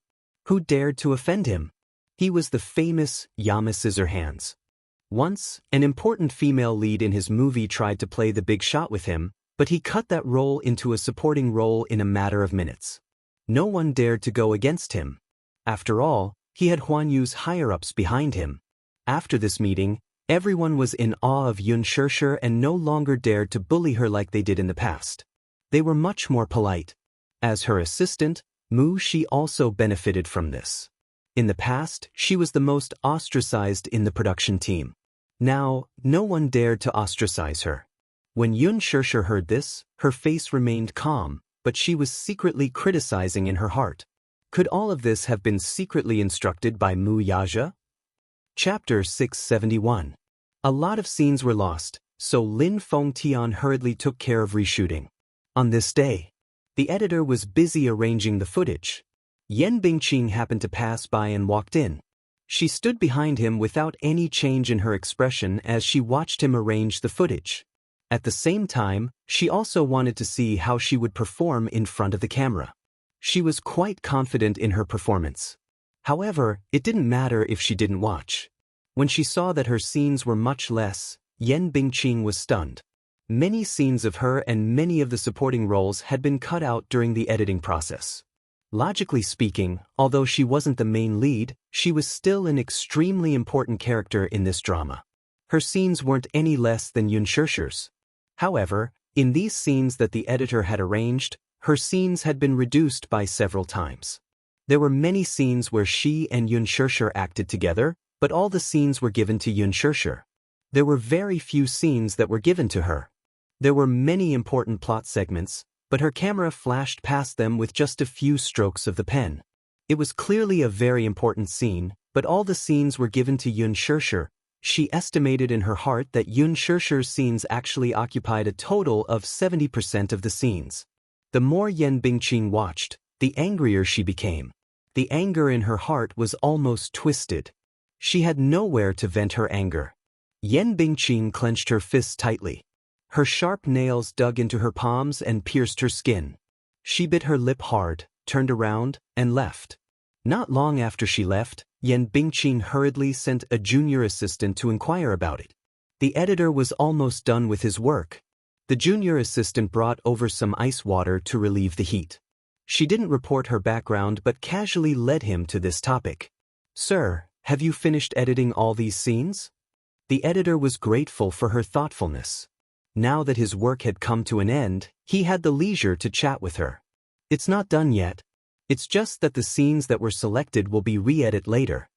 Who dared to offend him? He was the famous Yama Scissorhands. Once, an important female lead in his movie tried to play the big shot with him, but he cut that role into a supporting role in a matter of minutes. No one dared to go against him. After all, he had Huan Yu's higher-ups behind him. After this meeting, everyone was in awe of Xianxia and no longer dared to bully her like they did in the past. They were much more polite. As her assistant, Mu Shi also benefited from this. In the past, she was the most ostracized in the production team. Now, no one dared to ostracize her. When Xianxia heard this, her face remained calm, but she was secretly criticizing in her heart. Could all of this have been secretly instructed by Mu Yaja? Chapter 671. A lot of scenes were lost, so Lin Fengtian hurriedly took care of reshooting. On this day, the editor was busy arranging the footage. Yan Bingqing happened to pass by and walked in. She stood behind him without any change in her expression as she watched him arrange the footage. At the same time, she also wanted to see how she would perform in front of the camera. She was quite confident in her performance. However, it didn't matter if she didn't watch. When she saw that her scenes were much less, Yan Bingqing was stunned. Many scenes of her and many of the supporting roles had been cut out during the editing process. Logically speaking, although she wasn't the main lead, she was still an extremely important character in this drama. Her scenes weren't any less than Xianxia's. However, in these scenes that the editor had arranged, her scenes had been reduced by several times. There were many scenes where she and Xianxia acted together, but all the scenes were given to Xianxia. There were very few scenes that were given to her. There were many important plot segments, but her camera flashed past them with just a few strokes of the pen. It was clearly a very important scene, but all the scenes were given to Xianxia. She estimated in her heart that Xianxia's scenes actually occupied a total of 70% of the scenes. The more Yan Bingqing watched, the angrier she became. The anger in her heart was almost twisted. She had nowhere to vent her anger. Yan Bingqing clenched her fists tightly. Her sharp nails dug into her palms and pierced her skin. She bit her lip hard, turned around, and left. Not long after she left, Yan Bingqing hurriedly sent a junior assistant to inquire about it. The editor was almost done with his work. The junior assistant brought over some ice water to relieve the heat. She didn't report her background but casually led him to this topic. "Sir, have you finished editing all these scenes?" The editor was grateful for her thoughtfulness. Now that his work had come to an end, he had the leisure to chat with her. "It's not done yet. It's just that the scenes that were selected will be re-edited later.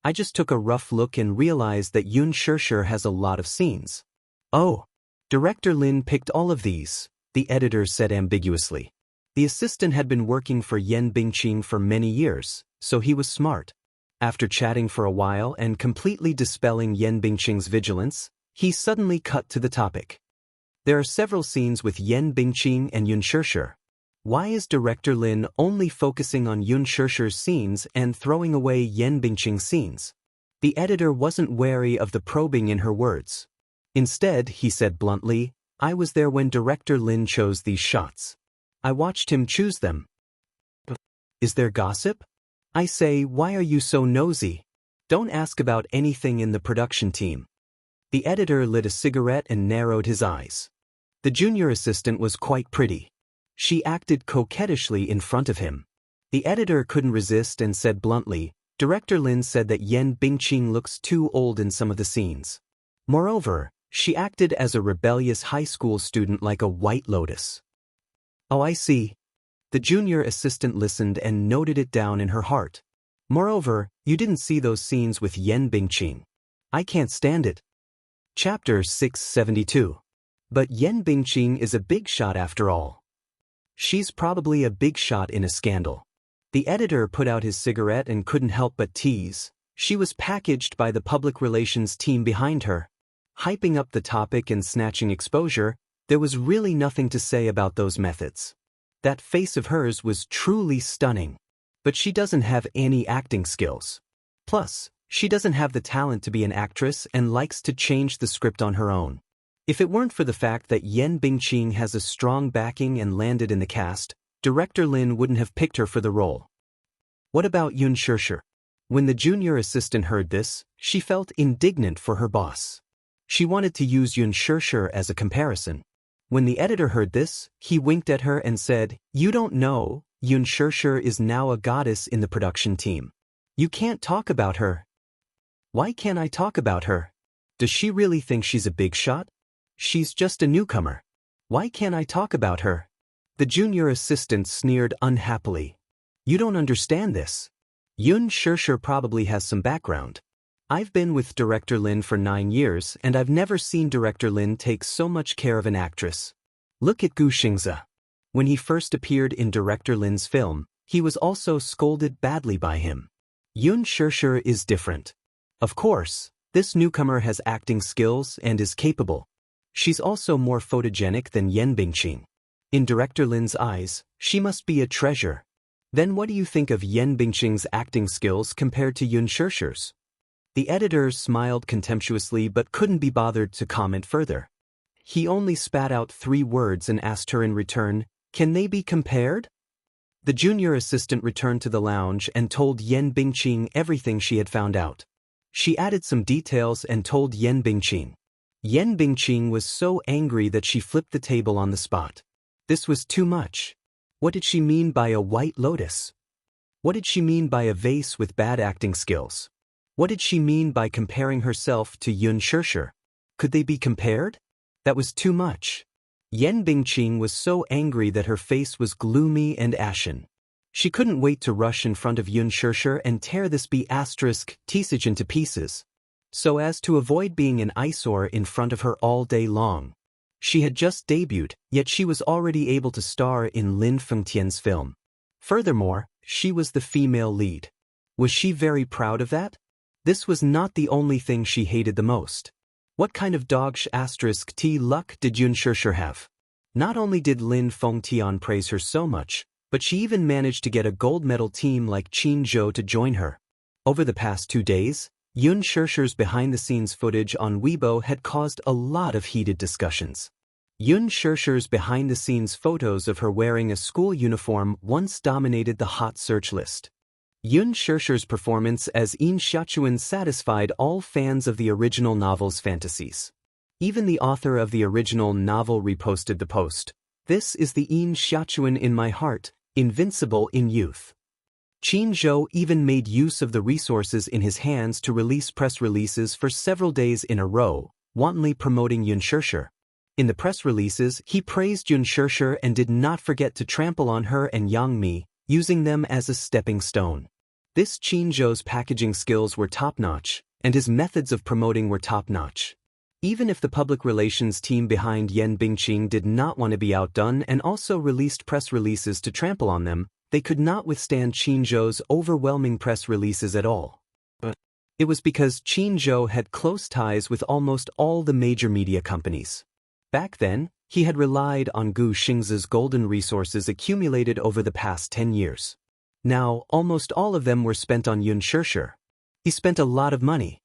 I just took a rough look and realized that Xianxia has a lot of scenes." "Oh, Director Lin picked all of these," the editor said ambiguously. The assistant had been working for Yan Bingqing for many years, so he was smart. After chatting for a while and completely dispelling Yan Bingqing's vigilance, he suddenly cut to the topic. "There are several scenes with Yan Bingqing and Xianxia. Why is Director Lin only focusing on Xianxia's scenes and throwing away Yan Bingqing's scenes?" The editor wasn't wary of the probing in her words. Instead, he said bluntly, "I was there when Director Lin chose these shots. I watched him choose them." "Is there gossip?" "I say, why are you so nosy? Don't ask about anything in the production team." The editor lit a cigarette and narrowed his eyes. The junior assistant was quite pretty. She acted coquettishly in front of him. The editor couldn't resist and said bluntly, "Director Lin said that Yan Bingqing looks too old in some of the scenes. Moreover, she acted as a rebellious high school student like a white lotus." "Oh, I see." The junior assistant listened and noted it down in her heart. "Moreover, you didn't see those scenes with Yan Bingqing. I can't stand it." Chapter 672. But Yan Bingqing is a big shot after all. She's probably a big shot in a scandal. The editor put out his cigarette and couldn't help but tease. She was packaged by the public relations team behind her. Hyping up the topic and snatching exposure, there was really nothing to say about those methods. That face of hers was truly stunning. But she doesn't have any acting skills. Plus, she doesn't have the talent to be an actress and likes to change the script on her own. If it weren't for the fact that Yan Bingqing has a strong backing and landed in the cast, Director Lin wouldn't have picked her for the role. What about Xianxia? When the junior assistant heard this, she felt indignant for her boss. She wanted to use Xianxia as a comparison. When the editor heard this, he winked at her and said, "You don't know, Xianxia is now a goddess in the production team. You can't talk about her." "Why can't I talk about her? Does she really think she's a big shot? She's just a newcomer. Why can't I talk about her?" The junior assistant sneered unhappily. "You don't understand this. Xianxia probably has some background. I've been with Director Lin for 9 years and I've never seen Director Lin take so much care of an actress. Look at Xianxia. When he first appeared in Director Lin's film, he was also scolded badly by him. Xianxia is different. Of course, this newcomer has acting skills and is capable. She's also more photogenic than Yan Bingqing. In Director Lin's eyes, she must be a treasure. Then what do you think of Yan Bingqing's acting skills compared to Yun Shishir's? The editor smiled contemptuously but couldn't be bothered to comment further. He only spat out 3 words and asked her in return, "Can they be compared?" The junior assistant returned to the lounge and told Yan Bingqing everything she had found out. She added some details and told Yan Bingqing. Yan Bingqing was so angry that she flipped the table on the spot. This was too much. What did she mean by a white lotus? What did she mean by a vase with bad acting skills? What did she mean by comparing herself to Yun Shishir? Could they be compared? That was too much. Yan Bingqing was so angry that her face was gloomy and ashen. She couldn't wait to rush in front of Yun Shishir and tear this teasage into pieces, so as to avoid being an eyesore in front of her all day long. She had just debuted, yet she was already able to star in Lin Fengtian's film. Furthermore, she was the female lead. Was she very proud of that? This was not the only thing she hated the most. What kind of luck did Yun Shishir have? Not only did Lin Fengtian praise her so much, but she even managed to get a gold medal team like Qin Zhou to join her. Over the past 2 days, Yun Shishir's behind-the-scenes footage on Weibo had caused a lot of heated discussions. Yun Shishir's behind-the-scenes photos of her wearing a school uniform once dominated the hot search list. Yun Shishir's performance as Yin Xiaochuan satisfied all fans of the original novel's fantasies. Even the author of the original novel reposted the post. "This is the Yin Xiaochuan in my heart, invincible in youth." Qin Zhou even made use of the resources in his hands to release press releases for several days in a row, wantonly promoting Yun Shishir. In the press releases, he praised Yun Shishir and did not forget to trample on her and Yang Mi, using them as a stepping stone. This Qin Zhou's packaging skills were top-notch, and his methods of promoting were top-notch. Even if the public relations team behind Yan Bingqing did not want to be outdone and also released press releases to trample on them, they could not withstand Qin Zhou's overwhelming press releases at all. But it was because Qin Zhou had close ties with almost all the major media companies. Back then, he had relied on Gu Xingzi's golden resources accumulated over the past 10 years. Now, almost all of them were spent on Yun Shishir. He spent a lot of money.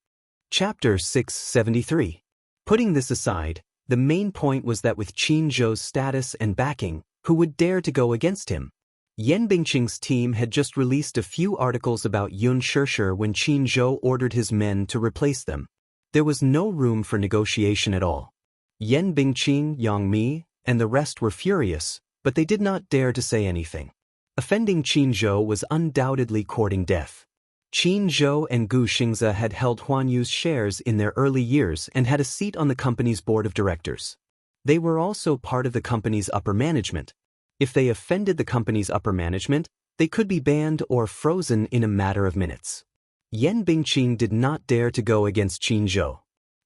Chapter 673. Putting this aside, the main point was that with Qin Zhou's status and backing, who would dare to go against him? Yan Bingqing's team had just released a few articles about Yun Shishir when Qin Zhou ordered his men to replace them. There was no room for negotiation at all. Yan Bingqing, Yang Mi, and the rest were furious, but they did not dare to say anything. Offending Qin Zhou was undoubtedly courting death. Qin Zhou and Gu Xingzi had held Huan Yu's shares in their early years and had a seat on the company's board of directors. They were also part of the company's upper management. If they offended the company's upper management, they could be banned or frozen in a matter of minutes. Yan Bingqing did not dare to go against Qin Zhou.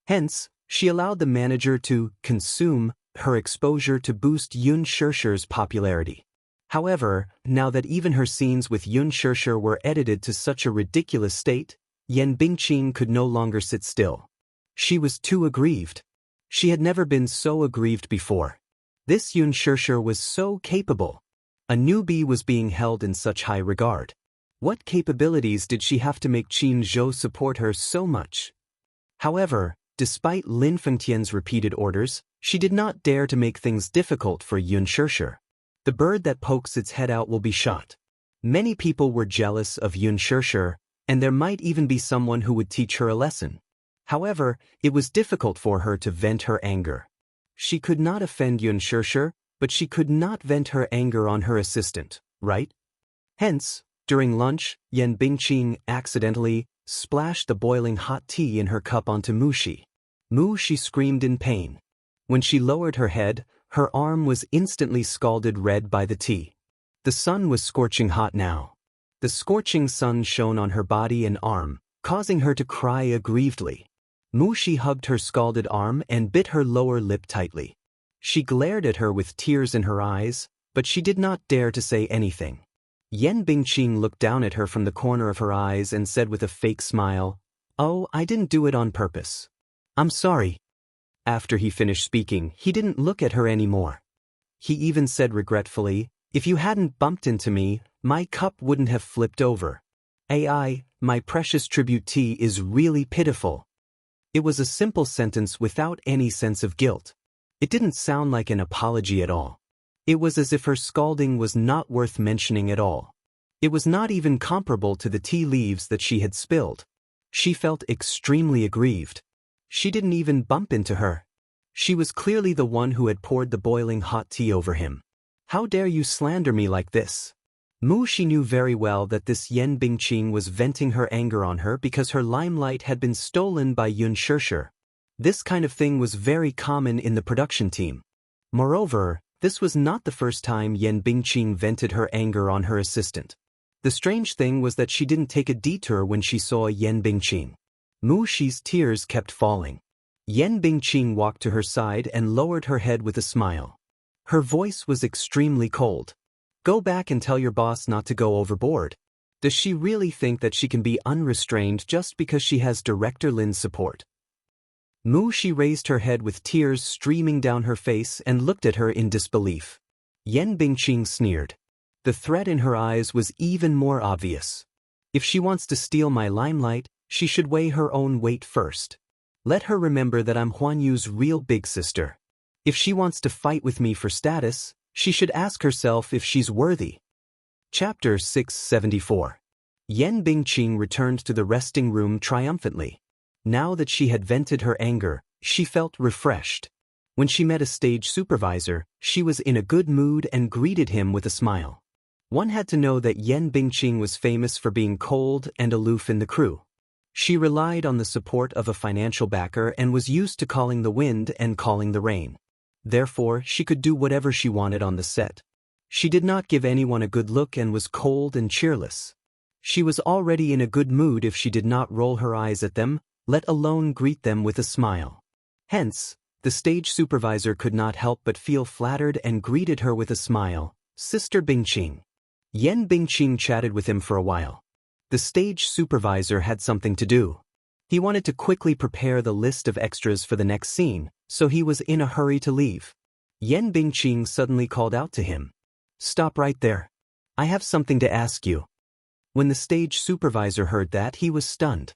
Hence, she allowed the manager to consume her exposure to boost Yun Shishir's popularity. However, now that even her scenes with Yun Shishir were edited to such a ridiculous state, Yan Bingqing could no longer sit still. She was too aggrieved. She had never been so aggrieved before. This Yun Shishir was so capable. A newbie was being held in such high regard. What capabilities did she have to make Qin Zhou support her so much? However, despite Lin Fengtian's repeated orders, she did not dare to make things difficult for Yun Shishir. The bird that pokes its head out will be shot. Many people were jealous of Yun Shishir, and there might even be someone who would teach her a lesson. However, it was difficult for her to vent her anger. She could not offend Yun Shishir, but she could not vent her anger on her assistant, right? Hence, during lunch, Yan Bingqing accidentally splashed the boiling hot tea in her cup onto Mushi. Mushi screamed in pain. When she lowered her head, her arm was instantly scalded red by the tea. The sun was scorching hot now. The scorching sun shone on her body and arm, causing her to cry aggrievedly. Mushi hugged her scalded arm and bit her lower lip tightly. She glared at her with tears in her eyes, but she did not dare to say anything. Yan Bingqing looked down at her from the corner of her eyes and said with a fake smile, "Oh, I didn't do it on purpose. I'm sorry." After he finished speaking, he didn't look at her anymore. He even said regretfully, If you hadn't bumped into me, my cup wouldn't have flipped over. AI, my precious tributee is really pitiful. It was a simple sentence without any sense of guilt. It didn't sound like an apology at all. It was as if her scolding was not worth mentioning at all. It was not even comparable to the tea leaves that she had spilled. She felt extremely aggrieved. She didn't even bump into her. She was clearly the one who had poured the boiling hot tea over him. How dare you slander me like this? She knew very well that this Yen Bingqing was venting her anger on her because her limelight had been stolen by Xianxia. This kind of thing was very common in the production team. Moreover, this was not the first time Yen Bingqing vented her anger on her assistant. The strange thing was that she didn't take a detour when she saw Yen Bingqing. Shi's tears kept falling. Yen Bingqing walked to her side and lowered her head with a smile. Her voice was extremely cold. Go back and tell your boss not to go overboard. Does she really think that she can be unrestrained just because she has Director Lin's support? Shi raised her head with tears streaming down her face and looked at her in disbelief. Yen Bingqing sneered. The threat in her eyes was even more obvious. If she wants to steal my limelight, she should weigh her own weight first. Let her remember that I'm Huan Yu's real big sister. If she wants to fight with me for status, she should ask herself if she's worthy. Chapter 674. Yen Bingqing returned to the resting room triumphantly. Now that she had vented her anger, she felt refreshed. When she met a stage supervisor, she was in a good mood and greeted him with a smile. One had to know that Yen Bingqing was famous for being cold and aloof in the crew. She relied on the support of a financial backer and was used to calling the wind and calling the rain. Therefore, she could do whatever she wanted on the set. She did not give anyone a good look and was cold and cheerless. She was already in a good mood if she did not roll her eyes at them, let alone greet them with a smile. Hence, the stage supervisor could not help but feel flattered and greeted her with a smile. Sister Bingqing. Yen Bingqing chatted with him for a while. The stage supervisor had something to do. He wanted to quickly prepare the list of extras for the next scene, so he was in a hurry to leave. Yen Bingqing suddenly called out to him. Stop right there. I have something to ask you. When the stage supervisor heard that, he was stunned.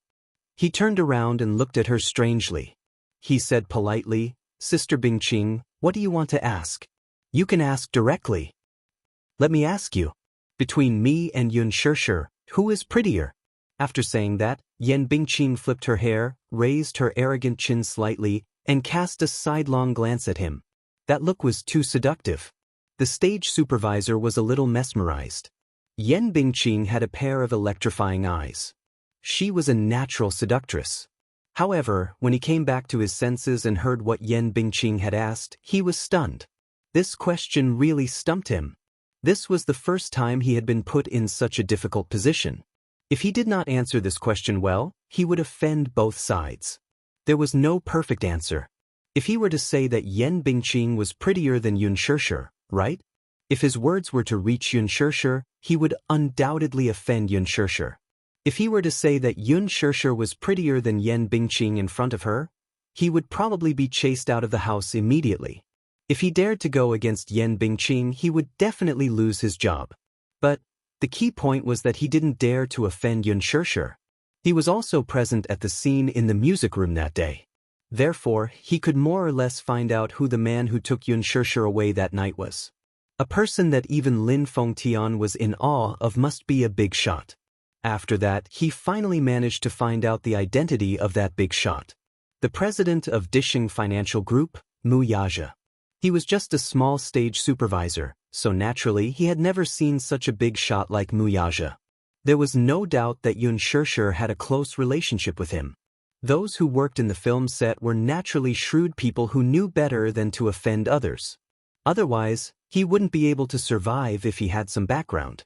He turned around and looked at her strangely. He said politely, Sister Bingqing, what do you want to ask? You can ask directly. Let me ask you. Between me and Xianxia, who is prettier? After saying that, Yen Bingqing flipped her hair, raised her arrogant chin slightly, and cast a sidelong glance at him. That look was too seductive. The stage supervisor was a little mesmerized. Yen Bingqing had a pair of electrifying eyes. She was a natural seductress. However, when he came back to his senses and heard what Yen Bingqing had asked, he was stunned. This question really stumped him. This was the first time he had been put in such a difficult position. If he did not answer this question well, he would offend both sides. There was no perfect answer. If he were to say that Yen Bingqing was prettier than Xianxia, right? If his words were to reach Xianxia, he would undoubtedly offend Xianxia. If he were to say that Xianxia was prettier than Yen Bingqing in front of her, he would probably be chased out of the house immediately. If he dared to go against Yen Bingqing, he would definitely lose his job. But the key point was that he didn't dare to offend Xianxia. He was also present at the scene in the music room that day. Therefore, he could more or less find out who the man who took Xianxia away that night was. A person that even Lin Fengtian was in awe of must be a big shot. After that, he finally managed to find out the identity of that big shot. The president of Dishing Financial Group, Wuxia. He was just a small stage supervisor, so naturally he had never seen such a big shot like Wuxia. There was no doubt that Xianxia had a close relationship with him. Those who worked in the film set were naturally shrewd people who knew better than to offend others. Otherwise, he wouldn't be able to survive if he had some background.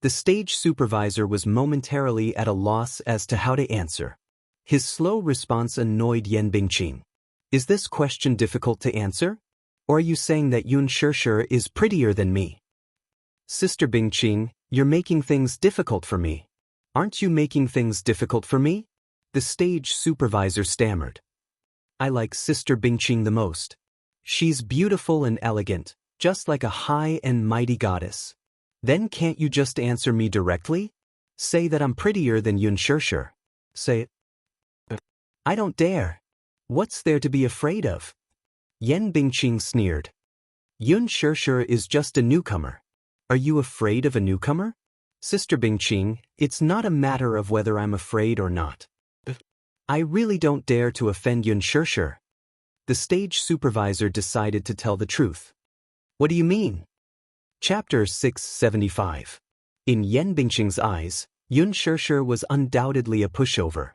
The stage supervisor was momentarily at a loss as to how to answer. His slow response annoyed Yen Bingqing. Is this question difficult to answer? Or are you saying that Xianxia is prettier than me? Sister Bingqing, you're making things difficult for me. Aren't you making things difficult for me? The stage supervisor stammered. I like Sister Bingqing the most. She's beautiful and elegant, just like a high and mighty goddess. Then can't you just answer me directly? Say that I'm prettier than Xianxia. Say it. I don't dare. What's there to be afraid of? Yan Bingqing sneered. Xianxia is just a newcomer. Are you afraid of a newcomer? Sister Bingqing, it's not a matter of whether I'm afraid or not. I really don't dare to offend Xianxia. The stage supervisor decided to tell the truth. What do you mean? Chapter 675. In Yan Bingqing's eyes, Xianxia was undoubtedly a pushover.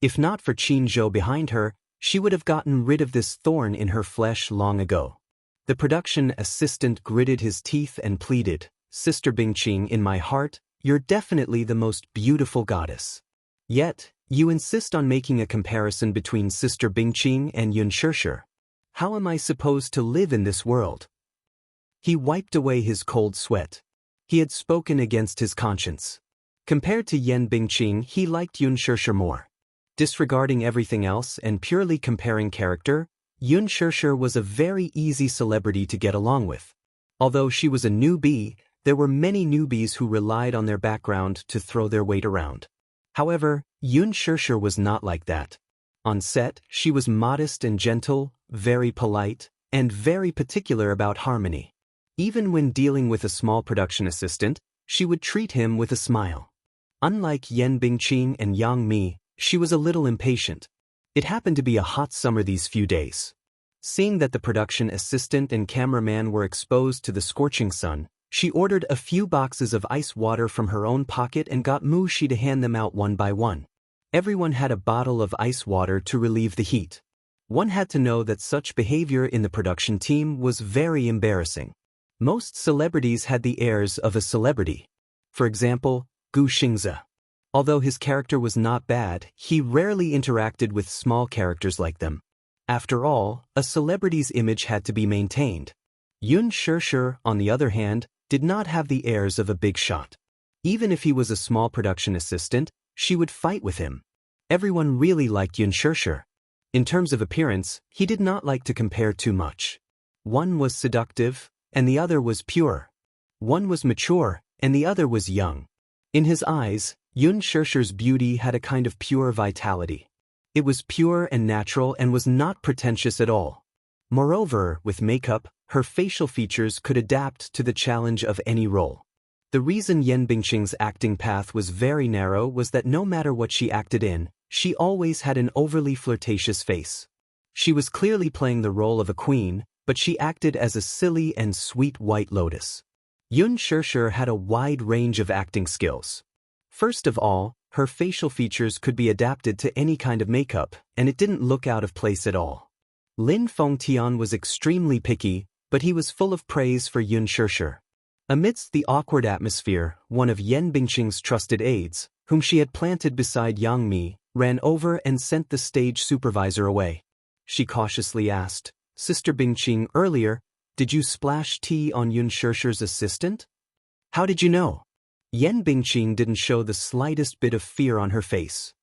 If not for Qin Zhou behind her, she would have gotten rid of this thorn in her flesh long ago. The production assistant gritted his teeth and pleaded, Sister Bingqing, in my heart, you're definitely the most beautiful goddess. Yet, you insist on making a comparison between Sister Bingqing and Xianxia. How am I supposed to live in this world? He wiped away his cold sweat. He had spoken against his conscience. Compared to Yan Bingqing, he liked Xianxia more. Disregarding everything else and purely comparing character, Xianxia was a very easy celebrity to get along with. Although she was a newbie, there were many newbies who relied on their background to throw their weight around. However, Xianxia was not like that. On set, she was modest and gentle, very polite, and very particular about harmony. Even when dealing with a small production assistant, she would treat him with a smile. Unlike Yan Bingqing and Yang Mi, she was a little impatient. It happened to be a hot summer these few days. Seeing that the production assistant and cameraman were exposed to the scorching sun, she ordered a few boxes of ice water from her own pocket and got Wuxia to hand them out one by one. Everyone had a bottle of ice water to relieve the heat. One had to know that such behavior in the production team was very embarrassing. Most celebrities had the airs of a celebrity. For example, Xianxia. Although his character was not bad, he rarely interacted with small characters like them. After all, a celebrity's image had to be maintained. Xianxia, on the other hand, did not have the airs of a big shot. Even if he was a small production assistant, she would fight with him. Everyone really liked Xianxia. In terms of appearance, he did not like to compare too much. One was seductive, and the other was pure. One was mature, and the other was young. In his eyes, Xianxia's beauty had a kind of pure vitality. It was pure and natural and was not pretentious at all. Moreover, with makeup, her facial features could adapt to the challenge of any role. The reason Yan Bingqing's acting path was very narrow was that no matter what she acted in, she always had an overly flirtatious face. She was clearly playing the role of a queen, but she acted as a silly and sweet white lotus. Xianxia had a wide range of acting skills. First of all, her facial features could be adapted to any kind of makeup, and it didn't look out of place at all. Lin Fengtian was extremely picky, but he was full of praise for Xianxia. Amidst the awkward atmosphere, one of Yan Bingqing's trusted aides, whom she had planted beside Yang Mi, ran over and sent the stage supervisor away. She cautiously asked, Sister Bingqing, earlier, did you splash tea on Xianxia's assistant? How did you know? Yan Bingqing didn't show the slightest bit of fear on her face.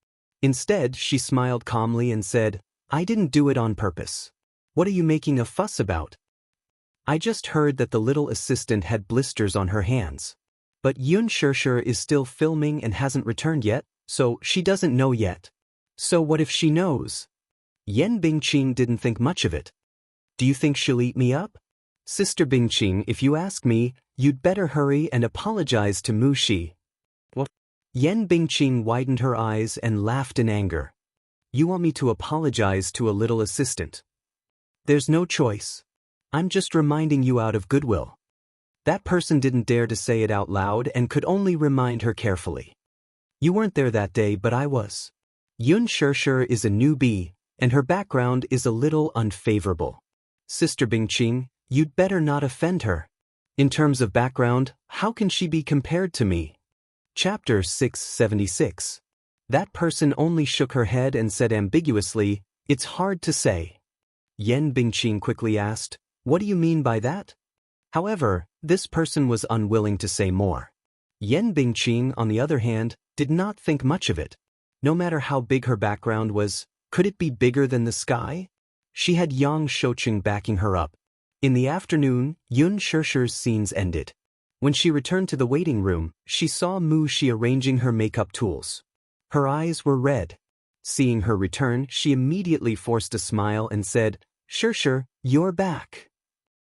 Instead, she smiled calmly and said, I didn't do it on purpose. What are you making a fuss about? I just heard that the little assistant had blisters on her hands. But Xianxia is still filming and hasn't returned yet, so she doesn't know yet. So what if she knows? Yan Bingqing didn't think much of it. Do you think she'll eat me up? Sister Bingqing, if you ask me, you'd better hurry and apologize to Wuxia. What? Yan Bingqing widened her eyes and laughed in anger. You want me to apologize to a little assistant? There's no choice. I'm just reminding you out of goodwill. That person didn't dare to say it out loud and could only remind her carefully. You weren't there that day, but I was. Xianxia is a newbie, and her background is a little unfavorable. Sister Bingqing, you'd better not offend her. In terms of background, how can she be compared to me? Chapter 676. That person only shook her head and said ambiguously, It's hard to say. Yan Bingqing quickly asked, What do you mean by that? However, this person was unwilling to say more. Yan Bingqing, on the other hand, did not think much of it. No matter how big her background was, could it be bigger than the sky? She had Yang Shouqing backing her up. In the afternoon, Yun Shishir's scenes ended. When she returned to the waiting room, she saw Wuxia arranging her makeup tools. Her eyes were red. Seeing her return, she immediately forced a smile and said, "Shishir, you're back."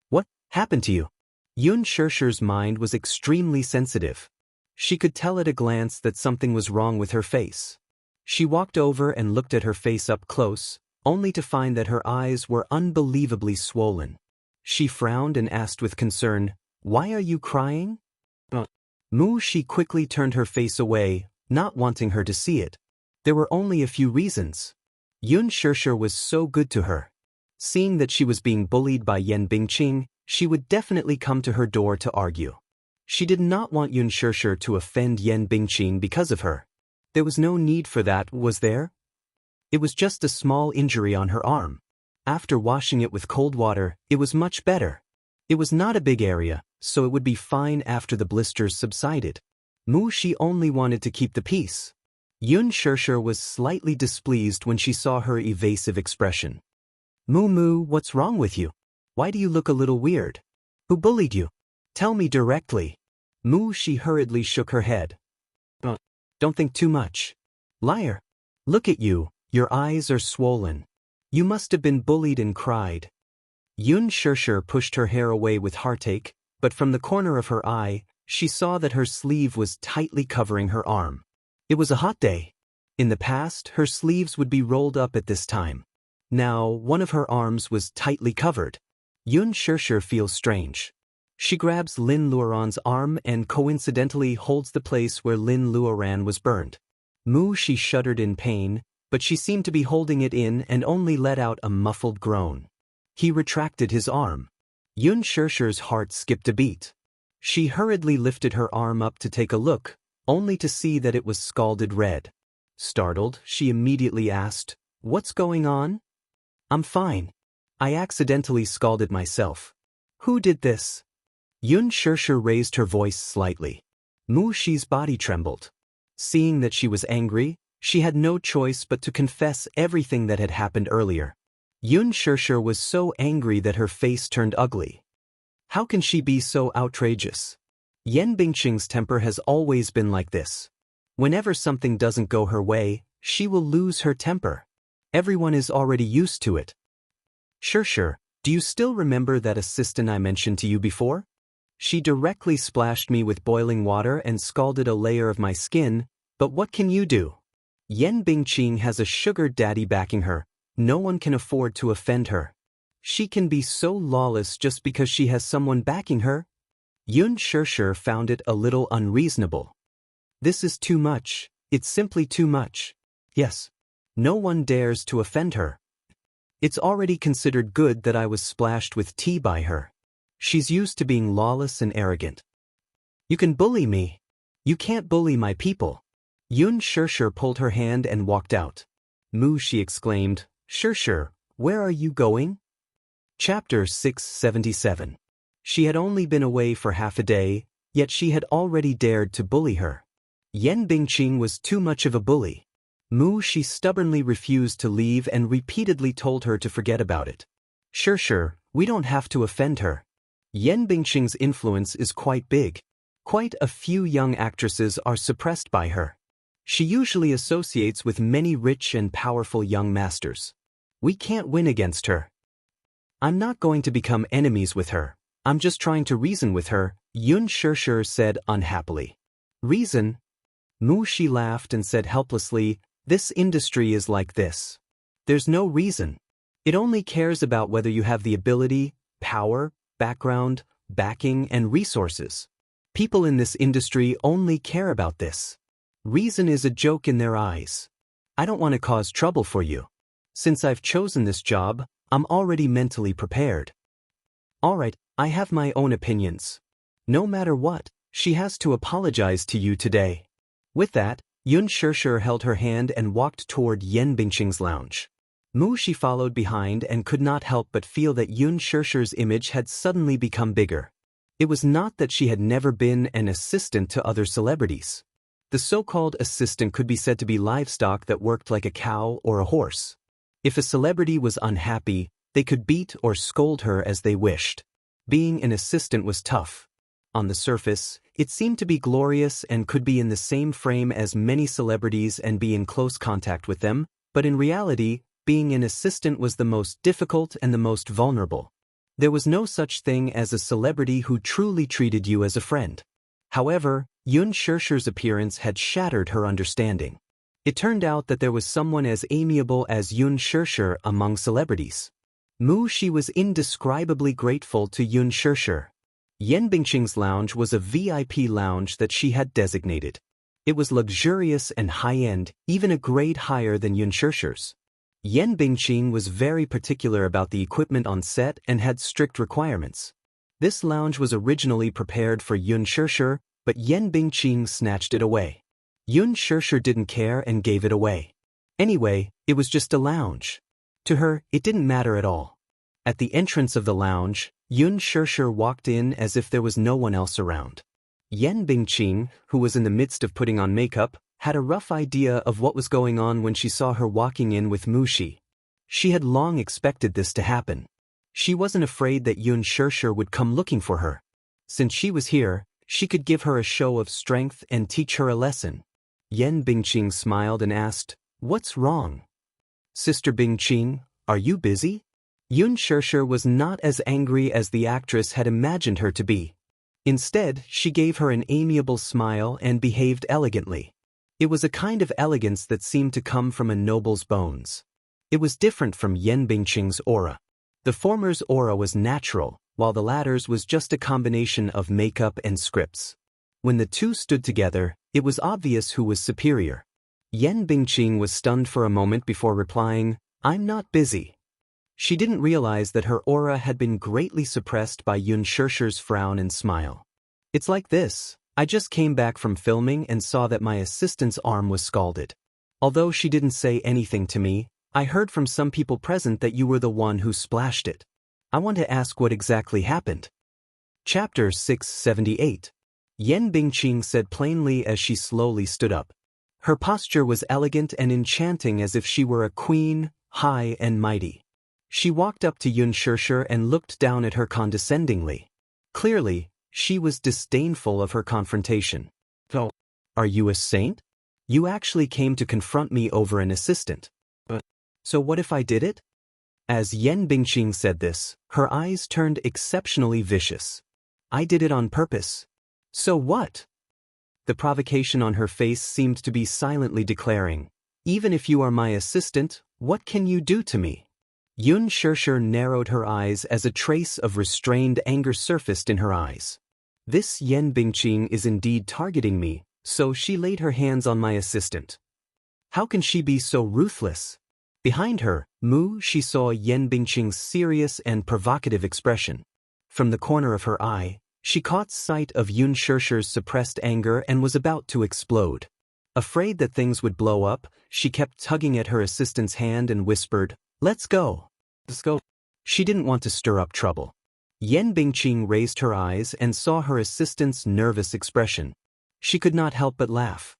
"What happened to you?" Yun Shishir's mind was extremely sensitive. She could tell at a glance that something was wrong with her face. She walked over and looked at her face up close, only to find that her eyes were unbelievably swollen. She frowned and asked with concern, "Why are you crying?" She quickly turned her face away, not wanting her to see it. There were only a few reasons. Yun Shishir was so good to her. Seeing that she was being bullied by Yan Bingqing, she would definitely come to her door to argue. She did not want Yun Shishir to offend Yan Bingqing because of her. There was no need for that, was there? It was just a small injury on her arm. After washing it with cold water, it was much better. It was not a big area, so it would be fine after the blisters subsided. She only wanted to keep the peace. Yun Shishir was slightly displeased when she saw her evasive expression. What's wrong with you? Why do you look a little weird? Who bullied you? Tell me directly." She hurriedly shook her head. Don't think too much. Liar. Look at you, your eyes are swollen. You must have been bullied and cried. Yun Shishir pushed her hair away with heartache, but from the corner of her eye, she saw that her sleeve was tightly covering her arm. It was a hot day. In the past, her sleeves would be rolled up at this time. Now, one of her arms was tightly covered. Yun Shishir feels strange. She grabs Lin Luoran's arm and coincidentally holds the place where Lin Luoran was burned. She shuddered in pain, but she seemed to be holding it in and only let out a muffled groan. He retracted his arm. Yun Shishir's heart skipped a beat. She hurriedly lifted her arm up to take a look, only to see that it was scalded red. Startled, she immediately asked, "What's going on?" "I'm fine. I accidentally scalded myself." "Who did this?" Yun Shishir raised her voice slightly. Shi's body trembled. Seeing that she was angry, she had no choice but to confess everything that had happened earlier. Yun Shishir was so angry that her face turned ugly. How can she be so outrageous? Yan Bingqing's temper has always been like this. Whenever something doesn't go her way, she will lose her temper. Everyone is already used to it. "Shishir, do you still remember that assistant I mentioned to you before? She directly splashed me with boiling water and scalded a layer of my skin, but what can you do? Yan Bingqing has a sugar daddy backing her. No one can afford to offend her. She can be so lawless just because she has someone backing her." Yun Shishir found it a little unreasonable. "This is too much. It's simply too much. Yes. No one dares to offend her. It's already considered good that I was splashed with tea by her. She's used to being lawless and arrogant. You can bully me. You can't bully my people." Yun Shishir pulled her hand and walked out. She exclaimed, "Shishir, where are you going?" Chapter 677. She had only been away for half a day, yet she had already dared to bully her. Yan Bingqing was too much of a bully. She stubbornly refused to leave and repeatedly told her to forget about it. "Shishir, we don't have to offend her. Yan Bingqing's influence is quite big. Quite a few young actresses are suppressed by her. She usually associates with many rich and powerful young masters. We can't win against her. I'm not going to become enemies with her. I'm just trying to reason with her," Yun Shishir said unhappily. "Reason?" She laughed and said helplessly, "This industry is like this. There's no reason. It only cares about whether you have the ability, power, background, backing, and resources. People in this industry only care about this. Reason is a joke in their eyes. I don't want to cause trouble for you. Since I've chosen this job, I'm already mentally prepared. All right, I have my own opinions. No matter what, she has to apologize to you today." With that, Yun Shishir held her hand and walked toward Yan Bingqing's lounge. She followed behind and could not help but feel that Yun Shishir's image had suddenly become bigger. It was not that she had never been an assistant to other celebrities. The so-called assistant could be said to be livestock that worked like a cow or a horse. If a celebrity was unhappy, they could beat or scold her as they wished. Being an assistant was tough. On the surface, it seemed to be glorious and could be in the same frame as many celebrities and be in close contact with them, but in reality, being an assistant was the most difficult and the most vulnerable. There was no such thing as a celebrity who truly treated you as a friend. However, Xianxia's appearance had shattered her understanding. It turned out that there was someone as amiable as Xianxia among celebrities. Wuxia was indescribably grateful to Xianxia. Yan Bingqing's lounge was a VIP lounge that she had designated. It was luxurious and high-end, even a grade higher than Xianxia's. Yan Bingqing was very particular about the equipment on set and had strict requirements. This lounge was originally prepared for Xianxia, but Yan Bingqing snatched it away. Xianxia didn't care and gave it away. Anyway, it was just a lounge. To her, it didn't matter at all. At the entrance of the lounge, Xianxia walked in as if there was no one else around. Yan Bingqing, who was in the midst of putting on makeup, had a rough idea of what was going on when she saw her walking in with Wuxia. She had long expected this to happen. She wasn't afraid that Xianxia would come looking for her. Since she was here, she could give her a show of strength and teach her a lesson. Yan Bingqing smiled and asked, "What's wrong? Sister Bingqing, are you busy?" Xianxia was not as angry as the actress had imagined her to be. Instead, she gave her an amiable smile and behaved elegantly. It was a kind of elegance that seemed to come from a noble's bones. It was different from Yan Bingqing's aura. The former's aura was natural, while the latter's was just a combination of makeup and scripts. When the two stood together, it was obvious who was superior. Yan Bingqing was stunned for a moment before replying, "I'm not busy." She didn't realize that her aura had been greatly suppressed by Xianxia's frown and smile. "It's like this. I just came back from filming and saw that my assistant's arm was scalded. Although she didn't say anything to me, I heard from some people present that you were the one who splashed it. I want to ask what exactly happened." Chapter 678. Yan Bingqing said plainly as she slowly stood up. Her posture was elegant and enchanting as if she were a queen, high and mighty. She walked up to Xianxia and looked down at her condescendingly. Clearly, she was disdainful of her confrontation. "So, are you a saint? You actually came to confront me over an assistant. But, so what if I did it?" As Yan Bingqing said this, her eyes turned exceptionally vicious. "I did it on purpose. So what?" The provocation on her face seemed to be silently declaring, "Even if you are my assistant, what can you do to me?" Xianxia narrowed her eyes as a trace of restrained anger surfaced in her eyes. This Yan Bingqing is indeed targeting me, so she laid her hands on my assistant. How can she be so ruthless? Behind her, she saw Yan Bingqing's serious and provocative expression. From the corner of her eye, she caught sight of Xianxia's suppressed anger and was about to explode. Afraid that things would blow up, she kept tugging at her assistant's hand and whispered, "Let's go. Let's go." She didn't want to stir up trouble. Yan Bingqing raised her eyes and saw her assistant's nervous expression. She could not help but laugh.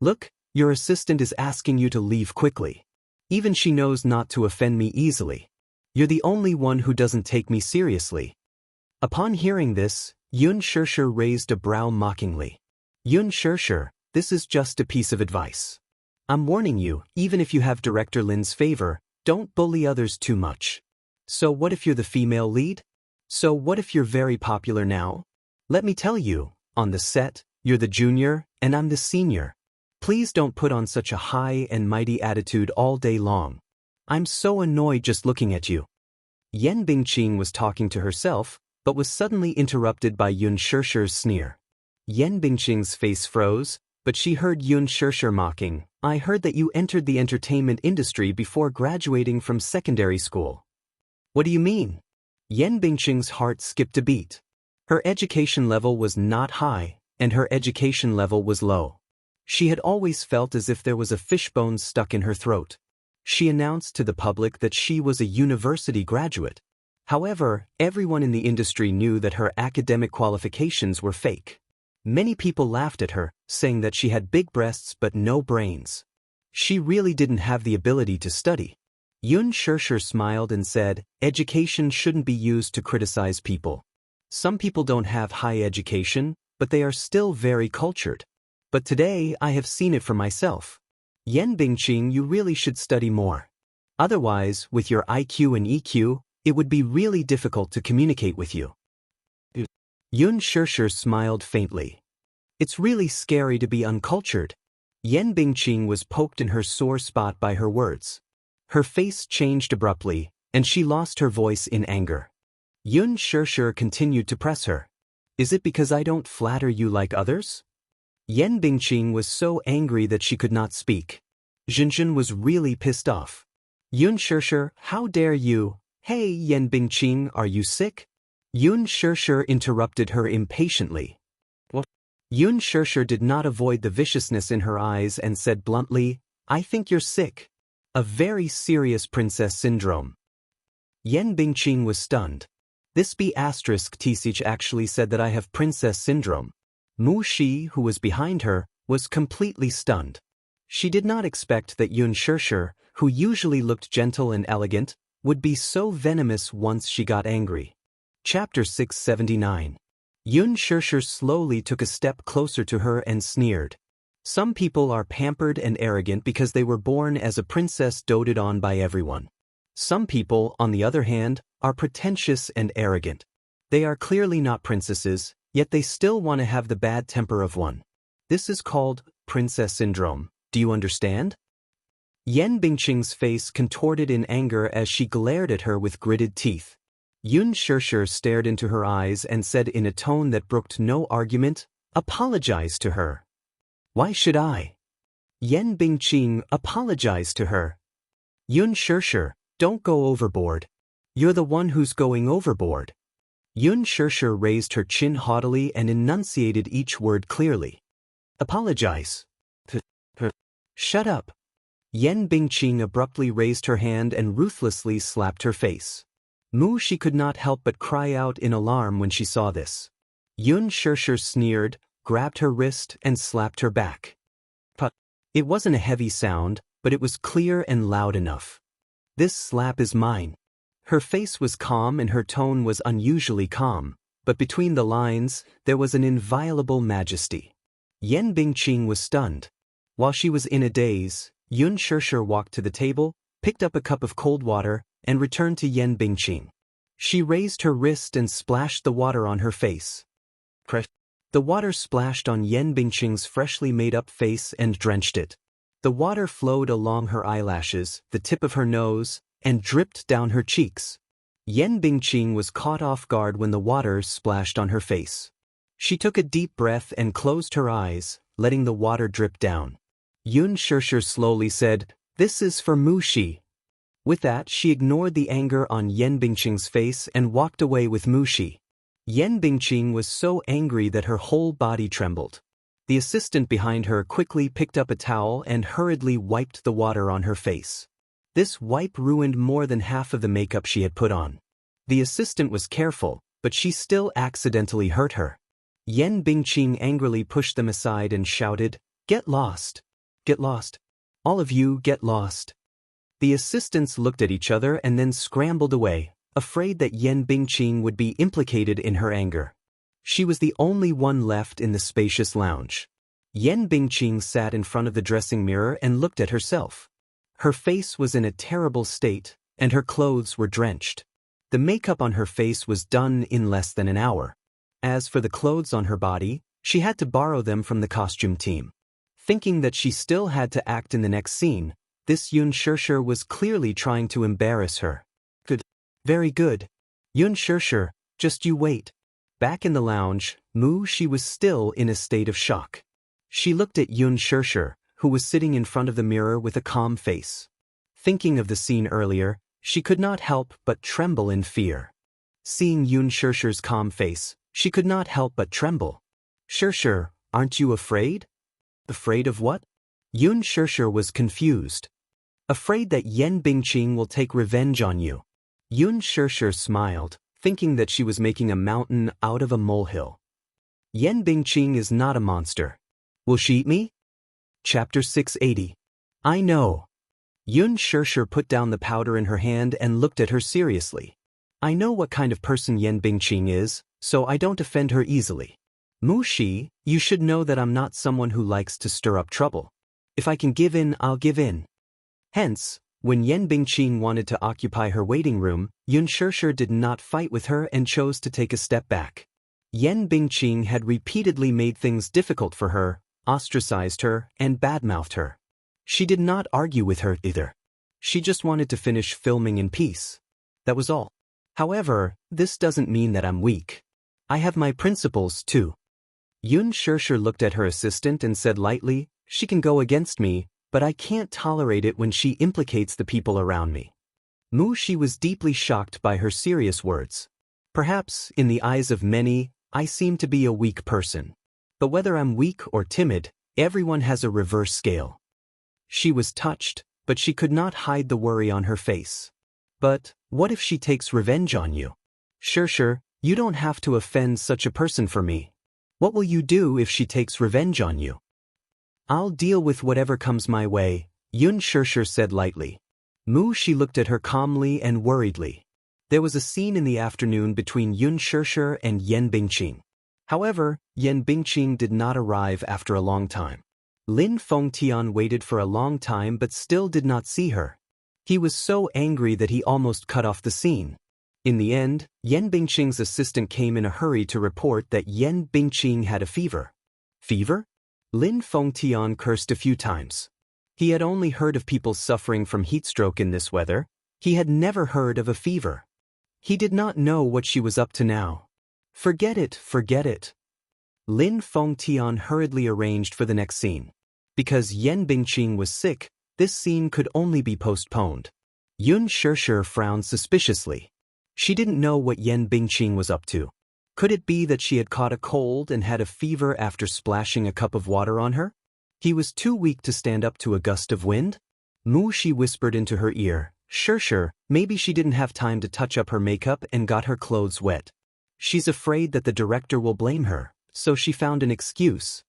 "Look, your assistant is asking you to leave quickly. Even she knows not to offend me easily. You're the only one who doesn't take me seriously." Upon hearing this, Xianxia raised a brow mockingly. "Xianxia, this is just a piece of advice. I'm warning you, even if you have Director Lin's favor, don't bully others too much. So what if you're the female lead? So what if you're very popular now? Let me tell you, on the set, you're the junior, and I'm the senior. Please don't put on such a high and mighty attitude all day long. I'm so annoyed just looking at you." Yan Bingqing was talking to herself, but was suddenly interrupted by Xianxia's sneer. Yan Bingqing's face froze, but she heard Xianxia mocking, "I heard that you entered the entertainment industry before graduating from secondary school." "What do you mean?" Yan Bingqing's heart skipped a beat. Her education level was not high, and her education level was low. She had always felt as if there was a fishbone stuck in her throat. She announced to the public that she was a university graduate. However, everyone in the industry knew that her academic qualifications were fake. Many people laughed at her, saying that she had big breasts but no brains. She really didn't have the ability to study. Yun Shirshir smiled and said, education shouldn't be used to criticize people. Some people don't have high education, but they are still very cultured. But today I have seen it for myself. Yan Bingqing, you really should study more. Otherwise, with your IQ and EQ, it would be really difficult to communicate with you. Yun Shirshir smiled faintly. It's really scary to be uncultured. Yan Bingqing was poked in her sore spot by her words. Her face changed abruptly, and she lost her voice in anger. Yun Shirshir continued to press her. Is it because I don't flatter you like others? Yan Bingqing was so angry that she could not speak. Zhenzhen was really pissed off. Yun Shirshir, how dare you? Hey Yan Bingqing, are you sick? Yun Shirshir interrupted her impatiently. What? Yun Shirshir did not avoid the viciousness in her eyes and said bluntly, I think you're sick. A very serious princess syndrome. Yan Bingqing was stunned. This B***Tsich actually said that I have princess syndrome. Mu Shi, who was behind her, was completely stunned. She did not expect that Yun Shirshir, who usually looked gentle and elegant, would be so venomous once she got angry. Chapter 679. Yun Shirshir slowly took a step closer to her and sneered. Some people are pampered and arrogant because they were born as a princess doted on by everyone. Some people, on the other hand, are pretentious and arrogant. They are clearly not princesses, yet they still want to have the bad temper of one. This is called princess syndrome. Do you understand? Yan Bingqing's face contorted in anger as she glared at her with gritted teeth. Yun Shirshir stared into her eyes and said in a tone that brooked no argument, apologize to her. Why should I? Yan Bingqing apologized to her. Yun Shirshir, don't go overboard. You're the one who's going overboard. Yun Shirshir raised her chin haughtily and enunciated each word clearly. Apologize. Shut up. Yan Bingqing abruptly raised her hand and ruthlessly slapped her face. Mu Shi could not help but cry out in alarm when she saw this. Yun Shirshir sneered, grabbed her wrist and slapped her back. It wasn't a heavy sound, but it was clear and loud enough. This slap is mine. Her face was calm and her tone was unusually calm, but between the lines, there was an inviolable majesty. Yan Bingqing was stunned. While she was in a daze, Yun Shirshir walked to the table, picked up a cup of cold water, and returned to Yan Bingqing. She raised her wrist and splashed the water on her face. The water splashed on Yan Bingqing's freshly made-up face and drenched it. The water flowed along her eyelashes, the tip of her nose, and dripped down her cheeks. Yan Bingqing was caught off guard when the water splashed on her face. She took a deep breath and closed her eyes, letting the water drip down. Yun Shirshir slowly said, "This is for Mu Shi." With that, she ignored the anger on Yan Bingqing's face and walked away with Mu Shi. Yan Bingqing was so angry that her whole body trembled. The assistant behind her quickly picked up a towel and hurriedly wiped the water on her face. This wipe ruined more than half of the makeup she had put on. The assistant was careful, but she still accidentally hurt her. Yan Bingqing angrily pushed them aside and shouted, "Get lost! Get lost! All of you get lost!" The assistants looked at each other and then scrambled away, afraid that Yan Bingqing would be implicated in her anger. She was the only one left in the spacious lounge. Yan Bingqing sat in front of the dressing mirror and looked at herself. Her face was in a terrible state, and her clothes were drenched. The makeup on her face was done in less than an hour. As for the clothes on her body, she had to borrow them from the costume team. Thinking that she still had to act in the next scene, this Yun Shirshir was clearly trying to embarrass her. Good. Very good. Yun Shirshir, just you wait. Back in the lounge, Mu Shi was still in a state of shock. She looked at Yun Shirshir, who was sitting in front of the mirror with a calm face. Thinking of the scene earlier, she could not help but tremble in fear. Seeing Yun Shirshir's calm face, she could not help but tremble. "Shirshir, aren't you afraid?" "Afraid of what?" Yun Shirshir was confused. "Afraid that Yan Bingqing will take revenge on you." Yun Shirshir smiled, thinking that she was making a mountain out of a molehill. "Yan Bingqing is not a monster. Will she eat me?" Chapter 680. I know. Yun Shirshir put down the powder in her hand and looked at her seriously. I know what kind of person Yan Bingqing is, so I don't offend her easily. Mu Shi, you should know that I'm not someone who likes to stir up trouble. If I can give in, I'll give in. Hence, when Yan Bingqing wanted to occupy her waiting room, Yun Shirshir did not fight with her and chose to take a step back. Yan Bingqing had repeatedly made things difficult for her, ostracized her, and badmouthed her. She did not argue with her either. She just wanted to finish filming in peace. That was all. However, this doesn't mean that I'm weak. I have my principles too. Yun Shirshir looked at her assistant and said lightly, she can go against me, but I can't tolerate it when she implicates the people around me. Mu Shi was deeply shocked by her serious words. Perhaps, in the eyes of many, I seem to be a weak person. But whether I'm weak or timid, everyone has a reverse scale. She was touched, but she could not hide the worry on her face. But, what if she takes revenge on you? Shirshir, you don't have to offend such a person for me. What will you do if she takes revenge on you? I'll deal with whatever comes my way, Yun Shirshir said lightly. Mu Shi looked at her calmly and worriedly. There was a scene in the afternoon between Yun Shirshir and Yan Bingqing. However, Yan Bingqing did not arrive after a long time. Lin Fengtian waited for a long time but still did not see her. He was so angry that he almost cut off the scene. In the end, Yan Bingqing's assistant came in a hurry to report that Yan Bingqing had a fever. Fever? Lin Fengtian cursed a few times. He had only heard of people suffering from heatstroke in this weather. He had never heard of a fever. He did not know what she was up to now. Forget it, forget it. Lin Fengtian hurriedly arranged for the next scene. Because Yan Bingqing was sick, this scene could only be postponed. Yun Shirshir frowned suspiciously. She didn't know what Yan Bingqing was up to. Could it be that she had caught a cold and had a fever after splashing a cup of water on her? He was too weak to stand up to a gust of wind? Mu Shi whispered into her ear, Shirshir, maybe she didn't have time to touch up her makeup and got her clothes wet. She's afraid that the director will blame her, so she found an excuse.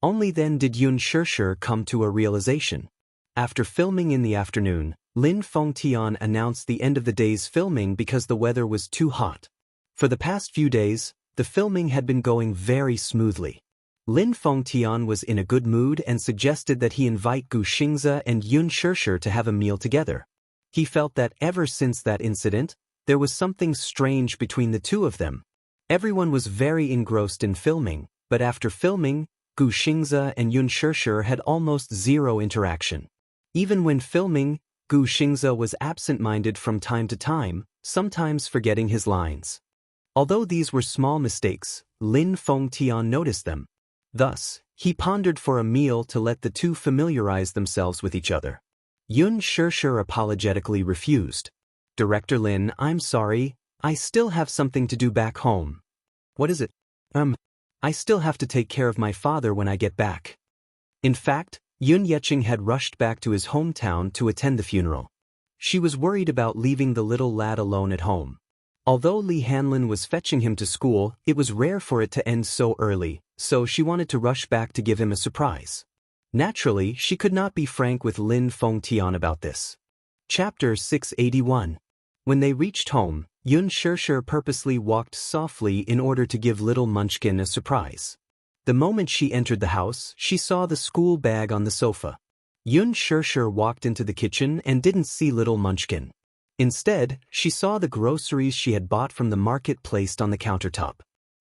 Only then did Yun Shirshir come to a realization. After filming in the afternoon, Lin Fengtian announced the end of the day's filming because the weather was too hot. For the past few days, the filming had been going very smoothly. Lin Fengtian was in a good mood and suggested that he invite Xianxia and Yun Shirshir to have a meal together. He felt that ever since that incident, there was something strange between the two of them. Everyone was very engrossed in filming, but after filming, Xianxia and Yun Shirshir had almost zero interaction. Even when filming, Xianxia was absent-minded from time to time, sometimes forgetting his lines. Although these were small mistakes, Lin Fengtian noticed them. Thus, he pondered for a meal to let the two familiarize themselves with each other. Yun Shirshir apologetically refused. Director Lin, I'm sorry, I still have something to do back home. What is it? I still have to take care of my father when I get back. In fact, Yun Yeqing had rushed back to his hometown to attend the funeral. She was worried about leaving the little lad alone at home. Although Li Hanlin was fetching him to school, it was rare for it to end so early, so she wanted to rush back to give him a surprise. Naturally, she could not be frank with Lin Fengtian about this. Chapter 681. When they reached home, Yun Shirshir purposely walked softly in order to give little Munchkin a surprise. The moment she entered the house, she saw the school bag on the sofa. Yun Shirshir walked into the kitchen and didn't see little Munchkin. Instead, she saw the groceries she had bought from the market placed on the countertop.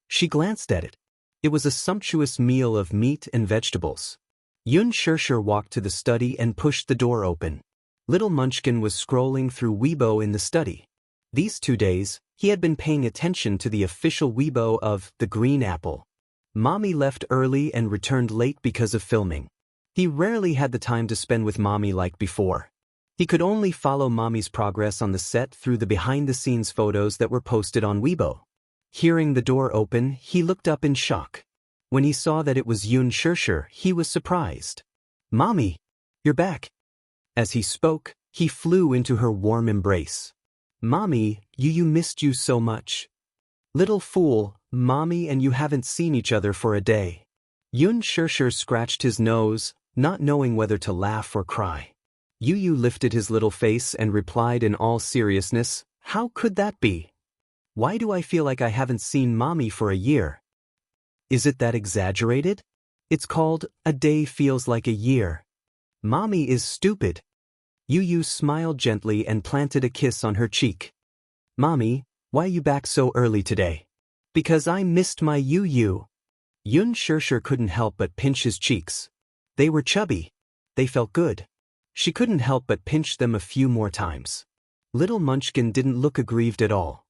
She glanced at it. It was a sumptuous meal of meat and vegetables. Yun Shirshir walked to the study and pushed the door open. Little Munchkin was scrolling through Weibo in the study. These 2 days, he had been paying attention to the official Weibo of The Green Apple. Mommy left early and returned late because of filming. He rarely had the time to spend with Mommy like before. He could only follow Mommy's progress on the set through the behind-the-scenes photos that were posted on Weibo. Hearing the door open, he looked up in shock. When he saw that it was Yun Shirshir, he was surprised. Mommy, you're back. As he spoke, he flew into her warm embrace. Mommy, you missed you so much. Little fool, Mommy and you haven't seen each other for a day. Yun Shirshir scratched his nose, not knowing whether to laugh or cry. Yu lifted his little face and replied in all seriousness, "How could that be? Why do I feel like I haven't seen mommy for a year? Is it that exaggerated? It's called, a day feels like a year. Mommy is stupid." Yu smiled gently and planted a kiss on her cheek. "Mommy, why you back so early today?" "Because I missed my Yu." Xianxia couldn't help but pinch his cheeks. They were chubby. They felt good. She couldn't help but pinch them a few more times. Little Munchkin didn't look aggrieved at all.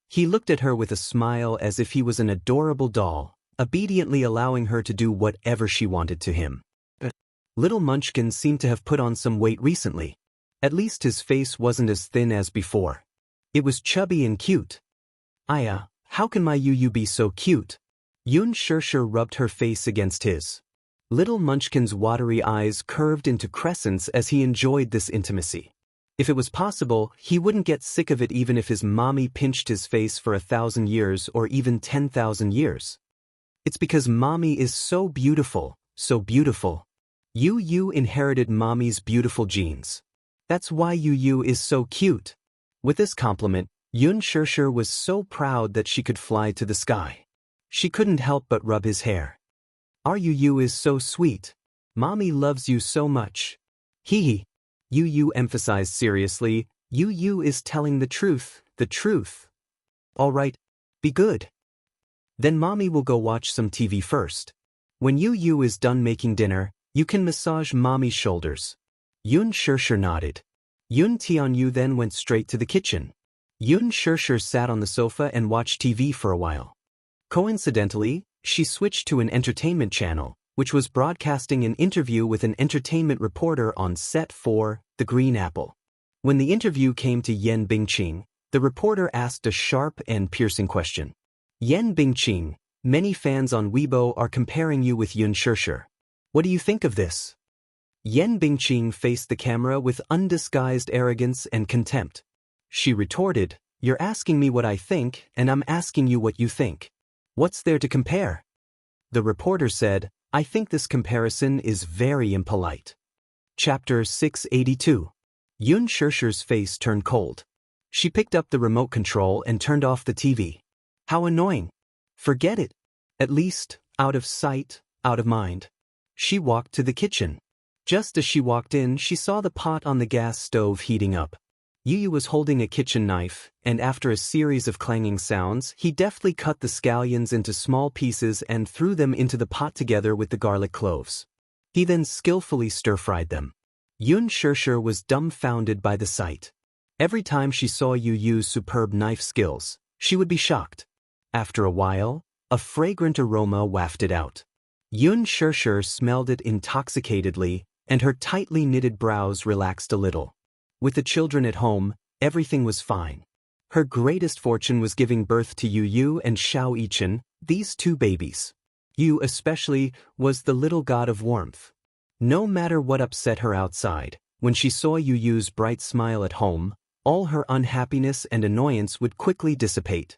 He looked at her with a smile as if he was an adorable doll, obediently allowing her to do whatever she wanted to him. Little Munchkin seemed to have put on some weight recently. At least his face wasn't as thin as before. It was chubby and cute. "Aya, how can my Yu be so cute?" Xianxia rubbed her face against his. Little Munchkin's watery eyes curved into crescents as he enjoyed this intimacy. If it was possible, he wouldn't get sick of it even if his mommy pinched his face for 1,000 years or even 10,000 years. It's because mommy is so beautiful, so beautiful. Yu inherited mommy's beautiful genes. That's why Yu is so cute. With this compliment, Xianxia was so proud that she could fly to the sky. She couldn't help but rub his hair. "Our Yu is so sweet. Mommy loves you so much." Hee. Yu emphasized seriously, "Yu is telling the truth, the truth." "All right, be good. Then mommy will go watch some TV first. When Yu is done making dinner, you can massage mommy's shoulders." Xianxia nodded. Tianyu then went straight to the kitchen. Xianxia sat on the sofa and watched TV for a while. Coincidentally, she switched to an entertainment channel, which was broadcasting an interview with an entertainment reporter on set 4, The Green Apple. When the interview came to Yan Bingqing, the reporter asked a sharp and piercing question. "Yan Bingqing, many fans on Weibo are comparing you with Xianxia. What do you think of this?" Yan Bingqing faced the camera with undisguised arrogance and contempt. She retorted, "You're asking me what I think, and I'm asking you what you think. What's there to compare?" The reporter said, "I think this comparison is very impolite." Chapter 682. Xianxia's face turned cold. She picked up the remote control and turned off the TV. How annoying. Forget it. At least, out of sight, out of mind. She walked to the kitchen. Just as she walked in, she saw the pot on the gas stove heating up. Yu was holding a kitchen knife, and after a series of clanging sounds, he deftly cut the scallions into small pieces and threw them into the pot together with the garlic cloves. He then skillfully stir-fried them. Xianxia was dumbfounded by the sight. Every time she saw Yu's superb knife skills, she would be shocked. After a while, a fragrant aroma wafted out. Xianxia smelled it intoxicatedly, and her tightly knitted brows relaxed a little. With the children at home, everything was fine. Her greatest fortune was giving birth to Yu and Xiao Yichen, these two babies. Yu especially was the little god of warmth. No matter what upset her outside, when she saw Yu's bright smile at home, all her unhappiness and annoyance would quickly dissipate.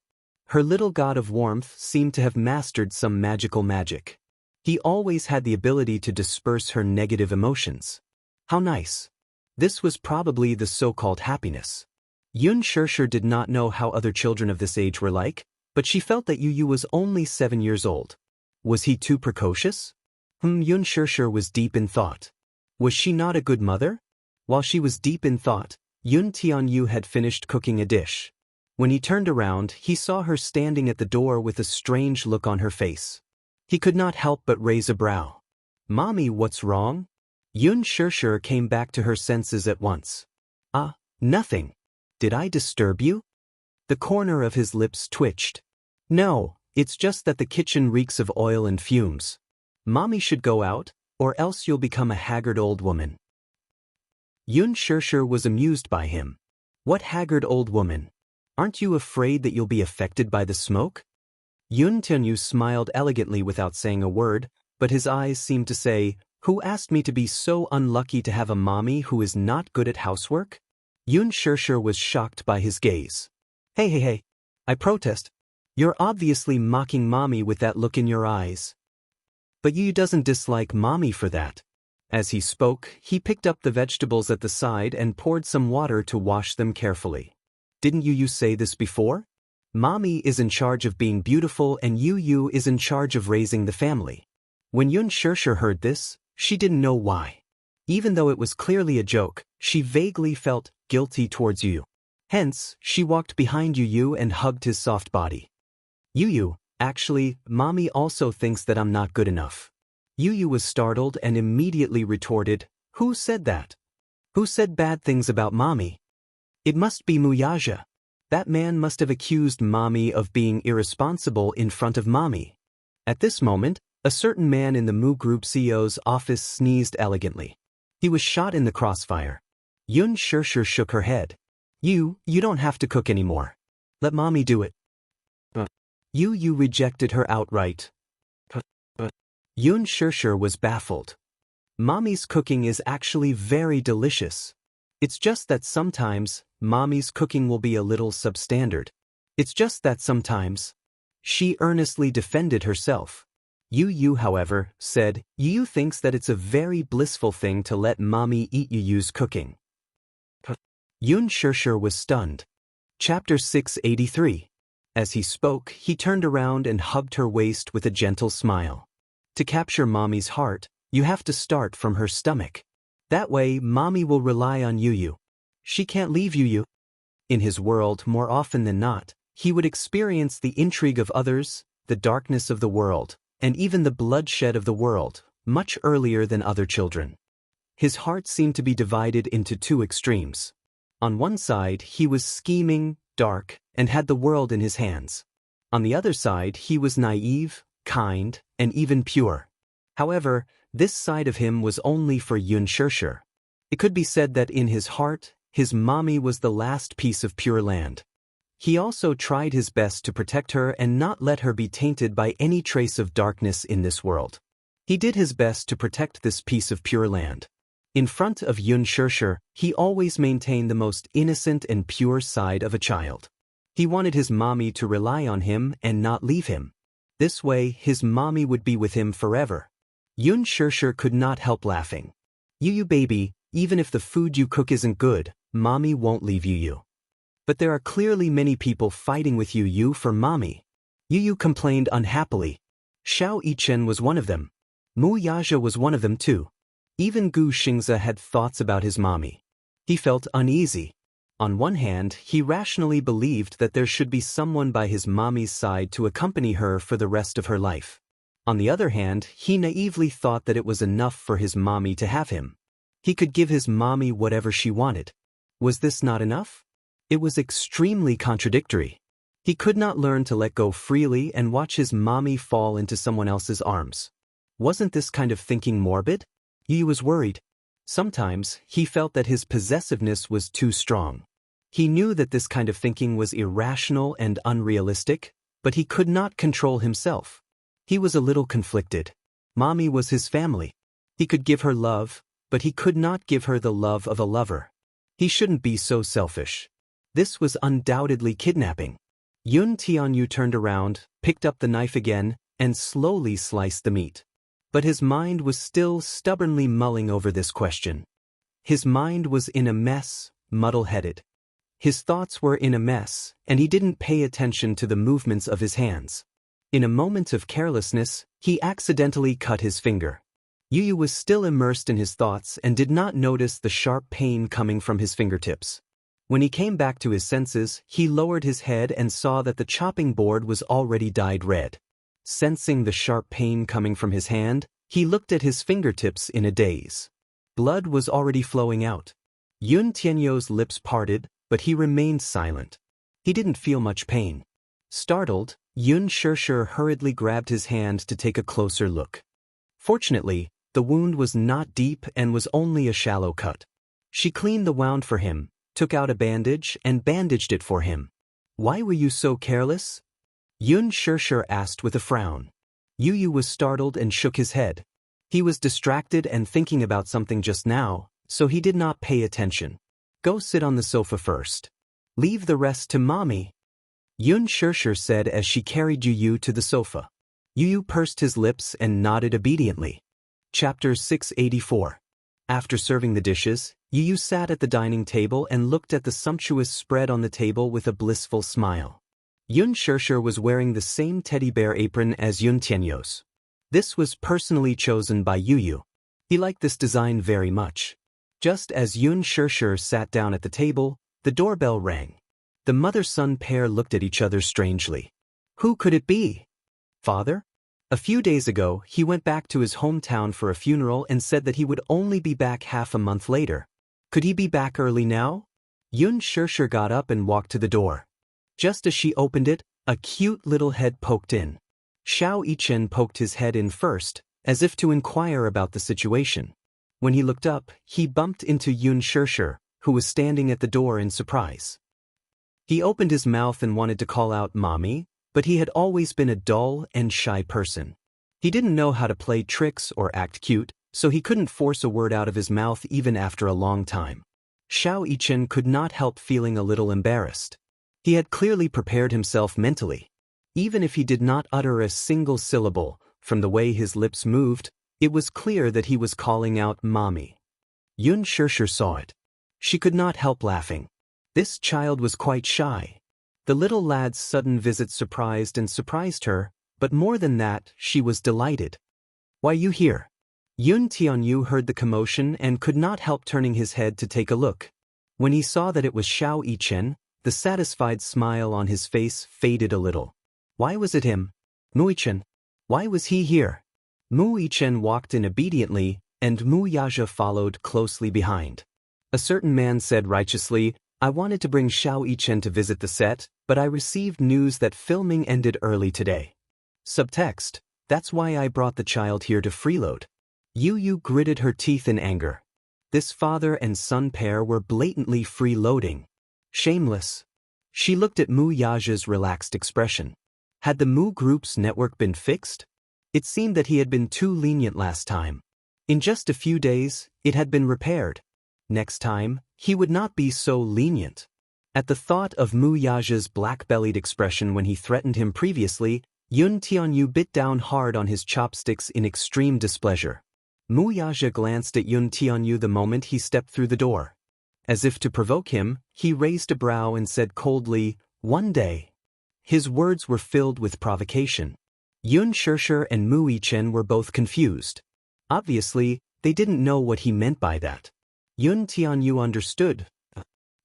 Her little god of warmth seemed to have mastered some magical magic. He always had the ability to disperse her negative emotions. How nice. This was probably the so-called happiness. Xianxia did not know how other children of this age were like, but she felt that Yu was only 7 years old. Was he too precocious? Xianxia was deep in thought. Was she not a good mother? While she was deep in thought, Tianyu had finished cooking a dish. When he turned around, he saw her standing at the door with a strange look on her face. He could not help but raise a brow. "Mommy, what's wrong?" Xianxia came back to her senses at once. "Ah, nothing. Did I disturb you?" The corner of his lips twitched. "No, it's just that the kitchen reeks of oil and fumes. Mommy should go out, or else you'll become a haggard old woman." Xianxia was amused by him. "What haggard old woman? Aren't you afraid that you'll be affected by the smoke?" Tianyu smiled elegantly without saying a word, but his eyes seemed to say, "Who asked me to be so unlucky to have a mommy who is not good at housework?" Xianxia was shocked by his gaze. Hey, I protest. You're obviously mocking mommy with that look in your eyes. But Yu doesn't dislike mommy for that. As he spoke, he picked up the vegetables at the side and poured some water to wash them carefully. Didn't you say this before? Mommy is in charge of being beautiful and Yu is in charge of raising the family. When Xianxia heard this, she didn't know why. Even though it was clearly a joke, she vaguely felt guilty towards Yu. Hence, she walked behind Yu and hugged his soft body. Yu, actually, Mommy also thinks that I'm not good enough. Yu was startled and immediately retorted, "Who said that? Who said bad things about Mommy?" It must be Wuxia. That man must have accused Mommy of being irresponsible in front of Mommy. At this moment, a certain man in the Mu Group CEO's office sneezed elegantly. He was shot in the crossfire. Xianxia shook her head. You don't have to cook anymore. Let Mommy do it. Yu rejected her outright. Xianxia was baffled. Mommy's cooking is actually very delicious. It's just that sometimes, Mommy's cooking will be a little substandard. It's just that sometimes. She earnestly defended herself. Yu, however, said, Yu thinks that it's a very blissful thing to let Mommy eat Yu's cooking. Xianxia was stunned. Chapter 683. As he spoke, he turned around and hugged her waist with a gentle smile. To capture Mommy's heart, you have to start from her stomach. That way, Mommy will rely on Yu. She can't leave Yu. In his world, more often than not, he would experience the intrigue of others, the darkness of the world, and even the bloodshed of the world, much earlier than other children. His heart seemed to be divided into two extremes. On one side, he was scheming, dark, and had the world in his hands. On the other side, he was naive, kind, and even pure. However, this side of him was only for Xianxia. It could be said that in his heart, his Mommy was the last piece of pure land. He also tried his best to protect her and not let her be tainted by any trace of darkness in this world. He did his best to protect this piece of pure land. In front of Xianxia, he always maintained the most innocent and pure side of a child. He wanted his Mommy to rely on him and not leave him. This way, his Mommy would be with him forever. Xianxia could not help laughing. Yu baby, even if the food you cook isn't good, Mommy won't leave Yu. But there are clearly many people fighting with Yu for Mommy. Yu complained unhappily. Xiao Yichen was one of them. Wuxia was one of them too. Even Xianxia had thoughts about his Mommy. He felt uneasy. On one hand, he rationally believed that there should be someone by his Mommy's side to accompany her for the rest of her life. On the other hand, he naively thought that it was enough for his Mommy to have him. He could give his Mommy whatever she wanted. Was this not enough? It was extremely contradictory. He could not learn to let go freely and watch his Mommy fall into someone else's arms. Wasn't this kind of thinking morbid? Yu was worried. Sometimes, he felt that his possessiveness was too strong. He knew that this kind of thinking was irrational and unrealistic, but he could not control himself. He was a little conflicted. Mommy was his family. He could give her love, but he could not give her the love of a lover. He shouldn't be so selfish. This was undoubtedly kidnapping. Yun Tianyu turned around, picked up the knife again, and slowly sliced the meat. But his mind was still stubbornly mulling over this question. His mind was in a mess, muddle-headed. His thoughts were in a mess, and he didn't pay attention to the movements of his hands. In a moment of carelessness, he accidentally cut his finger. Yu was still immersed in his thoughts and did not notice the sharp pain coming from his fingertips. When he came back to his senses, he lowered his head and saw that the chopping board was already dyed red. Sensing the sharp pain coming from his hand, he looked at his fingertips in a daze. Blood was already flowing out. Yun Tianyu's lips parted, but he remained silent. He didn't feel much pain. Startled, Xianxia hurriedly grabbed his hand to take a closer look. Fortunately, the wound was not deep and was only a shallow cut. She cleaned the wound for him, took out a bandage, and bandaged it for him. "Why were you so careless?" Xianxia asked with a frown. Yu was startled and shook his head. He was distracted and thinking about something just now, so he did not pay attention. "Go sit on the sofa first. Leave the rest to Mommy," Xianxia said as she carried Yu to the sofa. Yu pursed his lips and nodded obediently. Chapter 684. After serving the dishes, Yu Yu sat at the dining table and looked at the sumptuous spread on the table with a blissful smile. Yun Shirshir was wearing the same teddy bear apron as Yun Tianyou's. This was personally chosen by Yu Yu. He liked this design very much. Just as Yun Shirshir sat down at the table, the doorbell rang. The mother-son pair looked at each other strangely. Who could it be? Father? A few days ago, he went back to his hometown for a funeral and said that he would only be back half a month later. Could he be back early now? Yun Shirshir got up and walked to the door. Just as she opened it, a cute little head poked in. Xiao Yichen poked his head in first, as if to inquire about the situation. When he looked up, he bumped into Yun Shirshir, who was standing at the door in surprise. He opened his mouth and wanted to call out Mommy, but he had always been a dull and shy person. He didn't know how to play tricks or act cute, so he couldn't force a word out of his mouth even after a long time. Xiao Yichen could not help feeling a little embarrassed. He had clearly prepared himself mentally. Even if he did not utter a single syllable, from the way his lips moved, it was clear that he was calling out Mommy. Yun Shirshir saw it. She could not help laughing. This child was quite shy. The little lad's sudden visit surprised her, but more than that, she was delighted. Why you here? Yun Tianyu heard the commotion and could not help turning his head to take a look. When he saw that it was Xiao Yichen, the satisfied smile on his face faded a little. Why was it him? Mu Yichen. Why was he here? Mu Yichen walked in obediently, and Mu Yaja followed closely behind. A certain man said righteously, I wanted to bring Xiao Yichen to visit the set, but I received news that filming ended early today. Subtext, that's why I brought the child here to freeload. Yu Yu gritted her teeth in anger. This father and son pair were blatantly freeloading. Shameless. She looked at Mu Yaja's relaxed expression. Had the Mu Group's network been fixed? It seemed that he had been too lenient last time. In just a few days, it had been repaired. Next time, he would not be so lenient. At the thought of Mu Yaja's black-bellied expression when he threatened him previously, Yun Tianyu bit down hard on his chopsticks in extreme displeasure. Mu Yaja glanced at Yun Tianyu the moment he stepped through the door. As if to provoke him, he raised a brow and said coldly, one day. His words were filled with provocation. Yun Shirshir and Mu Yichen were both confused. Obviously, they didn't know what he meant by that. Yun Tianyu understood.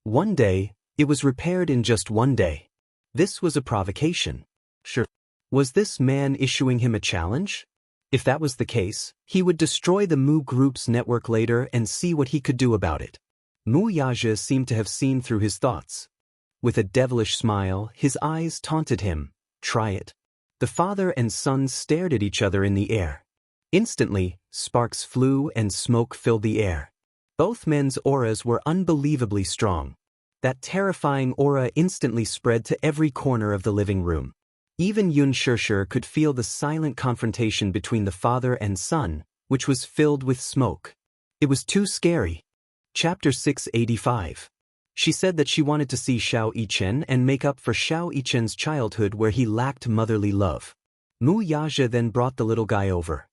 One day, it was repaired in just one day. This was a provocation. Sure. Was this man issuing him a challenge? If that was the case, he would destroy the Mu Group's network later and see what he could do about it. Mu Yaja seemed to have seen through his thoughts. With a devilish smile, his eyes taunted him. Try it. The father and son stared at each other in the air. Instantly, sparks flew and smoke filled the air. Both men's auras were unbelievably strong. That terrifying aura instantly spread to every corner of the living room. Even Yun Shirshir could feel the silent confrontation between the father and son, which was filled with smoke. It was too scary. Chapter 685. She said that she wanted to see Xiao Yichen and make up for Xiao Yichen's childhood where he lacked motherly love. Mu Yaja then brought the little guy over.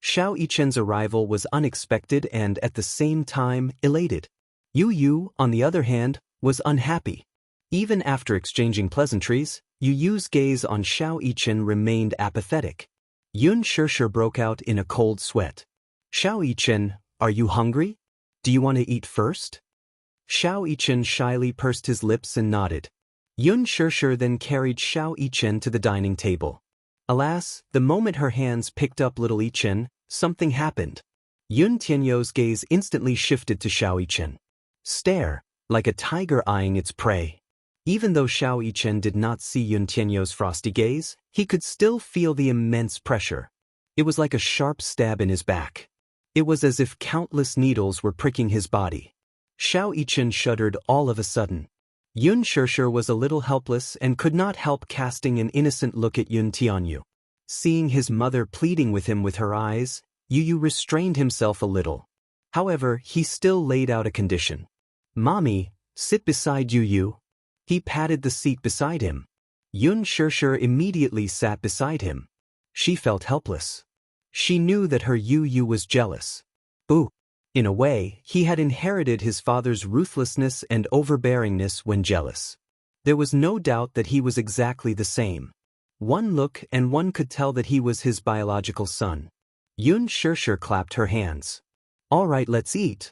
Xiao Yichen's arrival was unexpected and, at the same time, elated. Yu Yu, on the other hand, was unhappy. Even after exchanging pleasantries, Yu Yu's gaze on Xiao Yichen remained apathetic. Yun Shirshir broke out in a cold sweat. Xiao Yichen, are you hungry? Do you want to eat first? Xiao Yichen shyly pursed his lips and nodded. Yun Shirshir then carried Xiao Yichen to the dining table. Alas, the moment her hands picked up little Yichen, something happened. Yun Tianyou's gaze instantly shifted to Xiao Yichen. Stare, like a tiger eyeing its prey. Even though Xiao Yichen did not see Yun Tianyou's frosty gaze, he could still feel the immense pressure. It was like a sharp stab in his back. It was as if countless needles were pricking his body. Xiao Yichen shuddered all of a sudden. Yun Shirshir was a little helpless and could not help casting an innocent look at Yun Tianyu. Seeing his mother pleading with him with her eyes, Yu Yu restrained himself a little. However, he still laid out a condition. Mommy, sit beside Yu Yu. He patted the seat beside him. Yun Shirshir immediately sat beside him. She felt helpless. She knew that her Yu Yu was jealous. Boo! In a way, he had inherited his father's ruthlessness and overbearingness when jealous. There was no doubt that he was exactly the same. One look and one could tell that he was his biological son. Xianxia clapped her hands. All right, let's eat.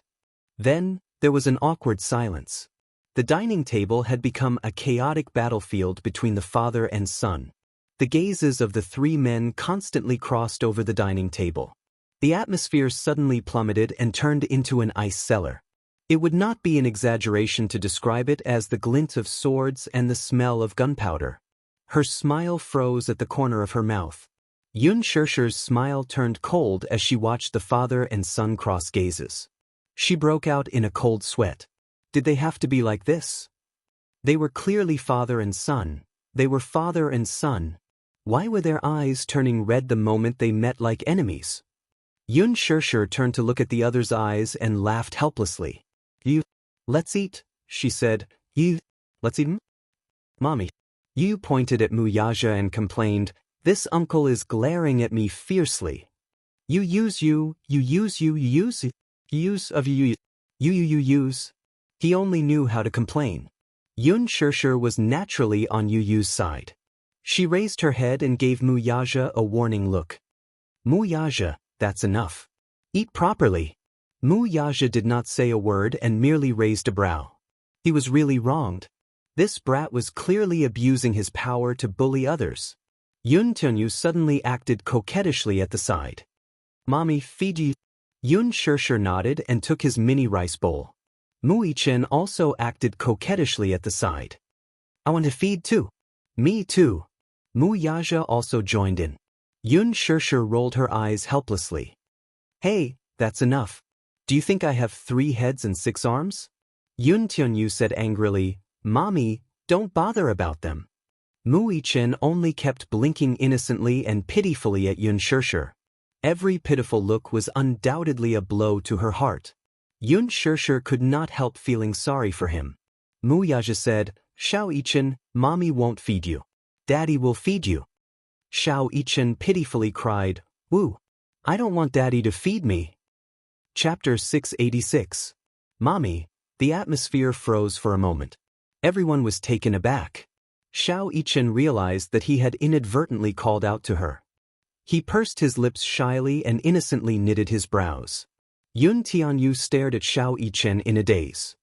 Then, there was an awkward silence. The dining table had become a chaotic battlefield between the father and son. The gazes of the three men constantly crossed over the dining table. The atmosphere suddenly plummeted and turned into an ice cellar. It would not be an exaggeration to describe it as the glint of swords and the smell of gunpowder. Her smile froze at the corner of her mouth. Xianxia's smile turned cold as she watched the father and son cross gazes. She broke out in a cold sweat. Did they have to be like this? They were clearly father and son. They were father and son. Why were their eyes turning red the moment they met like enemies? Xianxia turned to look at the other's eyes and laughed helplessly. Let's eat, she said. Let's eat? Mommy. You pointed at Wuxia and complained, this uncle is glaring at me fiercely. You. He only knew how to complain. Xianxia was naturally on Yu's side. She raised her head and gave Wuxia a warning look. Wuxia, that's enough. Eat properly. Wuxia did not say a word and merely raised a brow. He was really wronged. This brat was clearly abusing his power to bully others. Xianxia suddenly acted coquettishly at the side. Mommy, feed you. Xianxia nodded and took his mini rice bowl. Wuxia also acted coquettishly at the side. I want to feed too. Me too. Wuxia also joined in. Xianxia rolled her eyes helplessly. Hey, that's enough. Do you think I have 3 heads and 6 arms? Xianxia said angrily, Mommy, don't bother about them. Wuxia only kept blinking innocently and pitifully at Xianxia. Every pitiful look was undoubtedly a blow to her heart. Xianxia could not help feeling sorry for him. Wuxia said, Xianxia, Mommy won't feed you. Daddy will feed you. Xianxia pitifully cried, Woo! I don't want Daddy to feed me. Chapter 686. Mommy. The atmosphere froze for a moment. Everyone was taken aback. Xianxia realized that he had inadvertently called out to her. He pursed his lips shyly and innocently knitted his brows. Yu stared at Xianxia in a daze.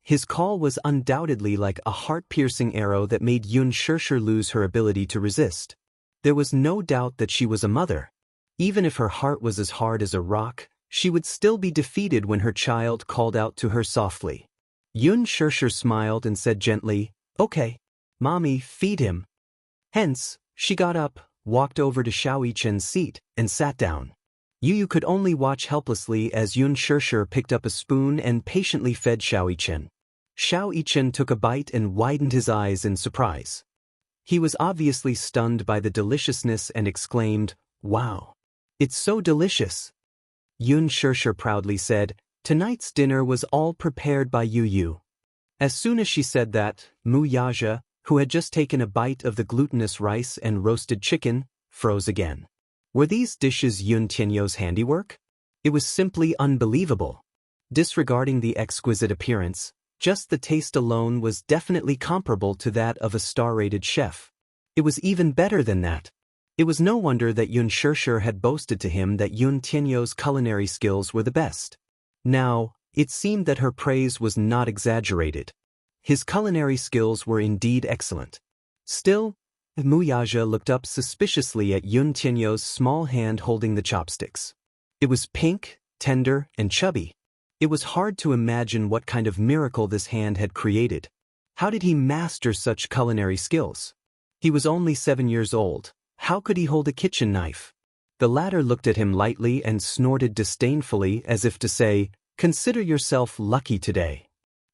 His call was undoubtedly like a heart-piercing arrow that made Xianxia lose her ability to resist. There was no doubt that she was a mother. Even if her heart was as hard as a rock, she would still be defeated when her child called out to her softly. Xianxia smiled and said gently, Okay, Mommy, feed him. Hence, she got up, walked over to Xianxia's seat, and sat down. Yu could only watch helplessly as Xianxia picked up a spoon and patiently fed Xianxia. Xianxia took a bite and widened his eyes in surprise. He was obviously stunned by the deliciousness and exclaimed, Wow! It's so delicious! Xianxia proudly said, Tonight's dinner was all prepared by Yu. As soon as she said that, Wuxia, who had just taken a bite of the glutinous rice and roasted chicken, froze again. Were these dishes Xianxia's handiwork? It was simply unbelievable. Disregarding the exquisite appearance, just the taste alone was definitely comparable to that of a star-rated chef. It was even better than that. It was no wonder that Xianxia had boasted to him that Xianxia's culinary skills were the best. Now, it seemed that her praise was not exaggerated. His culinary skills were indeed excellent. Still, Wuxia looked up suspiciously at Xianxia's small hand holding the chopsticks. It was pink, tender, and chubby. It was hard to imagine what kind of miracle this hand had created. How did he master such culinary skills? He was only 7 years old. How could he hold a kitchen knife? The latter looked at him lightly and snorted disdainfully as if to say, Consider yourself lucky today.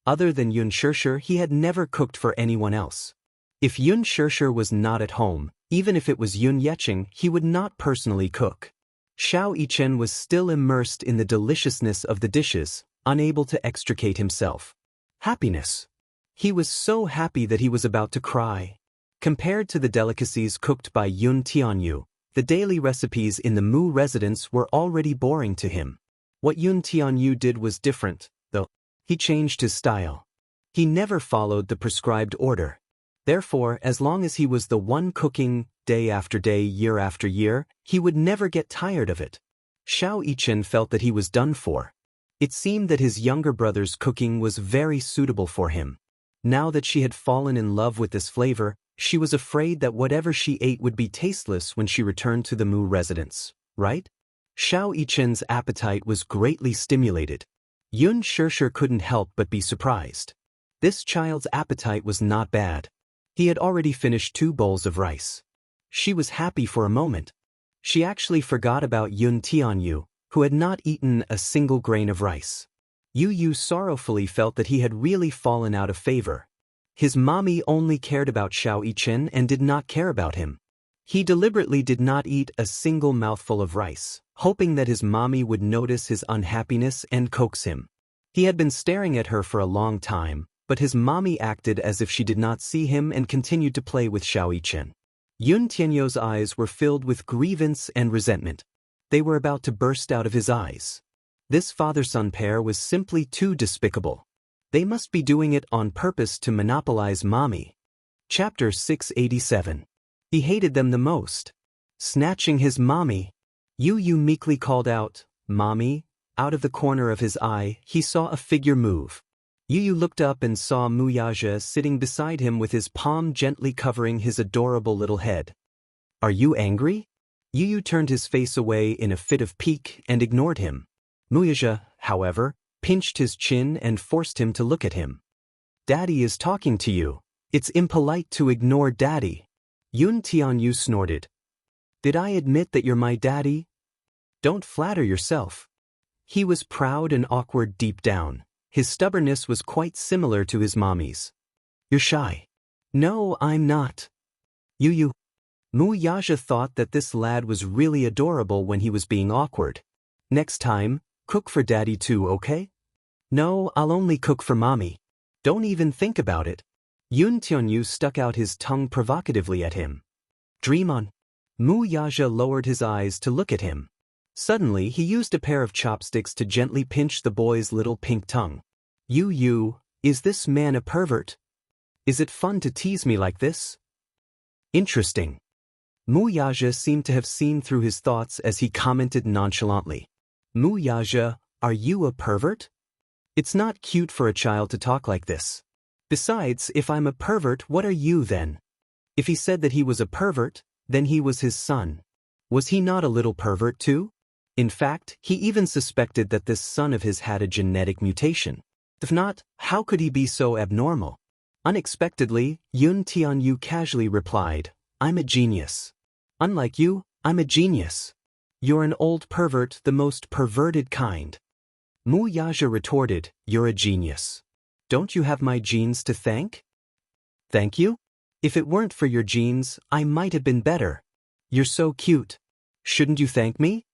Other than Xianxia, he had never cooked for anyone else. If Xianxia was not at home, even if it was Xianxia, he would not personally cook. Xianxia was still immersed in the deliciousness of the dishes, unable to extricate himself. Happiness. He was so happy that he was about to cry. Compared to the delicacies cooked by Xianxia, the daily recipes in the Mu residence were already boring to him. What Yun Tianyu did was different, though. He changed his style. He never followed the prescribed order. Therefore, as long as he was the one cooking, day after day, year after year, he would never get tired of it. Xiao Yichen felt that he was done for. It seemed that his younger brother's cooking was very suitable for him. Now that she had fallen in love with this flavor, she was afraid that whatever she ate would be tasteless when she returned to the Mu residence, right? Xiao Yichen's appetite was greatly stimulated. Yun Shishir couldn't help but be surprised. This child's appetite was not bad. He had already finished 2 bowls of rice. She was happy for a moment. She actually forgot about Yun Tianyu, who had not eaten a single grain of rice. Yu sorrowfully felt that he had really fallen out of favor. His mommy only cared about Xiao Yichen and did not care about him. He deliberately did not eat a single mouthful of rice, hoping that his mommy would notice his unhappiness and coax him. He had been staring at her for a long time, but his mommy acted as if she did not see him and continued to play with Xiao Yichen. Yun Tianyu's eyes were filled with grievance and resentment. They were about to burst out of his eyes. This father-son pair was simply too despicable. They must be doing it on purpose to monopolize mommy. Chapter 687. He hated them the most. Snatching his mommy. Yu meekly called out, "Mommy." Out of the corner of his eye, he saw a figure move. Yu looked up and saw Wuxia sitting beside him with his palm gently covering his adorable little head. "Are you angry?" Yu turned his face away in a fit of pique and ignored him. Wuxia, however, pinched his chin and forced him to look at him. "Daddy is talking to you. It's impolite to ignore Daddy." Yun Tianyu snorted. "Did I admit that you're my daddy? Don't flatter yourself." He was proud and awkward deep down. His stubbornness was quite similar to his mommy's. "You're shy." "No, I'm not." Yu. Wuxia thought that this lad was really adorable when he was being awkward. "Next time, cook for Daddy too, okay?" "No, I'll only cook for Mommy." "Don't even think about it." Yun Tianyu stuck out his tongue provocatively at him. "Dream on." Wuxia lowered his eyes to look at him. Suddenly, he used a pair of chopsticks to gently pinch the boy's little pink tongue. Yu, is this man a pervert? Is it fun to tease me like this?" "Interesting." Wuxia seemed to have seen through his thoughts as he commented nonchalantly. "Wuxia, are you a pervert? It's not cute for a child to talk like this. Besides, if I'm a pervert, what are you then?" If he said that he was a pervert, then he was his son. Was he not a little pervert too? In fact, he even suspected that this son of his had a genetic mutation. If not, how could he be so abnormal? Unexpectedly, Yun Tianyu casually replied, "I'm a genius. Unlike you, I'm a genius. You're an old pervert, the most perverted kind." Wuxia retorted, "You're a genius. Don't you have my genes to thank?" "Thank you? If it weren't for your genes, I might have been better. You're so cute. Shouldn't you thank me?"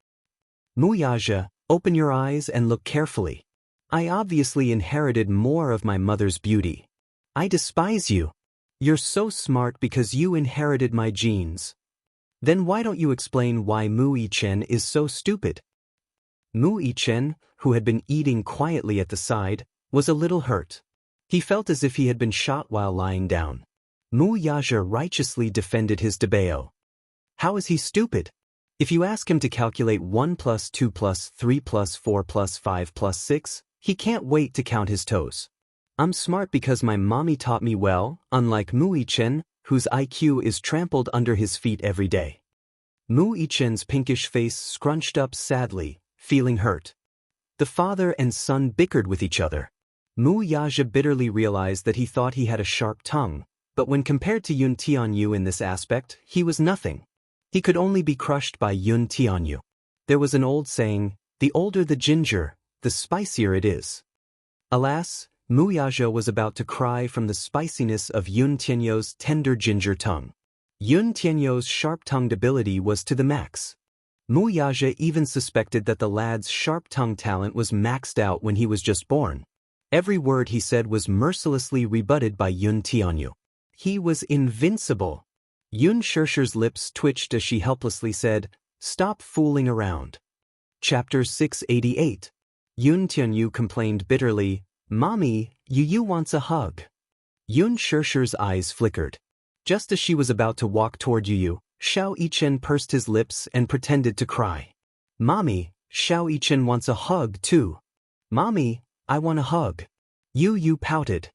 "Wuxia, open your eyes and look carefully. I obviously inherited more of my mother's beauty. I despise you. You're so smart because you inherited my genes. Then why don't you explain why Wuxian is so stupid?" Wuxian, who had been eating quietly at the side, was a little hurt. He felt as if he had been shot while lying down. Wuxia righteously defended his debao. "How is he stupid? If you ask him to calculate 1 plus 2 plus 3 plus 4 plus 5 plus 6, he can't wait to count his toes. I'm smart because my mommy taught me well, unlike Wuxian, whose IQ is trampled under his feet every day." Wuxian's pinkish face scrunched up sadly, feeling hurt. The father and son bickered with each other. Wuxia bitterly realized that he thought he had a sharp tongue, but when compared to Yun Tianyu in this aspect, he was nothing. He could only be crushed by Yun Tianyu. There was an old saying, "The older the ginger, the spicier it is." Alas, Wuxia was about to cry from the spiciness of Yun Tianyu's tender ginger tongue. Yun Tianyu's sharp-tongued ability was to the max. Wuxia even suspected that the lad's sharp-tongued talent was maxed out when he was just born. Every word he said was mercilessly rebutted by Yun Tianyu. He was invincible. Yun Shishir's lips twitched as she helplessly said, "Stop fooling around." Chapter 688. Yun Tianyu complained bitterly, "Mommy, Yu wants a hug." Yun Shishir's eyes flickered. Just as she was about to walk toward Yu, Xiao Yichen pursed his lips and pretended to cry. "Mommy, Xiao Yichen wants a hug too." "Mommy, I want a hug." Yu pouted.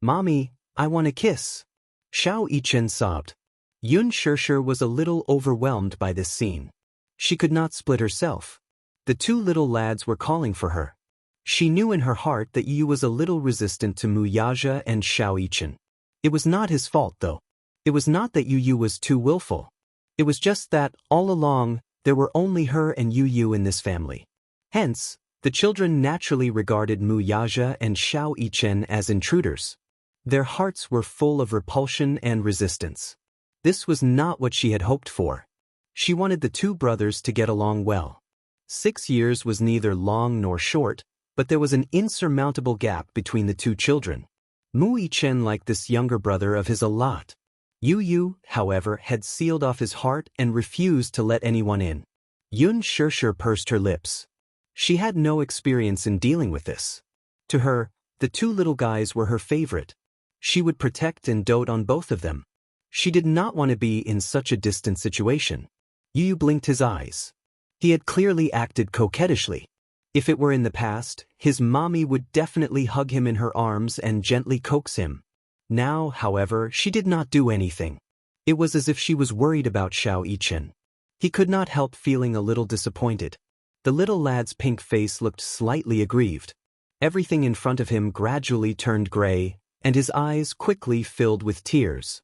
"Mommy, I want a kiss." Xiao Yichen sobbed. Yun Shishir was a little overwhelmed by this scene. She could not split herself. The two little lads were calling for her. She knew in her heart that Yu was a little resistant to Muyaja and Xiao Yichen. It was not his fault though. It was not that Yu was too willful. It was just that, all along, there were only her and Yu in this family. Hence, the children naturally regarded Muyaja and Xiao Yichen as intruders. Their hearts were full of repulsion and resistance. This was not what she had hoped for. She wanted the two brothers to get along well. 6 years was neither long nor short, but there was an insurmountable gap between the two children. Mu Yichen liked this younger brother of his a lot. Yu, however, had sealed off his heart and refused to let anyone in. Yun Shishir pursed her lips. She had no experience in dealing with this. To her, the two little guys were her favorite. She would protect and dote on both of them. She did not want to be in such a distant situation. Yu blinked his eyes. He had clearly acted coquettishly. If it were in the past, his mommy would definitely hug him in her arms and gently coax him. Now, however, she did not do anything. It was as if she was worried about Xiao Yichen. He could not help feeling a little disappointed. The little lad's pink face looked slightly aggrieved. Everything in front of him gradually turned gray, and his eyes quickly filled with tears.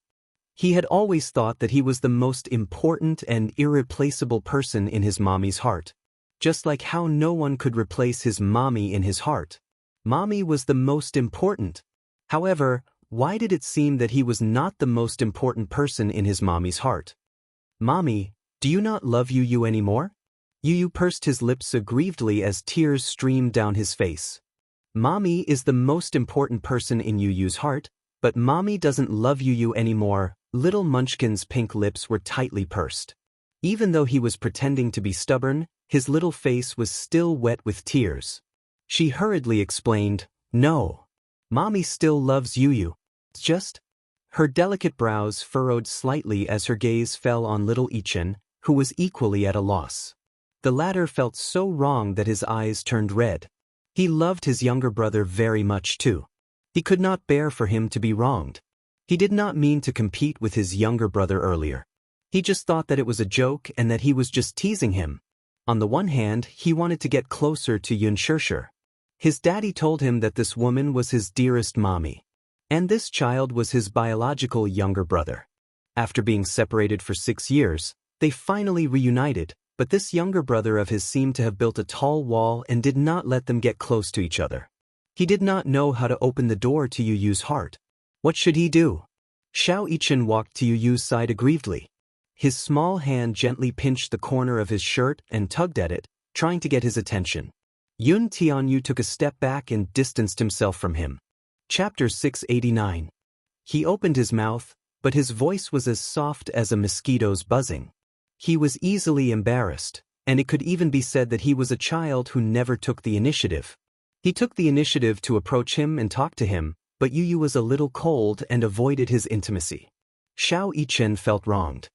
He had always thought that he was the most important and irreplaceable person in his mommy's heart. Just like how no one could replace his mommy in his heart. Mommy was the most important. However, why did it seem that he was not the most important person in his mommy's heart? "Mommy, do you not love Yu anymore?" Yu pursed his lips aggrievedly as tears streamed down his face. "Mommy is the most important person in Yu's heart, but Mommy doesn't love Yu anymore." Little Munchkin's pink lips were tightly pursed. Even though he was pretending to be stubborn, his little face was still wet with tears. She hurriedly explained, "No. Mommy still loves Yu. It's just..." Her delicate brows furrowed slightly as her gaze fell on little Yichen, who was equally at a loss. The latter felt so wrong that his eyes turned red. He loved his younger brother very much too. He could not bear for him to be wronged. He did not mean to compete with his younger brother earlier. He just thought that it was a joke and that he was just teasing him. On the one hand, he wanted to get closer to Yun Shishir. His daddy told him that this woman was his dearest mommy. And this child was his biological younger brother. After being separated for 6 years, they finally reunited, but this younger brother of his seemed to have built a tall wall and did not let them get close to each other. He did not know how to open the door to Yu's heart. What should he do? Xiao Yichen walked to Yu's side aggrievedly. His small hand gently pinched the corner of his shirt and tugged at it, trying to get his attention. Yun Tianyu took a step back and distanced himself from him. Chapter 689. He opened his mouth, but his voice was as soft as a mosquito's buzzing. He was easily embarrassed, and it could even be said that he was a child who never took the initiative. He took the initiative to approach him and talk to him, but Yu was a little cold and avoided his intimacy. Xiao Yichen felt wronged.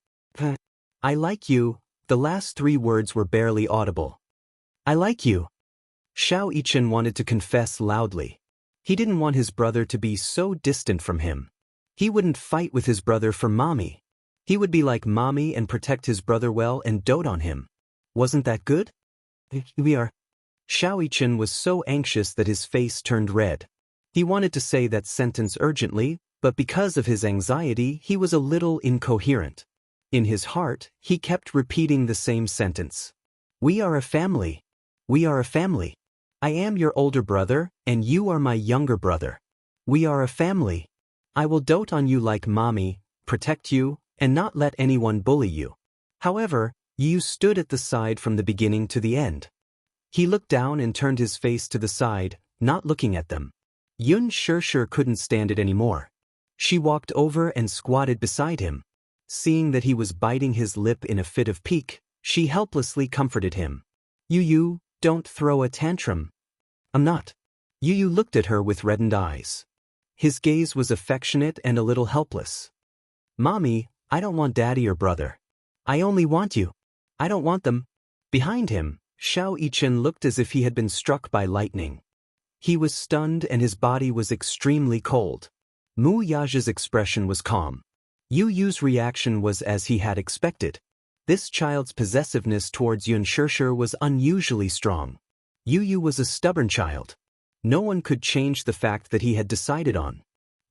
"I like you." The last 3 words were barely audible. "I like you." Xiao Yichen wanted to confess loudly. He didn't want his brother to be so distant from him. He wouldn't fight with his brother for mommy. He would be like mommy and protect his brother well and dote on him. Wasn't that good? "We are." Xiao Yichen was so anxious that his face turned red. He wanted to say that sentence urgently, but because of his anxiety, he was a little incoherent. In his heart, he kept repeating the same sentence. "We are a family. We are a family. I am your older brother, and you are my younger brother. We are a family. I will dote on you like mommy, protect you, and not let anyone bully you." However, Yu stood at the side from the beginning to the end. He looked down and turned his face to the side, not looking at them. Yun Shishir couldn't stand it anymore. She walked over and squatted beside him. Seeing that he was biting his lip in a fit of pique, she helplessly comforted him. "Yu, don't throw a tantrum. I'm not. Yu looked at her with reddened eyes. His gaze was affectionate and a little helpless. Mommy, I don't want daddy or brother. I only want you. I don't want them. Behind him, Xiao Yichen looked as if he had been struck by lightning. He was stunned and his body was extremely cold. Mu Yaja's expression was calm. Yu's reaction was as he had expected. This child's possessiveness towards Xianxia was unusually strong. Yu was a stubborn child. No one could change the fact that he had decided on.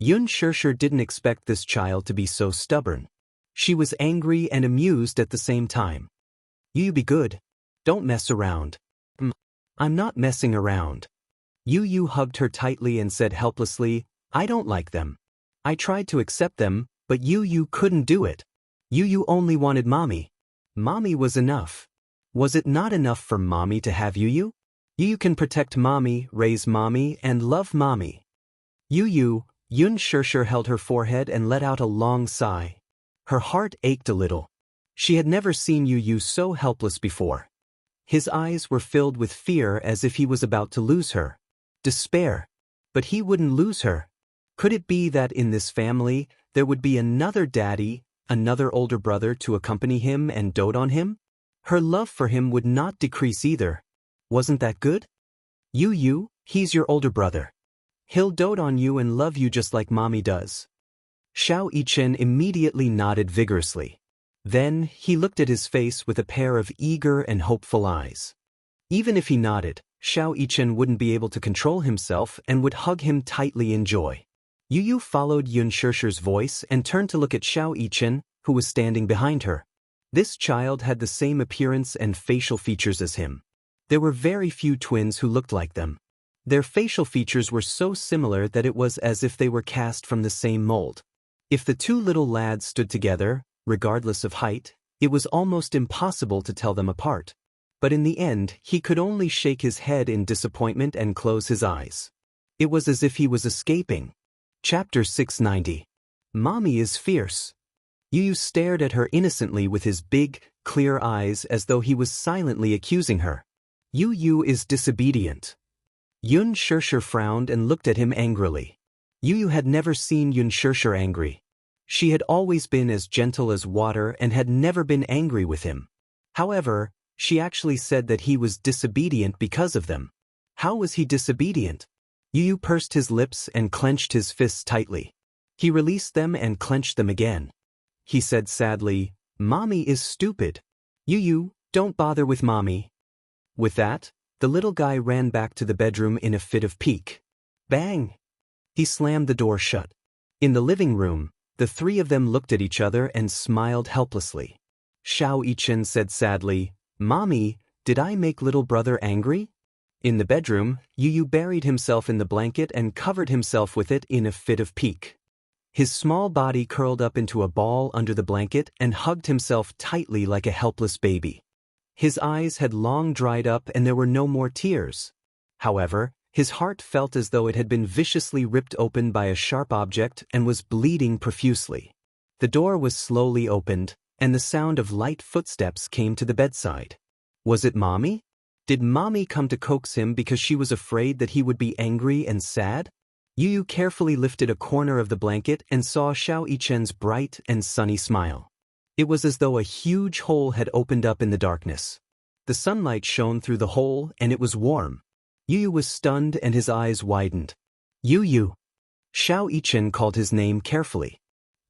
Xianxia didn't expect this child to be so stubborn. She was angry and amused at the same time. You be good. Don't mess around. I'm not messing around. Yu hugged her tightly and said helplessly, I don't like them. I tried to accept them, but Yu couldn't do it. Yu only wanted mommy. Mommy was enough. Was it not enough for mommy to have Yu? Yu can protect mommy, raise mommy, and love mommy. Xianxia held her forehead and let out a long sigh. Her heart ached a little. She had never seen Yu so helpless before. His eyes were filled with fear as if he was about to lose her. Despair. But he wouldn't lose her. Could it be that in this family, there would be another daddy, another older brother to accompany him and dote on him? Her love for him would not decrease either. Wasn't that good? Yu, he's your older brother. He'll dote on you and love you just like mommy does. Xiao Yichen immediately nodded vigorously. Then, he looked at his face with a pair of eager and hopeful eyes. Even if he nodded, Xiao Yichen wouldn't be able to control himself and would hug him tightly in joy. Yu followed Xianxia's voice and turned to look at Xiao Yichen, who was standing behind her. This child had the same appearance and facial features as him. There were very few twins who looked like them. Their facial features were so similar that it was as if they were cast from the same mold. If the two little lads stood together, regardless of height, it was almost impossible to tell them apart. But in the end, he could only shake his head in disappointment and close his eyes. It was as if he was escaping. Chapter 690. Mommy is fierce. Yu stared at her innocently with his big, clear eyes as though he was silently accusing her. Yu is disobedient. Xianxia frowned and looked at him angrily. Yu had never seen Xianxia angry. She had always been as gentle as water and had never been angry with him. However, she actually said that he was disobedient because of them. How was he disobedient? Yu pursed his lips and clenched his fists tightly. He released them and clenched them again. He said sadly, Mommy is stupid. Yu, don't bother with mommy. With that, the little guy ran back to the bedroom in a fit of pique. Bang! He slammed the door shut. In the living room, the three of them looked at each other and smiled helplessly. Xiao Yichen said sadly, Mommy, did I make little brother angry? In the bedroom, Yu buried himself in the blanket and covered himself with it in a fit of pique. His small body curled up into a ball under the blanket and hugged himself tightly like a helpless baby. His eyes had long dried up and there were no more tears. However, his heart felt as though it had been viciously ripped open by a sharp object and was bleeding profusely. The door was slowly opened, and the sound of light footsteps came to the bedside. Was it Mommy? Did Mommy come to coax him because she was afraid that he would be angry and sad? Yu carefully lifted a corner of the blanket and saw Xiao Yichen's bright and sunny smile. It was as though a huge hole had opened up in the darkness. The sunlight shone through the hole and it was warm. Yu was stunned and his eyes widened. Yu. Xiao Yichen called his name carefully.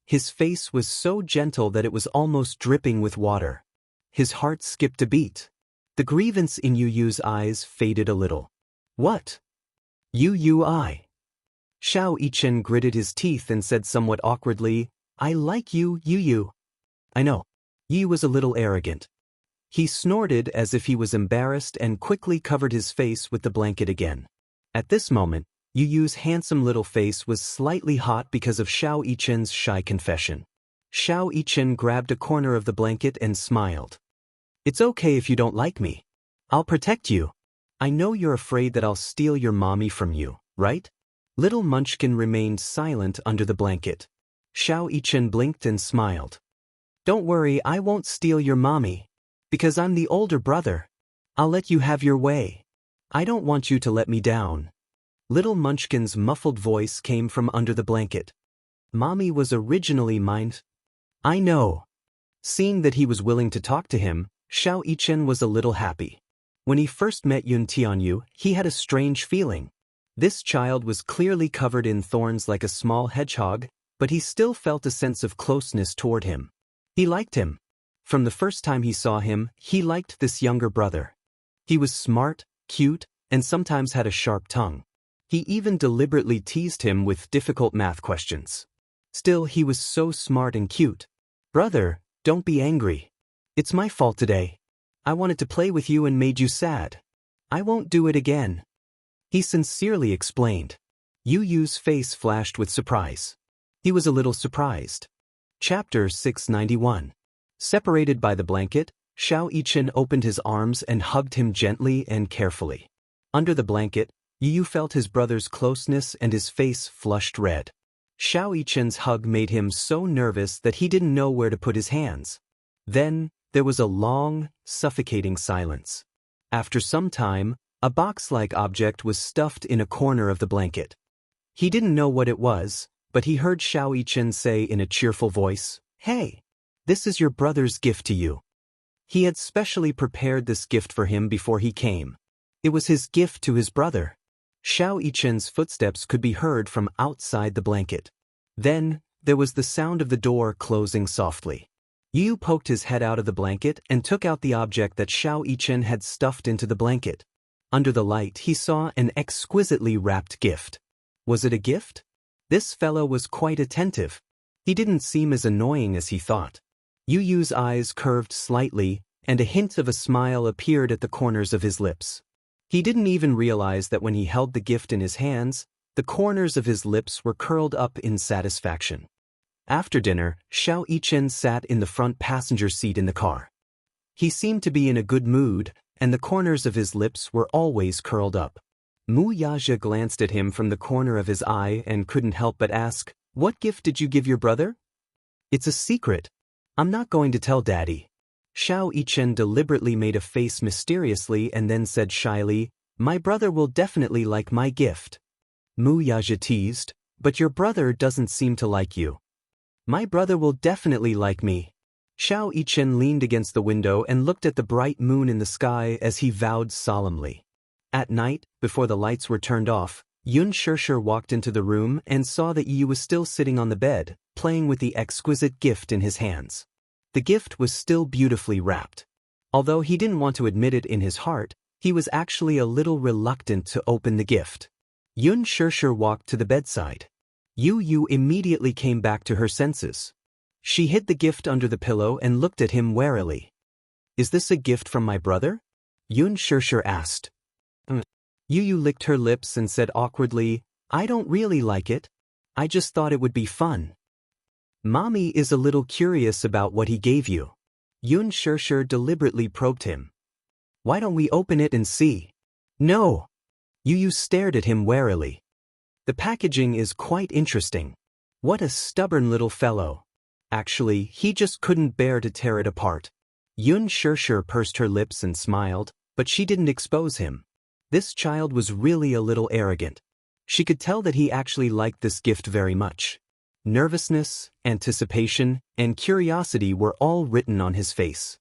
His face was so gentle that it was almost dripping with water. His heart skipped a beat. The grievance in Yu's eyes faded a little. What? Yu. Xiao Yichen gritted his teeth and said somewhat awkwardly, I like you, Yu. I know. Yu was a little arrogant. He snorted as if he was embarrassed and quickly covered his face with the blanket again. At this moment, Yu's handsome little face was slightly hot because of Xiao Yichen's shy confession. Xiao Yichen grabbed a corner of the blanket and smiled. It's okay if you don't like me. I'll protect you. I know you're afraid that I'll steal your mommy from you, right? Little Munchkin remained silent under the blanket. Xiao Yichen blinked and smiled. Don't worry, I won't steal your mommy. Because I'm the older brother. I'll let you have your way. I don't want you to let me down. Little Munchkin's muffled voice came from under the blanket. Mommy was originally mine. I know. Seeing that he was willing to talk to him, Xianxia was a little happy. When he first met Yun Tianyu, he had a strange feeling. This child was clearly covered in thorns like a small hedgehog, but he still felt a sense of closeness toward him. He liked him. From the first time he saw him, he liked this younger brother. He was smart, cute, and sometimes had a sharp tongue. He even deliberately teased him with difficult math questions. Still, he was so smart and cute. Brother, don't be angry. It's my fault today. I wanted to play with you and made you sad. I won't do it again. He sincerely explained. Yu Yu's face flashed with surprise. He was a little surprised. Chapter 691. Separated by the blanket, Xianxia opened his arms and hugged him gently and carefully. Under the blanket, Yu Yu felt his brother's closeness and his face flushed red. Xianxia's hug made him so nervous that he didn't know where to put his hands. Then, there was a long, suffocating silence. After some time, a box-like object was stuffed in a corner of the blanket. He didn't know what it was, but he heard Xianxia say in a cheerful voice, "Hey, this is your brother's gift to you." He had specially prepared this gift for him before he came. It was his gift to his brother. Xianxia's footsteps could be heard from outside the blanket. Then, there was the sound of the door closing softly. Yu poked his head out of the blanket and took out the object that Xianxia had stuffed into the blanket. Under the light, he saw an exquisitely wrapped gift. Was it a gift? This fellow was quite attentive. He didn't seem as annoying as he thought. Yu Yu's eyes curved slightly, and a hint of a smile appeared at the corners of his lips. He didn't even realize that when he held the gift in his hands, the corners of his lips were curled up in satisfaction. After dinner, Xianxia sat in the front passenger seat in the car. He seemed to be in a good mood, and the corners of his lips were always curled up. Wuxia glanced at him from the corner of his eye and couldn't help but ask, "What gift did you give your brother?" "It's a secret. I'm not going to tell Daddy." Xianxia deliberately made a face mysteriously and then said shyly, "My brother will definitely like my gift." Wuxia teased, "But your brother doesn't seem to like you." "My brother will definitely like me." Xianxia leaned against the window and looked at the bright moon in the sky as he vowed solemnly. At night, before the lights were turned off, Xianxia walked into the room and saw that Yu was still sitting on the bed, playing with the exquisite gift in his hands. The gift was still beautifully wrapped. Although he didn't want to admit it in his heart, he was actually a little reluctant to open the gift. Xianxia walked to the bedside. Yu Yu immediately came back to her senses. She hid the gift under the pillow and looked at him warily. "Is this a gift from my brother?" Xianxia asked. Yu Yu licked her lips and said awkwardly, "I don't really like it. I just thought it would be fun." "Mommy is a little curious about what he gave you." Xianxia deliberately probed him. "Why don't we open it and see?" "No." Yu Yu stared at him warily. "The packaging is quite interesting. What a stubborn little fellow. Actually, he just couldn't bear to tear it apart." Xianxia pursed her lips and smiled, but she didn't expose him. This child was really a little arrogant. She could tell that he actually liked this gift very much. Nervousness, anticipation, and curiosity were all written on his face.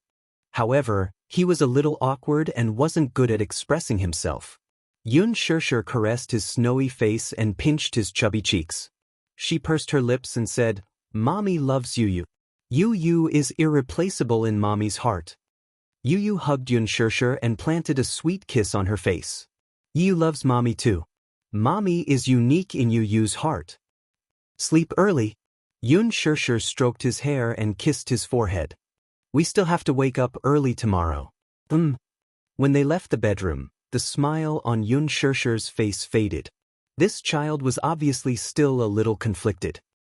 However, he was a little awkward and wasn't good at expressing himself. Xianxia caressed his snowy face and pinched his chubby cheeks. She pursed her lips and said, "Mommy loves Yu Yu. Yu Yu is irreplaceable in Mommy's heart." Yu Yu hugged Xianxia and planted a sweet kiss on her face. "Yu loves Mommy too. Mommy is unique in Yu Yu's heart." "Sleep early." Xianxia stroked his hair and kissed his forehead. "We still have to wake up early tomorrow." When they left the bedroom, the smile on Xianxia's face faded. This child was obviously still a little conflicted.